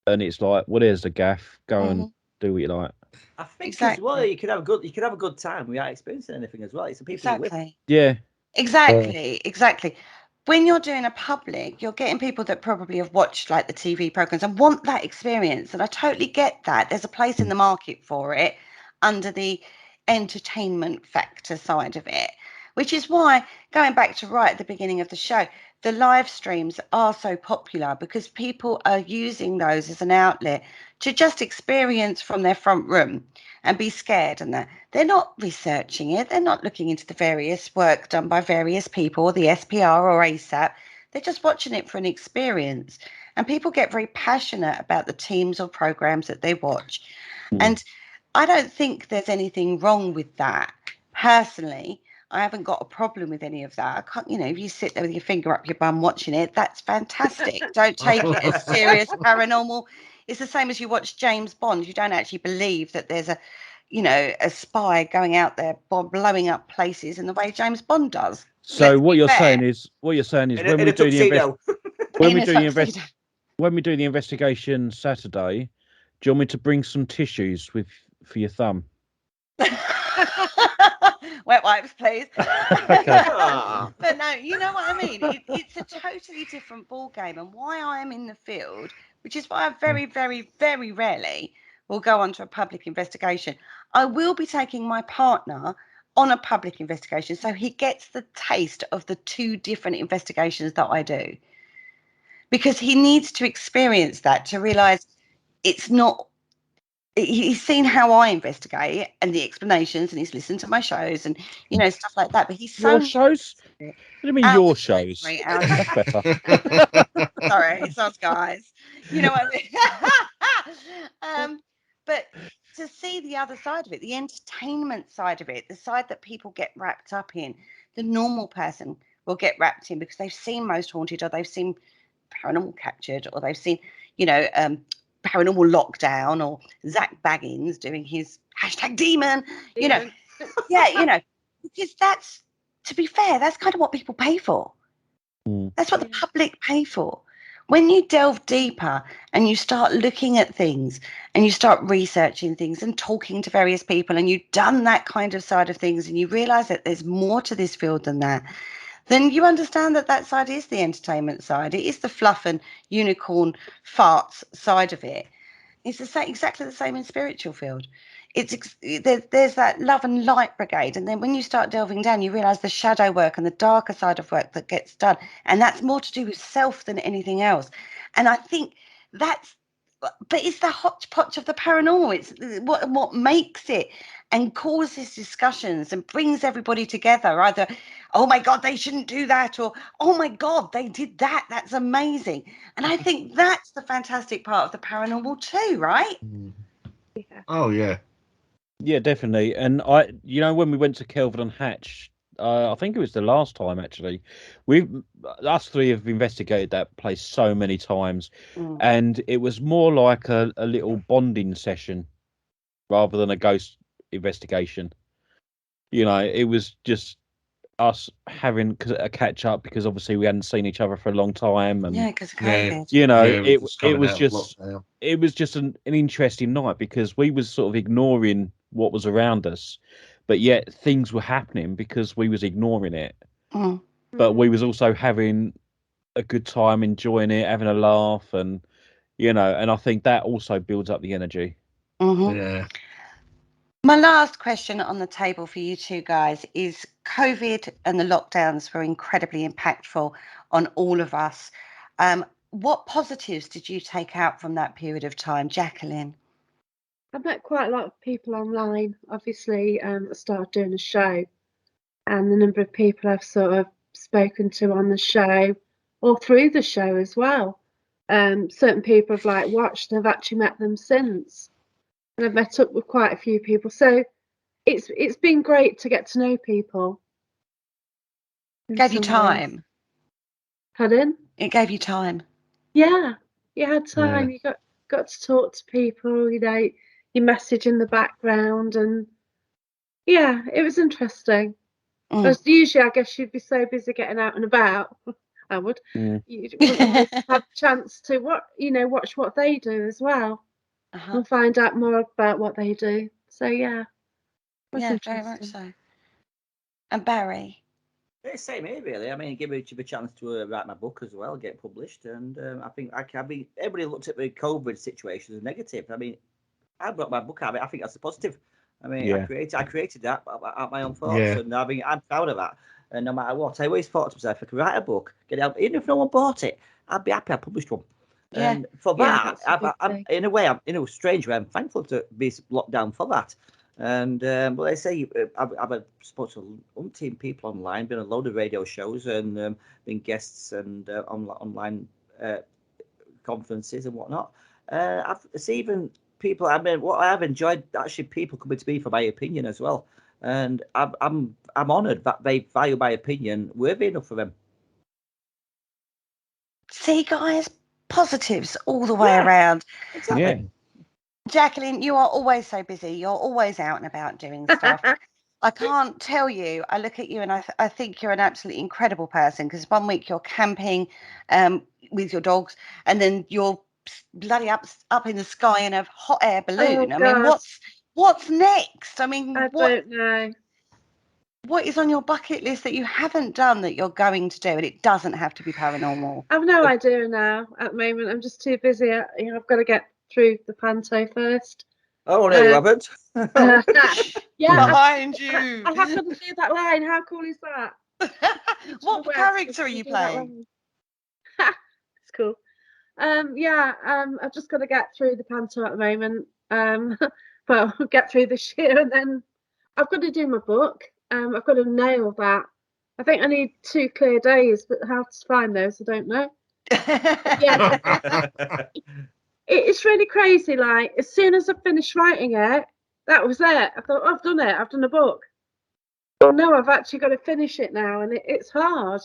and it's like, well, there's the gaff. Go and do what you like. I think as well, you could have a good time without experiencing anything as well. It's the people you with. Yeah. Exactly. When you're doing a public, you're getting people that probably have watched like the TV programs and want that experience. And I totally get that. There's a place in the market for it under the entertainment factor side of it, which is why, going back to right at the beginning of the show, the live streams are so popular, because people are using those as an outlet to just experience from their front room and be scared. And that they're not researching it. They're not looking into the various work done by various people, or the SPR or ASAP. They're just watching it for an experience. And people get very passionate about the teams or programs that they watch. And I don't think there's anything wrong with that. Personally, I haven't got a problem with any of that. I can't, if you sit there with your finger up your bum watching it, that's fantastic. Don't take it as serious paranormal. It's the same as you watch James Bond. You don't actually believe that there's a spy going out there blowing up places in the way James Bond does. So Let's what be you're fair. saying is when in we a do tuxedo. when we do the investigation Saturday, do you want me to bring some tissues for your thumb? Wet wipes, please. Okay. But no, you know what I mean. It's a totally different ball game, and why I am in the field, which is why I very, very, very rarely will go on to a public investigation. I will be taking my partner on a public investigation, so he gets the taste of the two different investigations that I do, because he needs to experience that to realise it's not. He's seen how I investigate and the explanations, and he's listened to my shows and stuff like that. But he's Your shows? What do you mean your shows? That's better. Sorry, it's us guys. You know what I mean? But to see the other side of it, the entertainment side of it, the side that people get wrapped up in, the normal person will get wrapped in because they've seen Most Haunted, or they've seen Paranormal Captured, or they've seen, Paranormal Lockdown, or Zach Baggins doing his #demon, because that's, to be fair, that's kind of what people pay for. That's what the public pay for. When you delve deeper and you start looking at things and you start researching things and talking to various people, and you've done that kind of side of things, and you realize that there's more to this field than that, then you understand that side is the entertainment side. It is the fluff and unicorn farts side of it. It's exactly the same in spiritual field. There's that love and light brigade, and then when you start delving down, you realize the shadow work and the darker side of work that gets done, and that's more to do with self than anything else. And I think but it's the hodgepodge of the paranormal. It's what makes it and causes discussions and brings everybody together. Either, oh my God, they shouldn't do that, or oh my God, they did that. That's amazing. And I think that's the fantastic part of the paranormal too, right? Yeah. Oh yeah. Yeah, definitely. And when we went to Kelvin and Hatch, I think it was the last time actually. Us three have investigated that place so many times, and it was more like a little bonding session rather than a ghost investigation. It was just us having a catch up, because obviously we hadn't seen each other for a long time, and because of COVID. it was just an interesting night, because we was sort of ignoring what was around us, but yet things were happening because we was ignoring it. But we was also having a good time, enjoying it, having a laugh, and and I think that also builds up the energy. Yeah. My last question on the table for you two guys is: COVID and the lockdowns were incredibly impactful on all of us. What positives did you take out from that period of time, Jacqueline? I met quite a lot of people online. Obviously, I started doing a show, and the number of people I've sort of spoken to on the show or through the show as well. Certain people have watched and I've actually met them since, and I've met up with quite a few people. So it's been great to get to know people. Gave you time. Pardon? It gave you time. Yeah, you had time. You got to talk to people. You message in the background, and yeah, it was interesting. As usually, I guess you'd be so busy getting out and about. I would. You wouldn't have a chance to watch what they do as well, and find out more about what they do. So yeah, very much so. And Barry? Same here, really. I mean, give me a chance to write my book as well, get published, and I think everybody looked at the COVID situation as negative. I mean, I brought my book out. I think that's a positive. I mean, I created that out my own thoughts, and I mean, I'm proud of that. And no matter what, I always thought to myself, if I could write a book, get it out, even if no one bought it, I'd be happy I published one. And for that, I'm in a strange way, I'm thankful to be locked down for that. And but I say I've spoken to umpteen people online, been on a load of radio shows, and been guests and online conferences and whatnot. I've seen even people. I mean, what I've enjoyed actually people coming to me for my opinion as well. and I'm honoured that they value my opinion worthy enough for them. See, guys, positives all the way around. Exactly. Yeah. Jacqueline, you are always so busy. You're always out and about doing stuff. I can't tell you. I look at you and I think you're an absolutely incredible person, because one week you're camping with your dogs, and then you're bloody up in the sky in a hot air balloon. Oh, I mean, God. what's next? I mean, I don't know. what is on your bucket list that you haven't done that you're going to do? And it doesn't have to be paranormal. I've no idea now at the moment. I'm just too busy. I've got to get through the panto first. Oh, no, you haven't. Yeah, Behind you. I have got to do that line. How cool is that? What character are you playing? It's cool. I've just got to get through the panto at the moment. But I'll get through this year, and then I've got to do my book. I've got to nail that. I think I need 2 clear days, but how to find those, I don't know. Yeah. It's really crazy. Like, as soon as I finished writing it, that was it. I thought, I've done it. I've done a book. Well, no, I've actually got to finish it now, and it's hard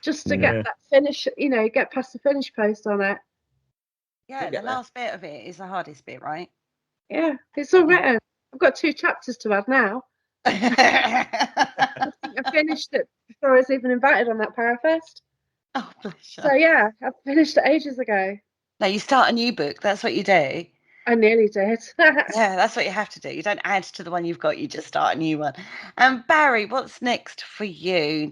just to get that finish. Get past the finish post on it. Yeah, the last bit of it is the hardest bit, right? Yeah, it's all written. I've got 2 chapters to add now. I think I finished it before I was even invited on that Parafest. Oh, bless you. So yeah, I finished it ages ago. No, you start a new book. That's what you do. I nearly did. Yeah, that's what you have to do. You don't add to the one you've got. You just start a new one. And Barry, what's next for you?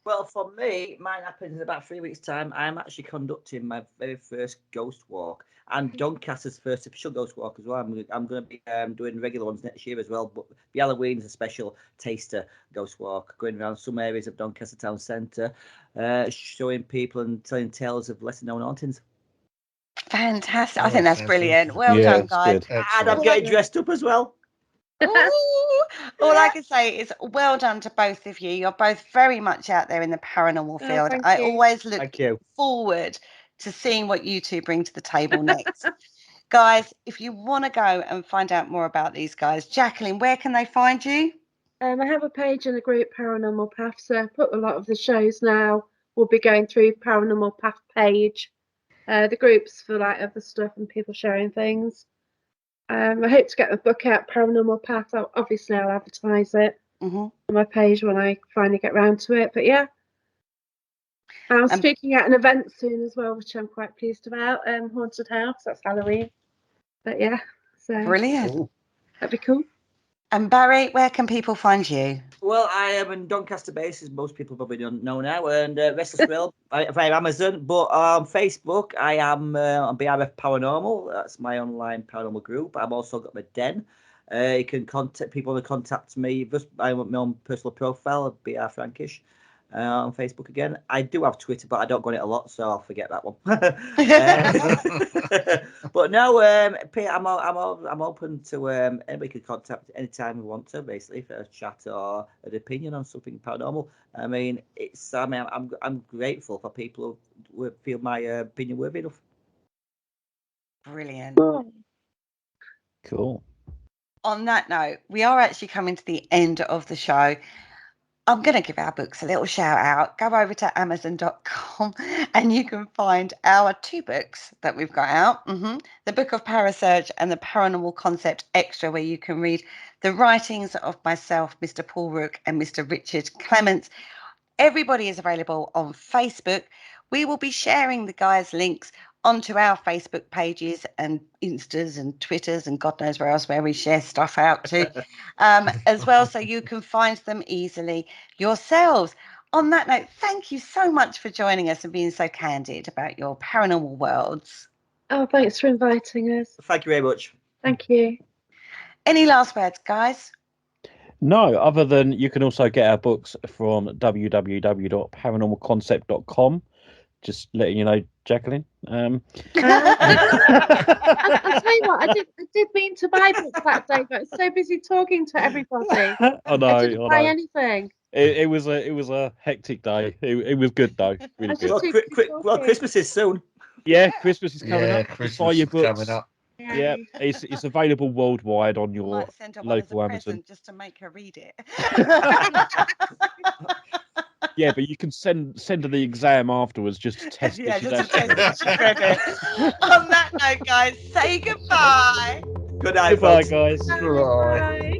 Well, for me, mine happens in about 3 weeks' time. I'm actually conducting my very first ghost walk, and Doncaster's first official ghost walk as well. I'm going to be doing regular ones next year as well. But the Halloween is a special taster ghost walk, going around some areas of Doncaster town centre, showing people and telling tales of lesser known hauntings. Fantastic! I think that's brilliant. Well done, guys. And I'm getting dressed up as well. Ooh, all I can say is well done to both of you. You're both very much out there in the paranormal field. Thank I you. always look forward to seeing what you two bring to the table next. Guys, if you want to go and find out more about these guys, Jacqueline, where can they find you? I have a page in the group Paranormal Path, so I put a lot of the shows now. We'll be going through Paranormal Path page. The groups for like other stuff and people sharing things. I hope to get the book out, Paranormal Path. Obviously, I'll advertise it on my page when I finally get round to it. But yeah, I'm speaking at an event soon as well, which I'm quite pleased about. Haunted House, that's Halloween. But yeah, so brilliant. That'd be cool. And Barry, where can people find you? Well, I am in Doncaster base, as most people probably don't know now, and Restless World via Amazon. But on Facebook, I am on BRF Paranormal. That's my online paranormal group. I've also got my den. You can contact people to contact me. Just my own personal profile, BR Frankish. On Facebook again. I do have Twitter, but I don't go on it a lot, so I'll forget that one. But no, I'm open to anybody can contact anytime we want to, basically, for a chat or an opinion on something paranormal. I mean, I'm grateful for people who feel my opinion worthy enough. Brilliant. Cool. On that note, we are actually coming to the end of the show. I'm going to give our books a little shout out. Go over to Amazon.com and you can find our 2 books that we've got out. The Book of Parasearch and the Paranormal Concept Extra, where you can read the writings of myself, Mr. Paul Rook, and Mr. Richard Clements. Everybody is available on Facebook. We will be sharing the guys' links onto our Facebook pages and Instas and Twitters and God knows where we share stuff out to as well, so you can find them easily yourselves. On that note, thank you so much for joining us and being so candid about your paranormal worlds. Oh, thanks for inviting us. Thank you very much. Thank you. Any last words, guys? No, other than you can also get our books from www.paranormalconcept.com. Just letting you know, Jacqueline. I'll tell you what, I did mean to buy books that day, but I was so busy talking to everybody. I know. I didn't buy anything. It was a hectic day. It was good though. Really good. Well, Christmas is soon. Yeah, Christmas is coming up. Christmas is coming up. Yeah, it's available worldwide on your Might send her one as a local Amazon. present just to make her read it. Yeah, but you can send her the exam afterwards just to test Yeah, if she's just to actually test if she read it. On that note, guys, say goodbye. Good night, Goodbye, folks. guys. Right. Bye.